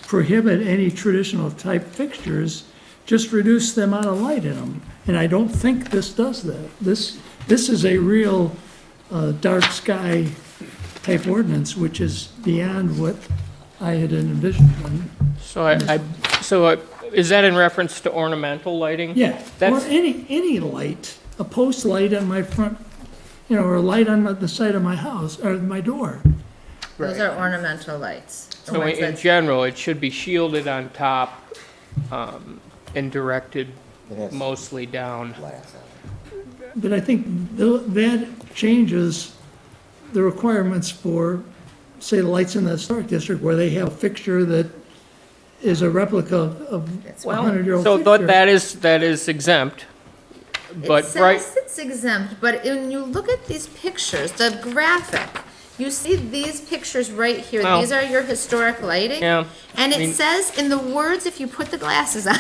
prohibit any traditional type fixtures, just reduce the amount of light in them. And I don't think this does that. This is a real dark sky type ordinance, which is beyond what I had envisioned. So is that in reference to ornamental lighting? Yeah, or That's, any light, a post light on my front, or a light on the side of my house, or my door. Those are ornamental lights. The so ones in that- general, it should be shielded on top, and directed mostly down. But I think that changes the requirements for, say, the lights in the historic district, where they have a fixture that is a replica of a 100-year-old So fixture. that is exempt, but It right, says it's exempt, but when you look at these pictures, the graphic, you see these pictures right here. Well, These are your historic lighting. yeah, And I it mean- says in the words, if you put the glasses on,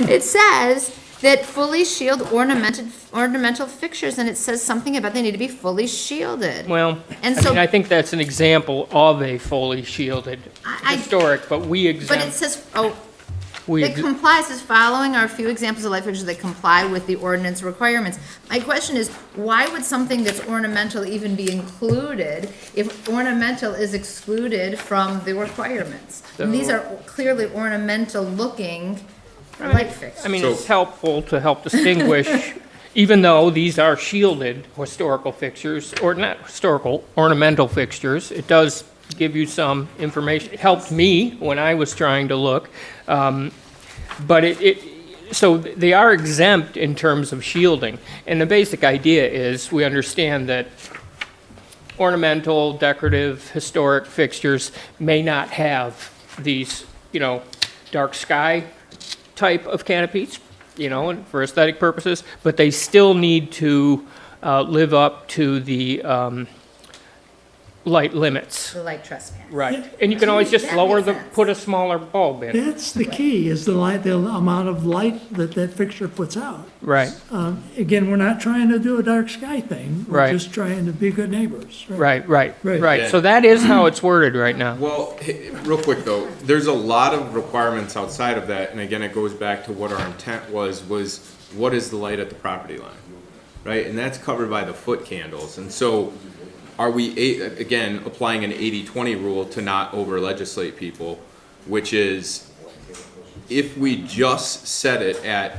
it says that fully shield ornamental fixtures, and it says something about they need to be fully shielded. well, And I so- mean, I think that's an example of a fully shielded I- historic, but we But it exempt, says, we, it complies, as following are a few examples of light fixtures that comply with the ordinance requirements. My question is, why would something that's ornamental even be included if ornamental is excluded from the requirements? And these are clearly ornamental looking light fixtures. I mean, it's helpful to help distinguish, even though these are shielded historical fixtures, or not historical, ornamental fixtures, it does give you some information. It helped me when I was trying to look. But so they are exempt in terms of shielding. And the basic idea is, we understand that ornamental, decorative, historic fixtures may not have these, dark sky type of canopies, and for aesthetic purposes, but they still need to live up to the light limits. The light trespass. Right. And you can always just That lower makes sense. put a smaller bulb in. That's the key, is the amount of light that fixture puts out. Right, Again, we're not trying to do a dark sky thing. We're Right. just trying to be good neighbors. right. Yeah. So that is how it's worded right now. Well, real quick though, there's a lot of requirements outside of that, and again, it goes back to what our intent was what is the light at the property line, right? And that's covered by the foot candles, and so are we, again, applying an 80-20 rule to not over-legislate people, which is, if we just set it at,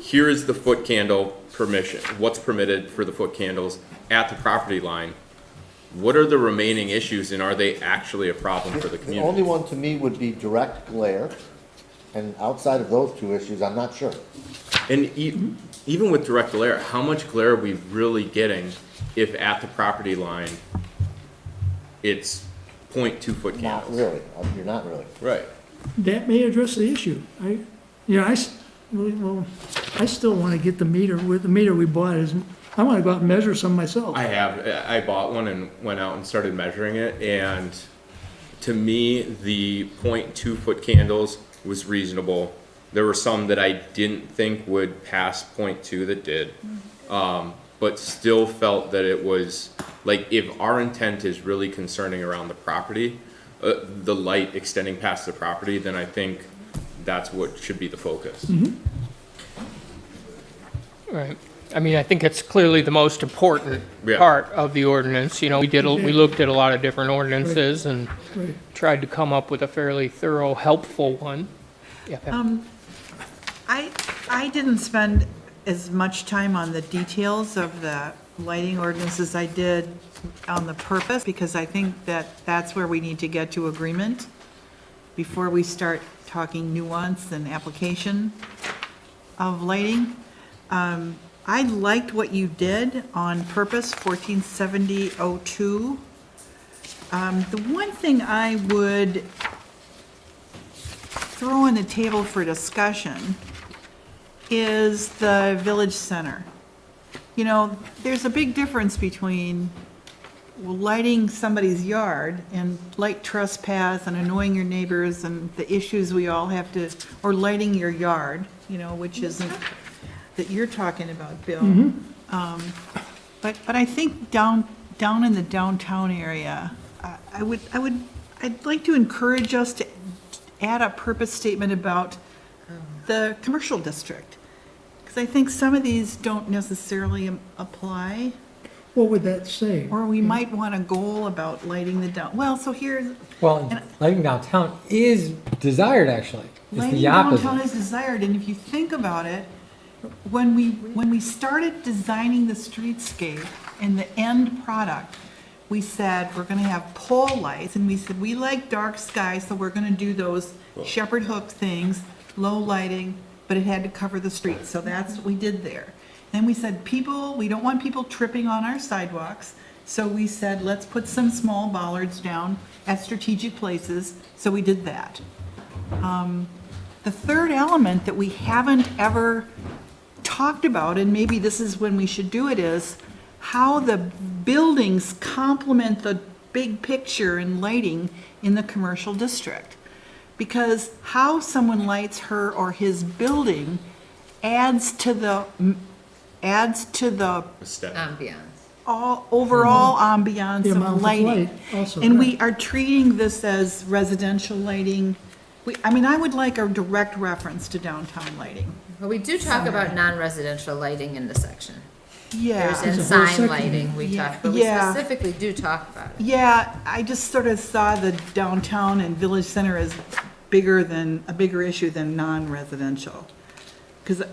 here is the foot candle permission, what's permitted for the foot candles at the property line, what are the remaining issues, and are they actually a problem for the The community? only one to me would be direct glare, and outside of those two issues, I'm not sure. And even with direct glare, how much glare are we really getting if at the property line, it's 0.2 foot Not candles? really, you're not really. Right. That may address the issue. I still want to get the meter, with the meter we bought isn't, I want to go out and measure some myself. I bought one and went out and started measuring it, and to me, the 0.2 foot candles was reasonable. There were some that I didn't think would pass 0.2 that did. But still felt that it was, like, if our intent is really concerning around the property, the light extending past the property, then I think that's what should be the focus. Right. I mean, I think it's clearly the most important Yeah. part of the ordinance. We looked at a lot of different ordinances and Right. tried to come up with a fairly thorough, helpful one. Yeah, Pam. I didn't spend as much time on the details of the lighting ordinance as I did on the purpose, because I think that that's where we need to get to agreement before we start talking nuance and application of lighting. I liked what you did on purpose, 147002. The one thing I would throw on the table for discussion is the village center. There's a big difference between lighting somebody's yard and light trespass and annoying your neighbors and the issues we all have to, or lighting your yard, which isn't, that you're talking about, Bill. But I think down in the downtown area, I'd like to encourage us to add a purpose statement about the commercial district. Because I think some of these don't necessarily apply. What would that say? Or we might want a goal about lighting the down, well, so here's, Well, lighting downtown is desired, actually. It's lighting the opposite. downtown is desired, and if you think about it, when we started designing the streetscape and the end product, we said, we're gonna have pole lights, and we said, we like dark skies, so we're gonna do those shepherd hook things, low lighting, but it had to cover the street, so that's what we did there. Then we said, we don't want people tripping on our sidewalks, so we said, let's put some small bollards down at strategic places, so we did that. The third element that we haven't ever talked about, and maybe this is when we should do it, is how the buildings complement the big picture and lighting in the commercial district. Because how someone lights her or his building adds to the Ambiance. overall ambiance The amount of of lighting. light also, And we right. are treating this as residential lighting. I would like a direct reference to downtown lighting. Well, we do talk about non-residential lighting in the section. Yeah. There's There's a whole sign section. lighting, we Yeah. talk, but we Yeah. specifically do talk about it. Yeah, I just sort of saw the downtown and village center as a bigger issue than non-residential. Because,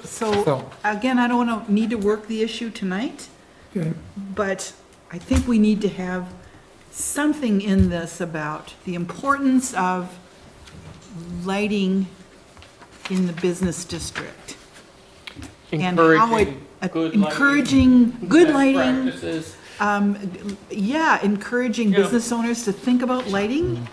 so, again, I don't need to work the issue tonight, Okay. but I think we need to have something in this about the importance of lighting in the business district. And how it, encouraging good lighting. Practices. Encouraging Yeah. business owners to think about lighting.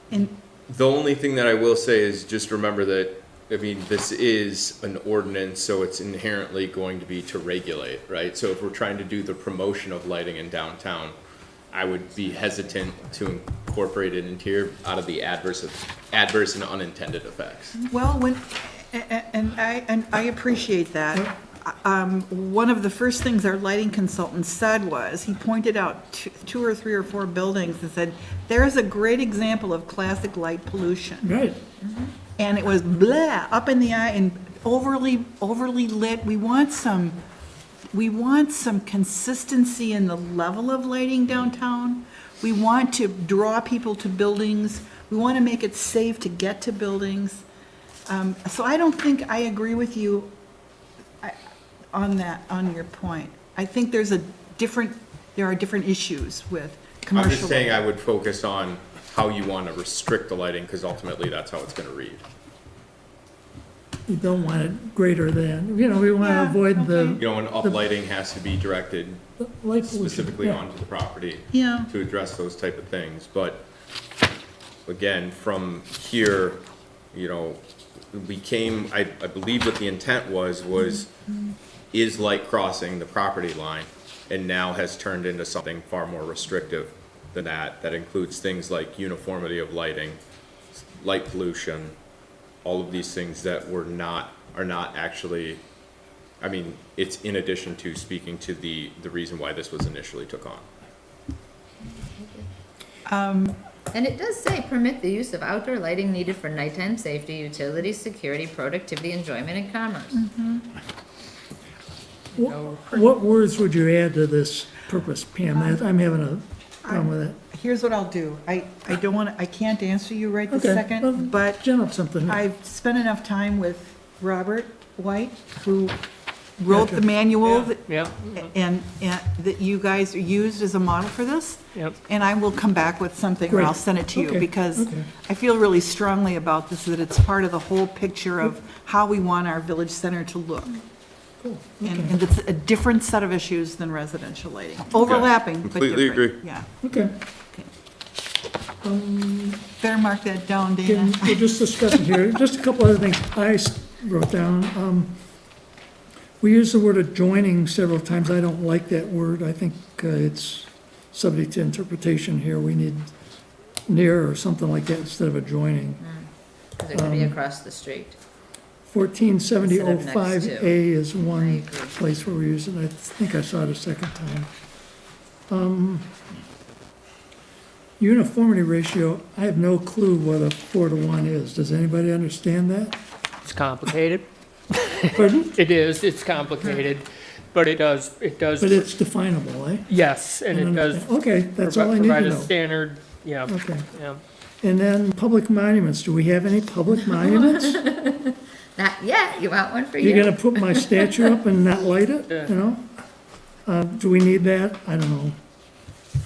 And, The only thing that I will say is just remember that, I mean, this is an ordinance, so it's inherently going to be to regulate, right? So if we're trying to do the promotion of lighting in downtown, I would be hesitant to incorporate it into here out of the adverse and unintended effects. well, and I appreciate that. One of the first things our lighting consultant said was, he pointed out two or three or four buildings and said, there's a great example of classic light pollution. Right. And it was blah, up in the eye and overly lit. We want some consistency in the level of lighting downtown. We want to draw people to buildings. We want to make it safe to get to buildings. So I don't think I agree with you on your point. I think there are different issues with commercial. I'm just saying I would focus on how you want to restrict the lighting, because ultimately that's how it's going to read. You don't want it greater than, we want to avoid the. You know, and uplighting has to be directed light pollution, specifically yeah. onto the property. Yeah. To address those type of things, but again, from here, we came, I believe what the intent was is light crossing the property line, and now has turned into something far more restrictive than that includes things like uniformity of lighting, light pollution, all of these things that are not actually, I mean, it's in addition to speaking to the reason why this was initially took on. And it does say, permit the use of outdoor lighting needed for nighttime safety, utility, security, productivity, enjoyment, and commerce. What words would you add to this purpose, Pam? I'm having a problem with it. Here's what I'll do. I can't answer you right this Okay, second, well, but gin up something. I've spent enough time with Robert White, who wrote the Gotcha. manual that- Yep. and that you guys used as a model for this. Yep. And I will come back with something, or Great. I'll send it to you, Okay, because okay. I feel really strongly about this, that it's part of the whole picture of how we want our village center to look. Cool. And it's a different set of issues than residential lighting. Overlapping, but Completely different. agree. Yeah. Okay. Better mark that down, Dana. Can we just discuss it here? Just a couple other things I wrote down. We use the word adjoining several times. I don't like that word. I think it's subject to interpretation here. We need near or something like that instead of adjoining. Because it could be across the street. 147005A is I one agree. place where we use it. I think I saw it a second time. Uniformity ratio, I have no clue what a 4-to-1 is. Does anybody understand that? It's complicated. Pardon? It is, it's complicated, but it does, But it's definable, eh? yes, and it does. Okay, that's all I need to Provide know. a standard, yeah. Okay. Yeah. And then public monuments, do we have any public monuments? Not yet, you want one for You're you? gonna put my statue up and not light it, you know? Do we need that? I don't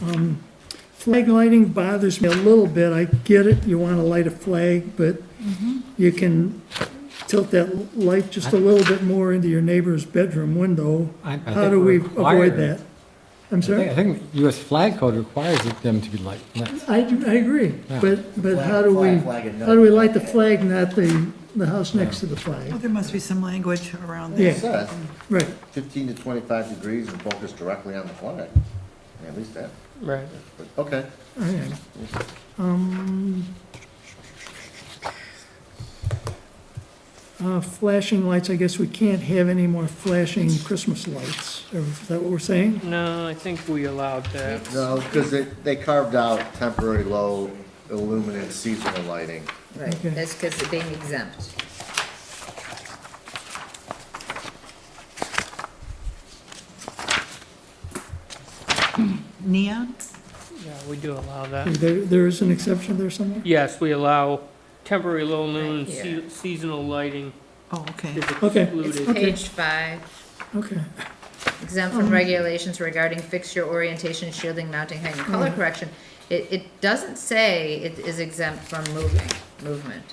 know. Flag lighting bothers me a little bit. I get it, you wanna light a flag, but you can tilt that light just a little bit more into your neighbor's bedroom window. I How think do we we're avoid required. that? I'm sorry? I think US flag code requires them to be lit. I agree, Yeah. but how do we light the flag, not the house next to the flag? Well, there must be some language around Yeah. It says Right. 15 to 25 degrees and focus directly on the flag. At least that. Right. But, okay. Okay. Flashing lights, I guess we can't have any more flashing Christmas lights. Is that what we're saying? No, I think we allowed that. No, because they carved out temporary low illuminant seasonal lighting. Right, Okay. that's because they're being exempt. Neon? Yeah, we do allow that. There is an exception there somewhere? Yes, we allow temporary low noon Right here. seasonal lighting Oh, okay. is Okay. It's excluded. page 5, Okay. exempt from regulations regarding fixture orientation, shielding, mounting height, and color correction. It doesn't say it is exempt from movement.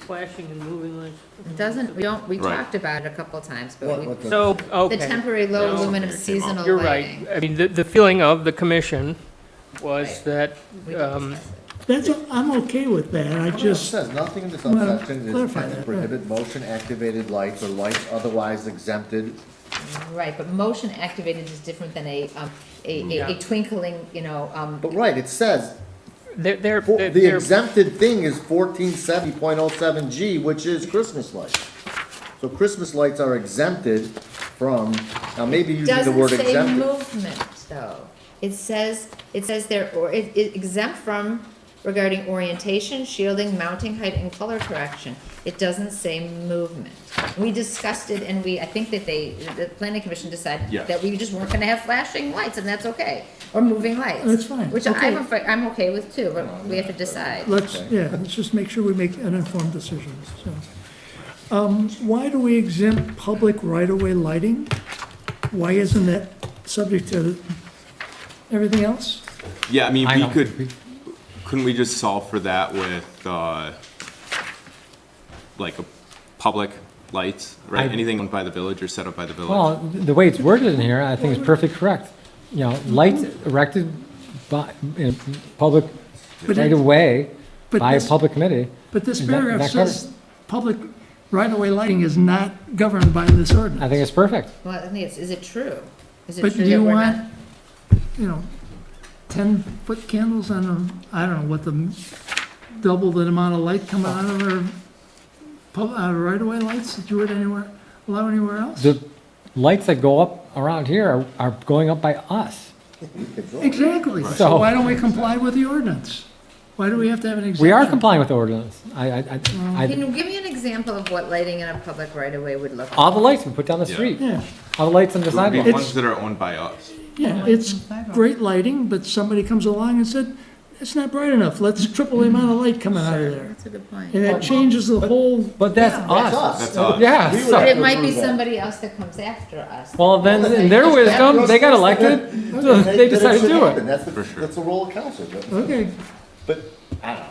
Flashing and moving lights. It doesn't, we Right. talked about it a couple times, but we, So, okay. the temporary low No, luminous seasonal You're right. lighting. I mean, the feeling of the commission was Right. that, We didn't discuss it. I'm okay with that, I It just, says nothing in this Well, subsection is clarify intended to that, prohibit motion activated lights or lights otherwise exempted. Right, but motion activated is different than a twinkling, But right, it says, they're, the exempted thing is 1470.07G, which is Christmas lights. So Christmas lights are exempted from, now maybe using the word Doesn't say exempted. movement, though. It says they're, or it exempt from regarding orientation, shielding, mounting height, and color correction. It doesn't say movement. We discussed it, and I think that the planning commission decided Yes. that we just weren't gonna have flashing lights, and that's okay, or moving lights. That's fine. Which Okay. I'm okay with too, but we have to decide. let's just make sure we make an informed decision, so. Why do we exempt public right-of-way lighting? Why isn't that subject to everything else? Yeah, I mean, I we don't- couldn't we just solve for that with, like, a public lights, right? I- Anything owned by the village or set up by the village? Well, the way it's worded in here, I think is perfectly correct. You know, lights erected by, in public But it- right of way but by a this- public committee. But this Is that- paragraph that covers says public right-of-way lighting is not governed by this ordinance. I think it's perfect. Well, I think is it true? Is it But true do that you we're want, not? 10-foot candles on I don't know, what double the amount of light coming out of our right-of-way lights that you would allow anywhere else? The lights that go up around here are going up by us. Exactly. So So- why don't we comply with the ordinance? Why do we have to have an exemption? We are complying with the ordinance. Can you give me an example of what lighting in a public right-of-way would look like? All the lights we put down the Yeah. street, Yeah, all the lights on the It would be sidewalk. ones that are owned by us. yeah, it's great lighting, but somebody comes along and said, it's not bright enough, let's triple the amount of light coming out of there. That's a good point. And that changes the whole, But that's Yeah. us. That's us. Yeah, We would so- But it to might be approve that. somebody else that comes after us. well, then, in their wisdom, they got elected, so they decided to do it. That's the role of council. okay, But, I don't know.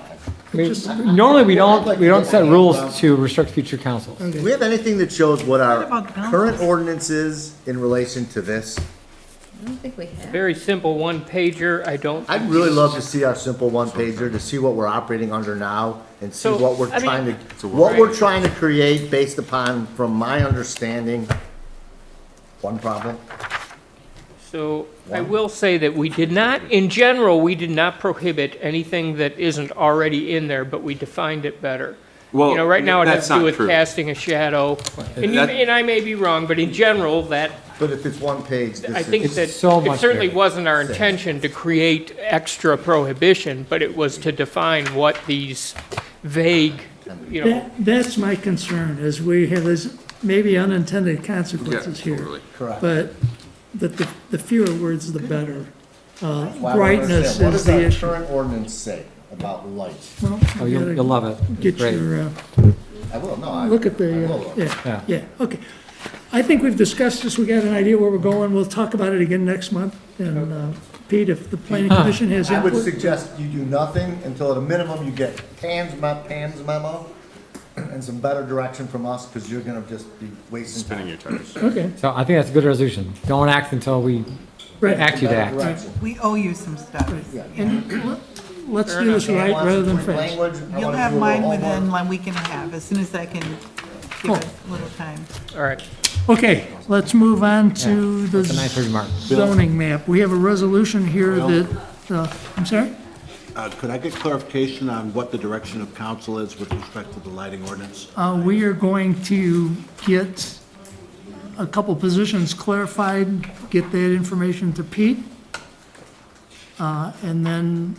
I mean, normally, we don't set rules to restrict future councils. Do we have anything that shows what our about boundaries? current ordinance is in relation to this? I don't think we have. very simple one pager. I don't. I'd really love to see our simple one pager, to see what we're operating under now and see So, what we're I mean- trying It's to, a what right. we're trying to create based upon, from my understanding, one problem. So I will say that we did not, in general, we did not prohibit anything that isn't already in there, but we defined it better. Well, You know, right now it has that's to do not with true. casting a shadow. And That- and I may be wrong, but in general, that, But if it's one page, this I is. think that so it much certainly bigger. wasn't our intention to create extra prohibition, but it was to define what these vague, you know, that's my concern, is we have this maybe unintended consequences Yeah, here. totally. Correct. But the fewer words, the better. Well, I don't Brightness understand. What is does the our issue. current ordinance say about light? Well, Oh, you you'll gotta you'll love it. It's Get great. your, I will, no, I. look at I the, will. yeah, okay. I think we've discussed this, we got an idea where we're going, we'll talk about it again next month. And Pete, if the planning commission has I would input. suggest you do nothing until at a minimum you get Pam's memo and some better direction from us, because you're gonna just be wasting Spinning time. your tires. Okay, So I think that's a good resolution. Don't act until we right. act you to act. Direction. We owe you some stuff. And let's do this right rather than fast. Language, I You'll wanna have do a little mine within homework. a week and a half, as soon as I can give it a little time. All right. Okay, let's move on to the It's a nice remark. zoning map. We have a resolution here that, I'm sorry? Could I get clarification on what the direction of council is with respect to the lighting ordinance? We are going to get a couple positions clarified, get that information to Pete. And then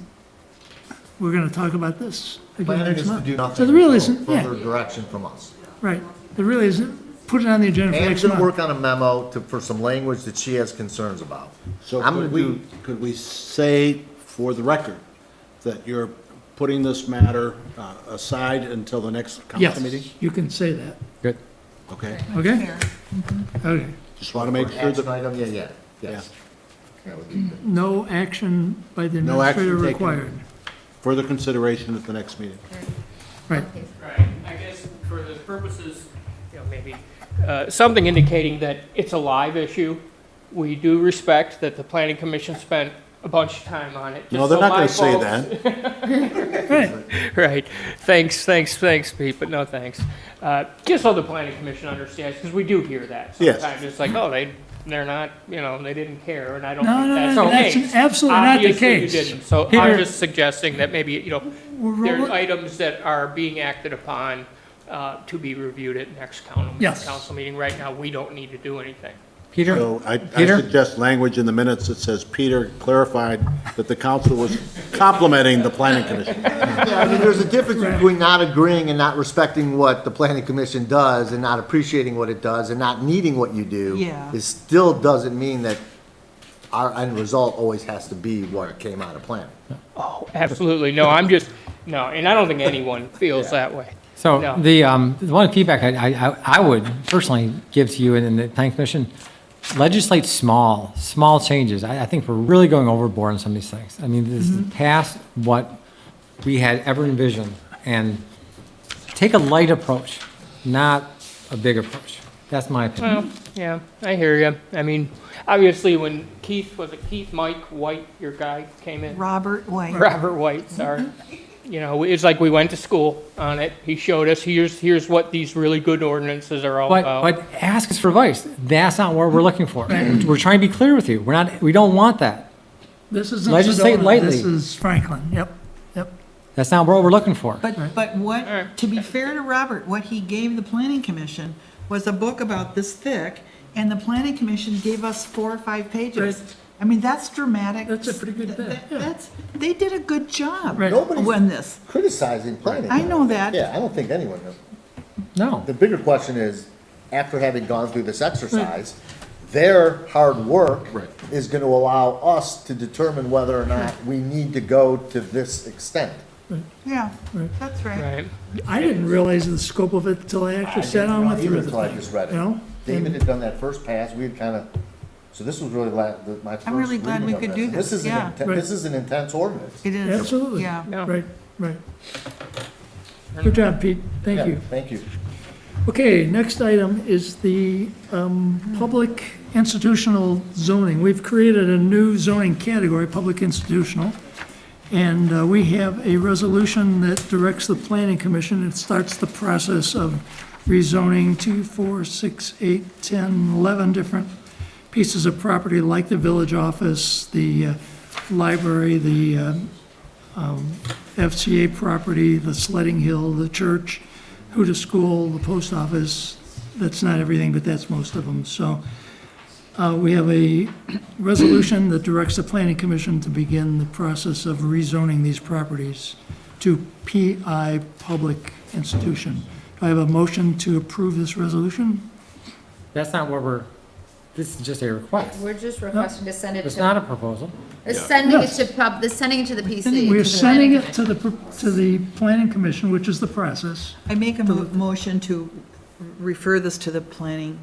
we're gonna talk about this again Planning next is to month. do nothing So there really until isn't, yeah, further direction from us. right. There really isn't, put it on the agenda for Pam's next gonna month. work on a memo for some language that she has concerns about. So I'm gonna could we say, for the record, that you're putting this matter aside until the next Yes, council meeting? you can say that, Good. Okay, okay? Okay. just want to make sure Action that, item, yes. That would be good. No action by the No action administrator taken. required. further consideration at the next meeting. Right. Right, I guess for the purposes, maybe, something indicating that it's a live issue. We do respect that the planning commission spent a bunch of time on it. No, Just they're so not my going to say folks- that. Right, thanks, Pete, but no thanks. Just so the planning commission understands, because we do hear that Yes. sometimes. It's like, oh, they're not, they didn't care, and I don't No, think no, that's no, the that's case. absolutely not the Obviously you case. didn't. So Peter- I'm just suggesting that maybe, We're there's rolling- items that are being acted upon to be reviewed at next Yes. council meeting. Right now, we don't need to do anything. Peter? So I Peter? suggest language in the minutes that says Peter clarified that the council was complimenting the planning commission. Yeah, I mean, there's a difference between not agreeing and not respecting what the planning commission does and not appreciating what it does and not needing what you do. Yeah. It still doesn't mean that our end result always has to be what came out of planning. Oh, absolutely. No, no, and I don't think anyone feels that way. So No. the one feedback I would personally give to you and the planning commission, legislate small changes. I think we're really going overboard on some of these things. I mean, this is past what we had ever envisioned, and take a light approach, not a big approach. That's my opinion. Well, yeah, I hear you. I mean, obviously, when Mike White, your guy, came in? Robert White. Robert White, sorry. It's like we went to school on it. He showed us, here's what these really good ordinances are all about. But ask us for advice. That's not what we're looking for. We're trying to be clear with you. We don't want that. This isn't Legislate Sedona, lightly. this is Franklin, yep. That's not what we're looking for. But what, to be fair to Robert, what he gave the planning commission was a book about this thick, and the planning commission gave us 4 or 5 pages. Right. I mean, that's dramatic. That's a pretty good bit, yeah. They did a good job Right. Nobody's on this. criticizing planning. I know that. Yeah, I don't think anyone is. No. The bigger question is, after having gone through this exercise, their hard work is gonna allow us to determine whether or not we need to go to this extent. Yeah, that's right. Right. I didn't realize the scope of it until I actually sat down and went through Until I the just thing, read you know? it. David had done that first pass, we had kinda, so this was really my first I'm really glad reading we of could do this, is an yeah. inten- This is an intense ordinance. It is. Absolutely. Yeah. Right. Good job, Pete, thank Yeah, you. Thank you. Okay, next item is the public institutional zoning. We've created a new zoning category, public institutional, and we have a resolution that directs the planning commission. It starts the process of rezoning 2, 4, 6, 8, 10, 11 different pieces of property like the village office, the library, the FCA property, the sledding hill, the church, Huda School, the post office. That's not everything, but that's most of them. So we have a resolution that directs the planning commission to begin the process of rezoning these properties to PI public institution. Do I have a motion to approve this resolution? That's not what this is just a request. We're just requesting to send it It's not a to, proposal. sending it Yes. to sending it to the PC. We're to the sending planning it to the planning commission, which is the process. I make a motion to refer this to the planning,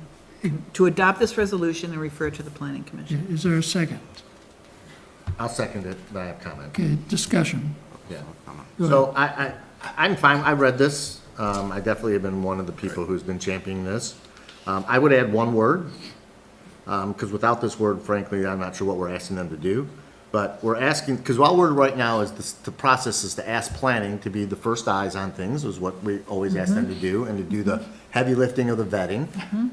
to adopt this resolution and refer it to the planning commission. Is there a second? I'll second it, but I have comment. Okay, discussion. Yeah. Go So I'm fine, I read this. I definitely have been one of the people who's been championing this. I would add one word, because without this word, frankly, I'm not sure what we're asking them to do. But we're asking, because our word right now is the process is to ask planning to be the first eyes on things, is what we always ask them to do, and to do the heavy lifting of the vetting,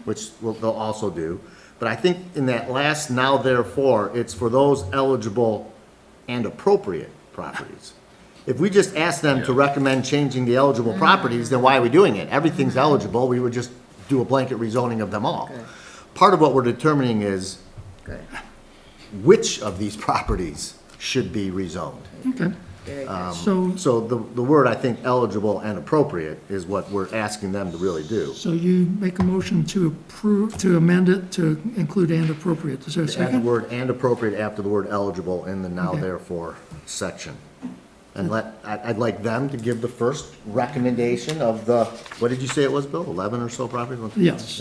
which they'll also do. But I think in that last now therefore, it's for those eligible and appropriate properties. If we just ask them to recommend changing the eligible properties, then why are we doing it? Everything's eligible, we would just do a blanket rezoning of them all. Part of what we're determining is which of these properties should be rezoned. Okay. So, So the word, I think, eligible and appropriate is what we're asking them to really do. so you make a motion to approve, to amend it to include and appropriate. Is there a Add the second? word and appropriate after the word eligible in the now Okay. therefore section. And I'd like them to give the first recommendation of the, what did you say it was, Bill? 11 or so properties? Yes.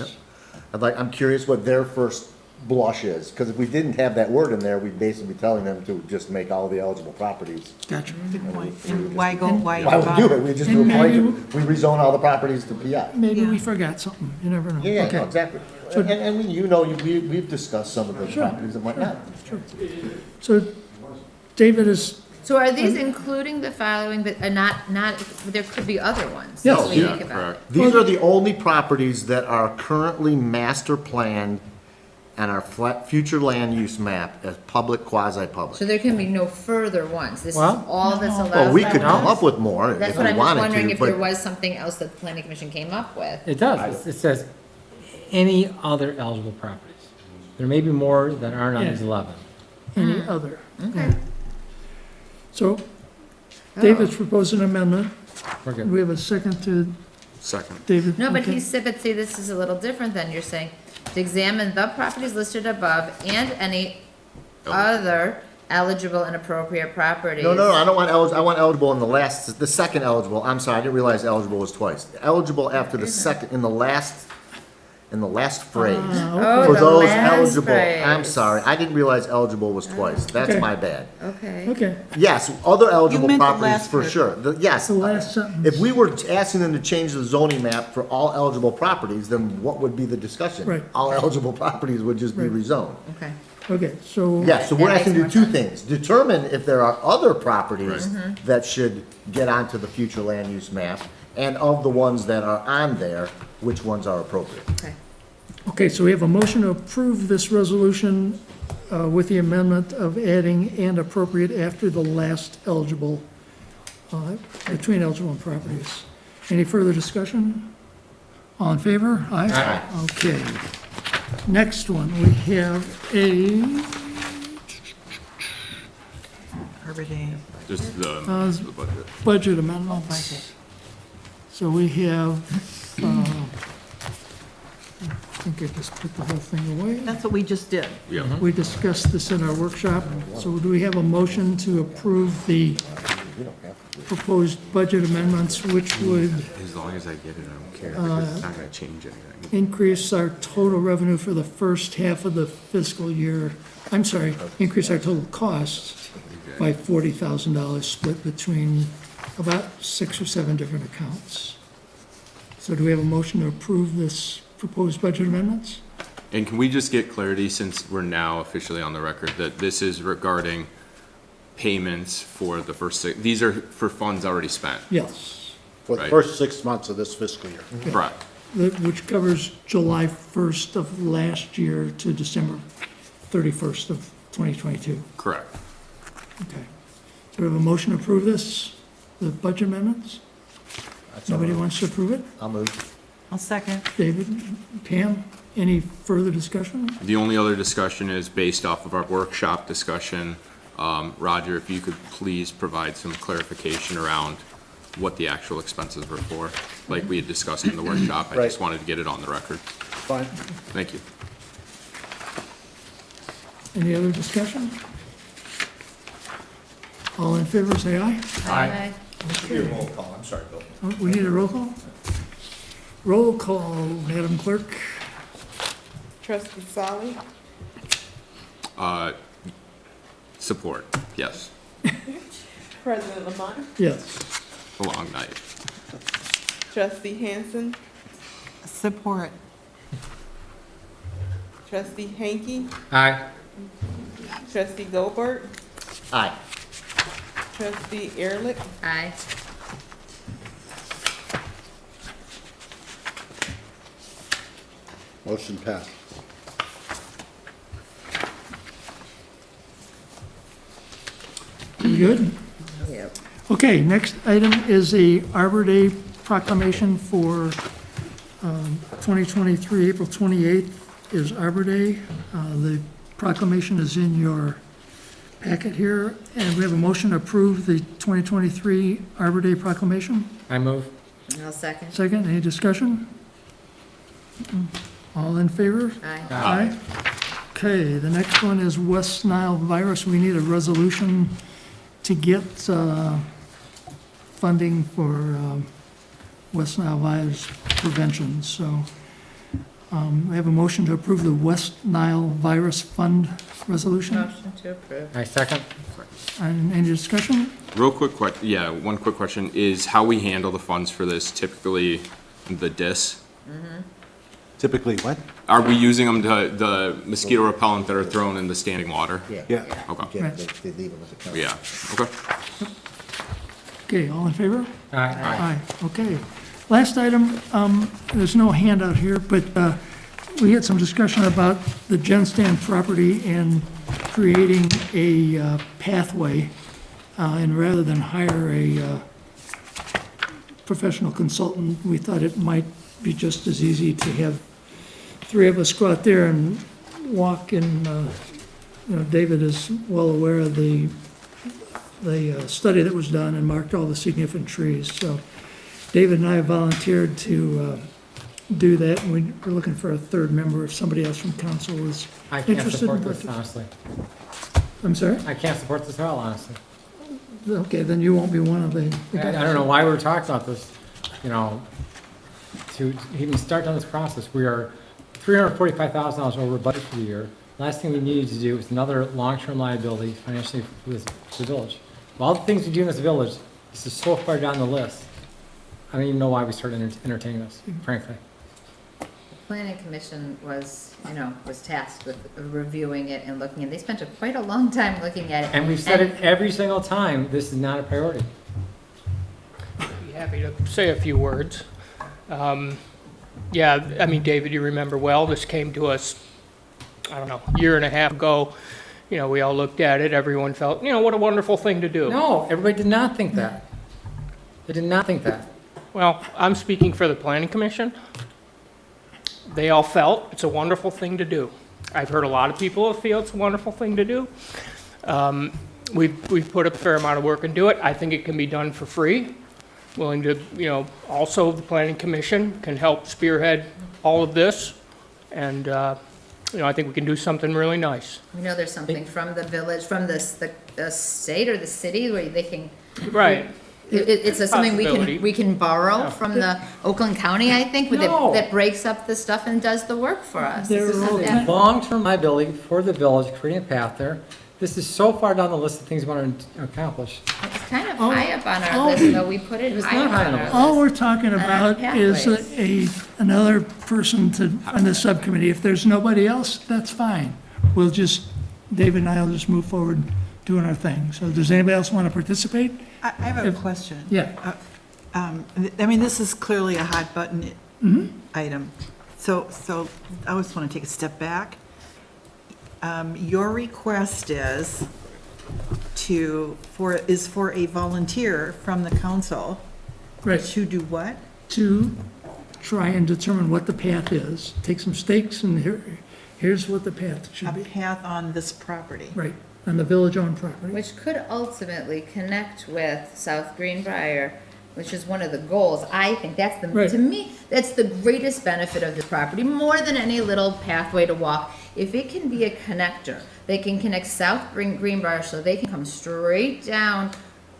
Yep. I'm curious what their first blush is, because if we didn't have that word in there, we'd basically be telling them to just make all the eligible properties. Gotcha. And why go, why? Why would we do it? We just do a And maybe- blanket, we rezone all the properties to PI. Maybe we Yeah. forgot something. You never know. Yeah, Okay. no, exactly. So- And we've discussed some of the Sure. properties and whatnot. So David is, So are these including the following, but not, there could be other ones? Yes. that we Yeah, think about? correct. These are the only properties that are currently master planned and our future land use map as public, quasi-public. So there can be no further ones? This is Well, all that's allowed? Well, we by could come law? up with more That's if what we I'm just wanted wondering to, if there but was something else that the planning commission came up with. It does. It says any other eligible properties. There may be more that aren't on Yeah. these 11. any other. Okay. So David's proposed an amendment. We're Do good. we have a second to Second. David? No, but Okay. he said, but see, this is a little different than you're saying, to examine the properties listed above and any other eligible and appropriate properties. no, I don't want I want eligible in the second eligible, I'm sorry, I didn't realize eligible was twice. Eligible after the second, in the last phrase. Oh, For the those last eligible, I'm phrase. sorry, I didn't realize eligible was twice, that's Okay. my bad. Okay. Okay, Yes, other eligible meant the properties last for part. sure, yes. the last sentence. If we were asking them to change the zoning map for all eligible properties, then what would be the discussion? Right. All eligible properties would just be Right. rezoned. Okay. Okay, so. Yeah, so we're That asking to do makes two more things. Determine if there are other properties Mm-hmm. that should get onto the future land use map, and of the ones that are on there, which ones are appropriate. Okay. Okay, so we have a motion to approve this resolution with the amendment of adding and appropriate after the last eligible, between eligible properties. Any further discussion? All in favor? Aye. Okay. Next one, we have a, Arbor Day. Just the budget. budget amendments. So we have, I think I just put the whole thing away. That's what we just did. Yeah. We discussed this in our workshop, so do we have a motion to approve the proposed budget amendments, which would As long as I get it, I don't care, because it's not gonna change anything. increase our total revenue for the first half of the fiscal year, I'm sorry, increase our total costs by $40,000, split between about 6 or 7 different accounts. So do we have a motion to approve this proposed budget amendments? And can we just get clarity, since we're now officially on the record, that this is regarding payments for the first these are for funds already spent? Yes, For the Right. first 6 months of this fiscal year. Correct. which covers July 1st of last year to December 31st of 2022. Correct. Okay. So we have a motion to approve this, the budget amendments? Nobody wants to approve it? I'll move. I'll second. David, Pam, any further discussion? The only other discussion is based off of our workshop discussion. Roger, if you could please provide some clarification around what the actual expenses were for, like we had discussed in the workshop. I just Right. wanted to get it on the record. Fine. Thank you. Any other discussion? All in favor, say aye. Aye. Should be a roll call, I'm sorry, Bill. Oh, we need a roll call? Roll call, Madam Clerk. Trustee Solly, Support, yes. President Lamont, Yes. A long night. Trustee Hansen, Support. Trustee Hanky, Aye. Trustee Goldberg, Aye. Trustee Ehrlich, Aye. Motion passed. You good? Yep. Okay, next item is a Arbor Day proclamation for 2023, April 28th is Arbor Day. The proclamation is in your packet here, and we have a motion to approve the 2023 Arbor Day proclamation. I move. I'll second. Second, any discussion? All in favor? Aye. Aye. Okay, the next one is West Nile virus. We need a resolution to get funding for West Nile virus prevention. So we have a motion to approve the West Nile virus fund resolution. Motion to approve. I second. And any discussion? Real quick one quick question is how we handle the funds for this, typically the DIS. Typically what? Are we using them to, the mosquito repellent that are thrown in the standing water? Yeah. Okay, Right. They leave them as a cover. yeah, okay. Okay, all in favor? Aye. Aye, okay. Last item, there's no handout here, but we had some discussion about the Gen Stand property and creating a pathway, and rather than hire a professional consultant, we thought it might be just as easy to have three of us go out there and walk, and, David is well aware of the study that was done and marked all the significant trees. So David and I have volunteered to do that, and we're looking for a third member if somebody else from council is I can't interested. support in this, partic- honestly. I'm sorry? I can't support this at all, honestly. Okay, then you won't be one of the I don't know why we're talking about this, to even start down this process. We are $345,000 over budget for the year. Last thing we needed to do is another long-term liability financially for the village. Of all the things we do in this village, this is so far down the list. I don't even know why we started entertaining this, frankly. Planning Commission was tasked with reviewing it and looking, and they spent quite a long time looking at it. And we've said it every single time, this is not a priority. Be happy to say a few words. David, you remember well, this came to us, I don't know, a year and a half ago. We all looked at it, everyone felt, what a wonderful thing to do. No, everybody did not think that. They did not think that. Well, I'm speaking for the Planning Commission. They all felt it's a wonderful thing to do. I've heard a lot of people feel it's a wonderful thing to do. We've put a fair amount of work into it. I think it can be done for free. Willing to, also the Planning Commission can help spearhead all of this. And, I think we can do something really nice. We know there's something from the village, from the state or the city where they can. Right. It's something Possibility. we can borrow from the Oakland County, I think, No. that breaks up the stuff and does the work for us. They're This is all- that- Long-term liability for the village, creating a path there. This is so far down the list of things we want to accomplish. It's kind of high up on our oh, list, though. We put it It's high not up high on on our the list. All we're talking about is pathways. another person on the subcommittee. If there's nobody else, that's fine. David and I will just move forward doing our thing. So does anybody else want to participate? I have a question. Yeah. This is clearly a hot button item. So I always want to take a step back. Your request is for a volunteer from the council Right. to do what? To try and determine what the path is. Take some stakes and here's what the path A should be. path on this property. Right, on the village-owned property. Which could ultimately connect with South Greenbrier which is one of the goals, I think that's Right. to me, that's the greatest benefit of this property, more than any little pathway to walk. If it can be a connector, they can connect South Greenbrier, so they can come straight down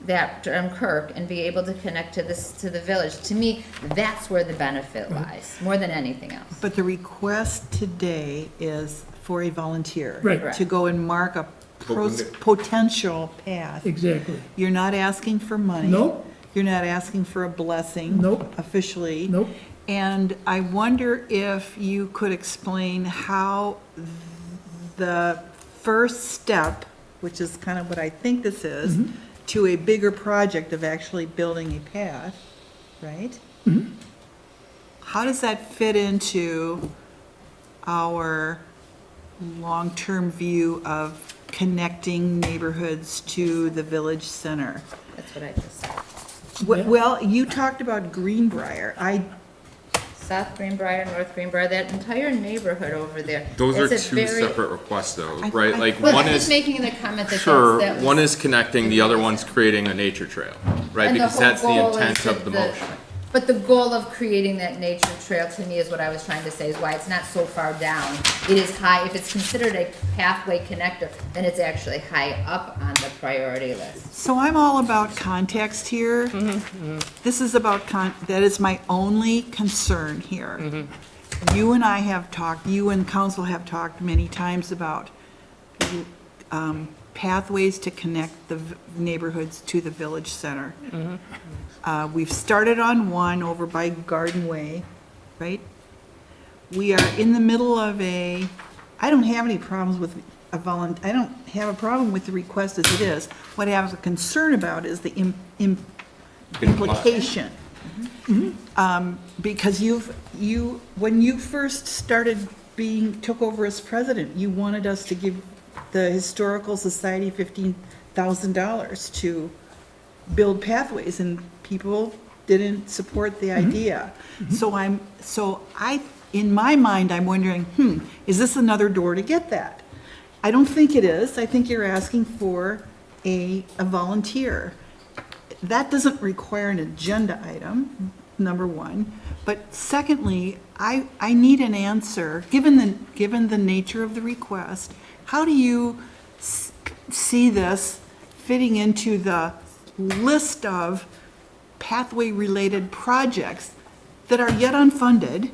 that Kirk and be able to connect to the village. To me, that's where the benefit lies, more than anything else. But the request today is for a volunteer. Right. To go and mark a potential path. Exactly. You're not asking for money. Nope. You're not asking for a blessing. Nope. Officially. Nope. And I wonder if you could explain how the first step, which is kind of what I think this is, to a bigger project of actually building a path, right? How does that fit into our long-term view of connecting neighborhoods to the village center? That's what I just said. Well, you talked about Greenbrier. South Greenbrier, North Greenbrier, that entire neighborhood over there. Those are it's a two very- separate requests though, right? Like Well, one I'm is, just making the comment that sure, that was- one is connecting, the other one's creating a nature trail, right? And the Because whole that's the goal is intent that of the motion. But the goal of creating that nature trail, to me, is what I was trying to say, is why it's not so far down. It is high, if it's considered a pathway connector, then it's actually high up on the priority list. So I'm all about context here. This is about, that is my only concern here. You and I have talked, you and council have talked many times about pathways to connect the neighborhoods to the village center. We've started on one over by Garden Way, right? We are in the middle of I don't have any problems with I don't have a problem with the request as it is. What I have a concern about is the implication. Because when you first started took over as president, you wanted us to give the Historical Society $15,000 to build pathways, and people didn't support the idea. So in my mind, I'm wondering, is this another door to get that? I don't think it is. I think you're asking for a volunteer. That doesn't require an agenda item, number one. But secondly, I need an answer, given the nature of the request. How do you see this fitting into the list of pathway-related projects that are yet unfunded?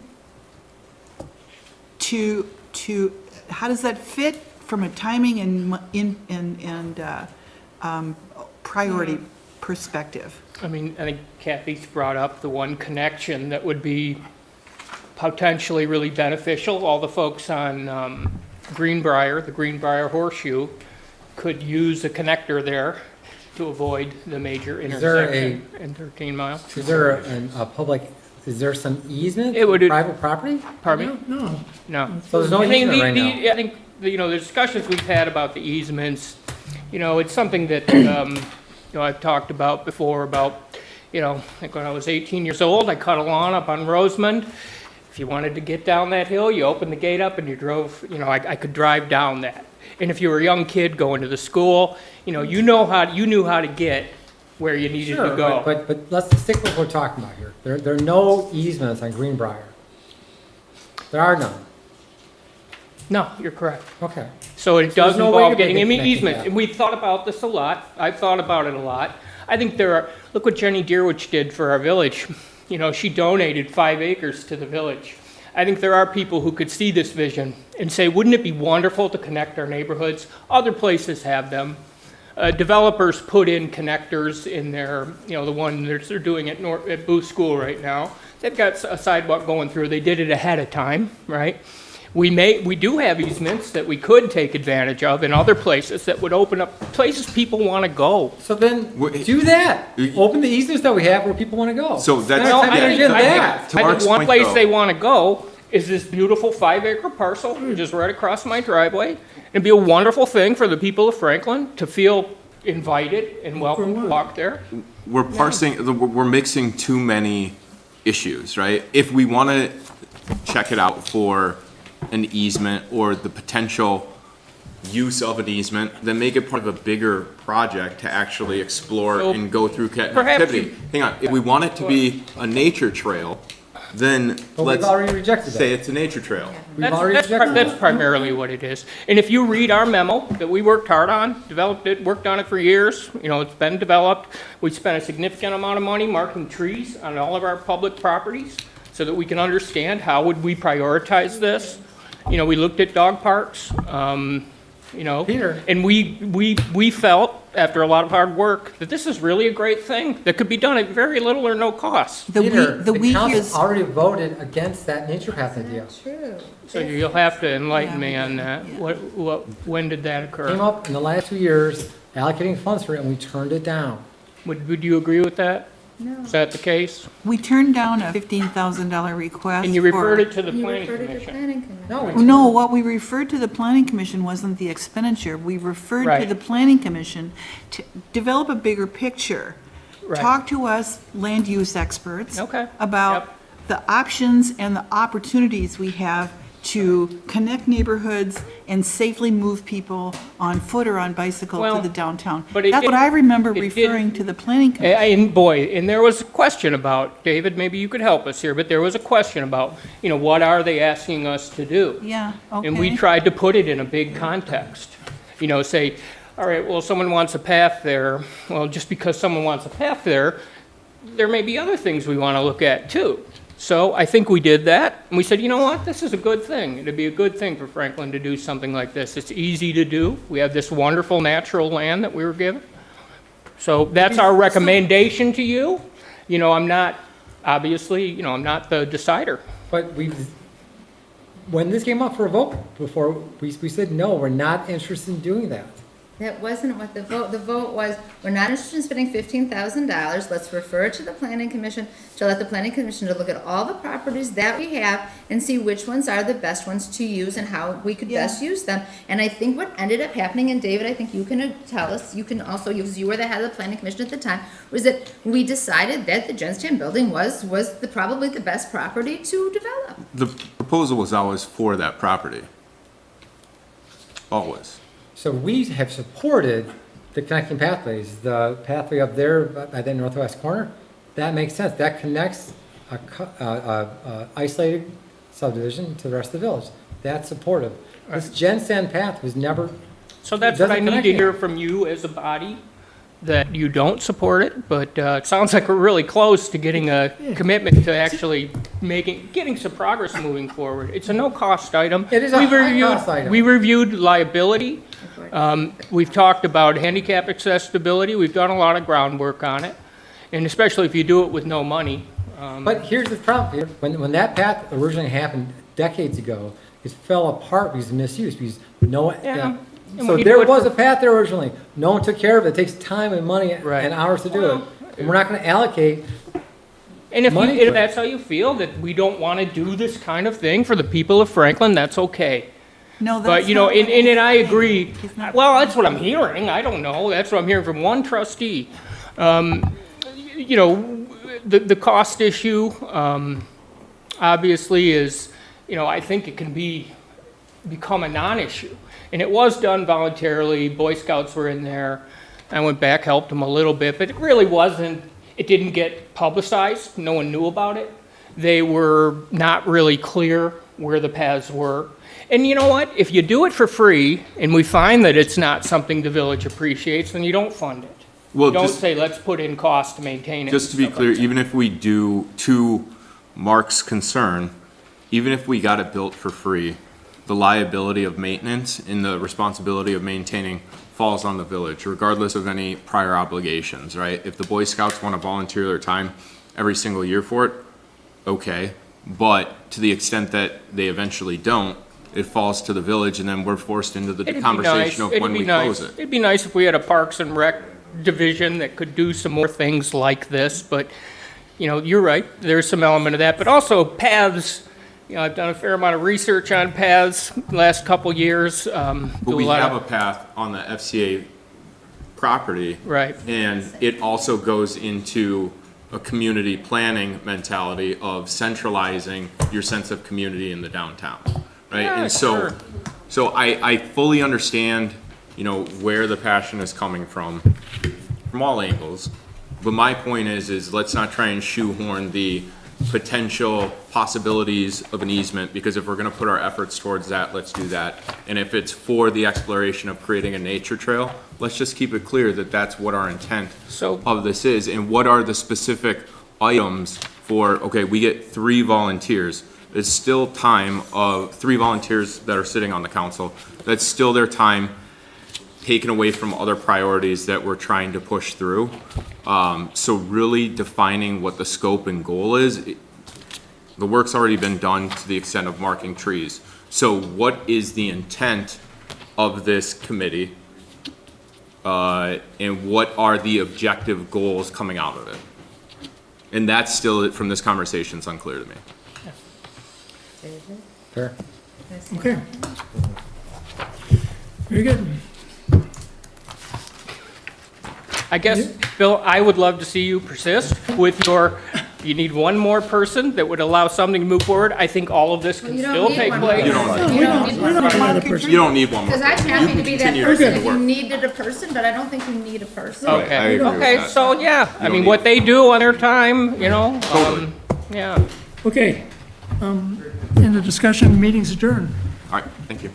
How does that fit from a timing and priority perspective? I mean, I think Kathy's brought up the one connection that would be potentially really beneficial. All the folks on Greenbrier, the Greenbrier Horseshoe, could use a connector there to avoid the major intersection in 13 Mile. Is there a public, is there some easement, It would- private property? Pardon me? No. No. So there's no I mean, easement right now? I think, the discussions we've had about the easements, it's something that, I've talked about before about, like when I was 18 years old, I cut a lawn up on Rosamond. If you wanted to get down that hill, you opened the gate up and you drove, I could drive down that. And if you were a young kid going to the school, you knew how to get where you needed to Sure, go. but let's stick with what we're talking about here. There are no easements on Greenbrier. There are none. No, you're correct. Okay. So it So does there's no way involve to getting make an a connection easement, gap. and we've thought about this a lot. I've thought about it a lot. I think look what Jenny Deerwich did for our village. She donated 5 acres to the village. I think there are people who could see this vision and say, wouldn't it be wonderful to connect our neighborhoods? Other places have them. Developers put in connectors in their, the one they're doing at Booth School right now. They've got a sidewalk going through. They did it ahead of time, right? We do have easements that we could take advantage of in other places that would open up places people want to go. So then, do that. Open the easements that we have where people want to go. So that's- Spend our I time think, doing I that. think, To I think Mark's one point, place though- they want to go is this beautiful 5-acre parcel, just right across my driveway. It'd be a wonderful thing for the people of Franklin to feel invited and welcome to walk there. We're mixing too many issues, right? If we want to check it out for an easement or the potential use of an easement, then make it part of a bigger project to actually explore So and go through perhaps connectivity. Hang on, if we want it to be a nature trail, then But we've let's already rejected say that. it's a nature trail. We've already rejected That's that. primarily what it is. And if you read our memo that we worked hard on, developed it, worked on it for years, you know, it's been developed. We spent a significant amount of money marking trees on all of our public properties so that we can understand how would we prioritize this. You know, we looked at dog parks, you know. Peter. And we felt, after a lot of hard work, that this is really a great thing that could be done at very little or no cost. Peter, The week council is, already voted against that nature path idea. True. So you'll have to enlighten me on that. When did that occur? Came up in the last 2 years allocating funds for it, and we turned it down. Would you agree with that? No. Is that the case? we turned down a $15,000 request. And you referred for- it to the You planning referred to the commission? planning commission. No, we No, what we referred to the planning commission wasn't the expenditure. We referred to Right. the planning commission to develop a bigger picture. Right. Talk to us, land use experts. Okay. About Yep. the options and the opportunities we have to connect neighborhoods and safely move people on foot or on bicycle Well, to the downtown. but it That's what did- I remember it did- referring to the planning commission. And boy, and there was a question about, David, maybe you could help us here, but there was a question about, you know, what are they asking us to do? Yeah, okay. And we tried to put it in a big context. You know, say, all right, well, someone wants a path there. Well, just because someone wants a path there, there may be other things we want to look at too. So I think we did that, and we said, you know what, this is a good thing. It'd be a good thing for Franklin to do something like this. It's easy to do. We have this wonderful natural land that we were given. So that's our recommendation to you. You know, I'm not, obviously, you know, I'm not the decider. But when this came up for a vote before, we said, no, we're not interested in doing that. That wasn't what the vote was, we're not interested in spending $15,000, let's refer it to the planning commission, to let the planning commission to look at all the properties that we have and see which ones are the best ones to use and how we could best use them. And I think what ended up happening, and David, I think you can tell us, you can also, you were the head of the planning commission at the time, was that we decided that the Genstand building was probably the best property to develop. The proposal was always for that property. Always. So we have supported the connecting pathways, the pathway up there by that northwest corner. That makes sense. That connects a isolated subdivision to the rest of the village. That's supportive. This Genstand path was never. So that's what I doesn't need connect to you. hear from you as a body, that you don't support it, but it sounds like we're really close to getting a commitment to actually getting some progress moving forward. It's a no-cost item. It is a high-cost item. We reviewed liability. We've talked about handicap accessibility. We've done a lot of groundwork on it, and especially if you do it with no money. But here's the problem. When that path originally happened decades ago, it fell apart because of misuse, because no one. Yeah. And So we there do it was for- a path there originally. No one took care of it. It takes time and money Right. and hours to do it. And we're not going to allocate. And if money to it. that's how you feel, that we don't want to do this kind of thing for the people of Franklin, that's okay. No, that's But, you know, not what and I he's saying. agree. He's not- Well, that's what I'm hearing. I don't know. That's what I'm hearing from one trustee. You know, the cost issue, obviously is, you know, I think it can become a non-issue. And it was done voluntarily. Boy Scouts were in there. I went back, helped them a little bit, but it really wasn't, it didn't get publicized. No one knew about it. They were not really clear where the paths were. And you know what? If you do it for free and we find that it's not something the village appreciates, then you don't fund it. Well, You don't just- say, let's put in cost to maintain it. Just to be clear, even if we do, to Mark's concern, even if we got it built for free, the liability of maintenance and the responsibility of maintaining falls on the village, regardless of any prior obligations, right? If the Boy Scouts want to volunteer their time every single year for it, okay. But to the extent that they eventually don't, it falls to the village, and then we're forced into the It'd be conversation nice. of when It'd be we nice. close it. It'd be nice if we had a Parks and Rec division that could do some more things like this, but, you know, you're right, there's some element of that. But also paths, you know, I've done a fair amount of research on paths the last couple years. But we have a path on the FCA property. Right. And it also goes into a community planning mentality of centralizing your sense of community in the downtown, right? Yeah, And so sure. So I fully understand, you know, where the passion is coming from all angles. But my point is let's not try and shoehorn the potential possibilities of an easement, because if we're gonna put our efforts towards that, let's do that. And if it's for the exploration of creating a nature trail, let's just keep it clear that that's what our intent of this is. And what are the specific items for, okay, we get 3 volunteers. It's still time of 3 volunteers that are sitting on the council. That's still their time taken away from other priorities that we're trying to push through. So really defining what the scope and goal is, the work's already been done to the extent of marking trees. So what is the intent of this committee? And what are the objective goals coming out of it? And that's still, from this conversation, it's unclear to me. Fair. Okay. Very good. I guess, Bill, I would love to see you persist with your, you need one more person that would allow something to move forward. I think all of this can You don't still need take one place. You don't, You don't need one more. you don't need one more. Because I'm happy to be that continue to person do if the you work. needed a person, but I don't think you need a person. I Okay, agree with okay, that. so yeah, I don't mean, need what it. they do on their time, you know, Totally. yeah. Okay. In the discussion, meeting's adjourned. All right, thank you.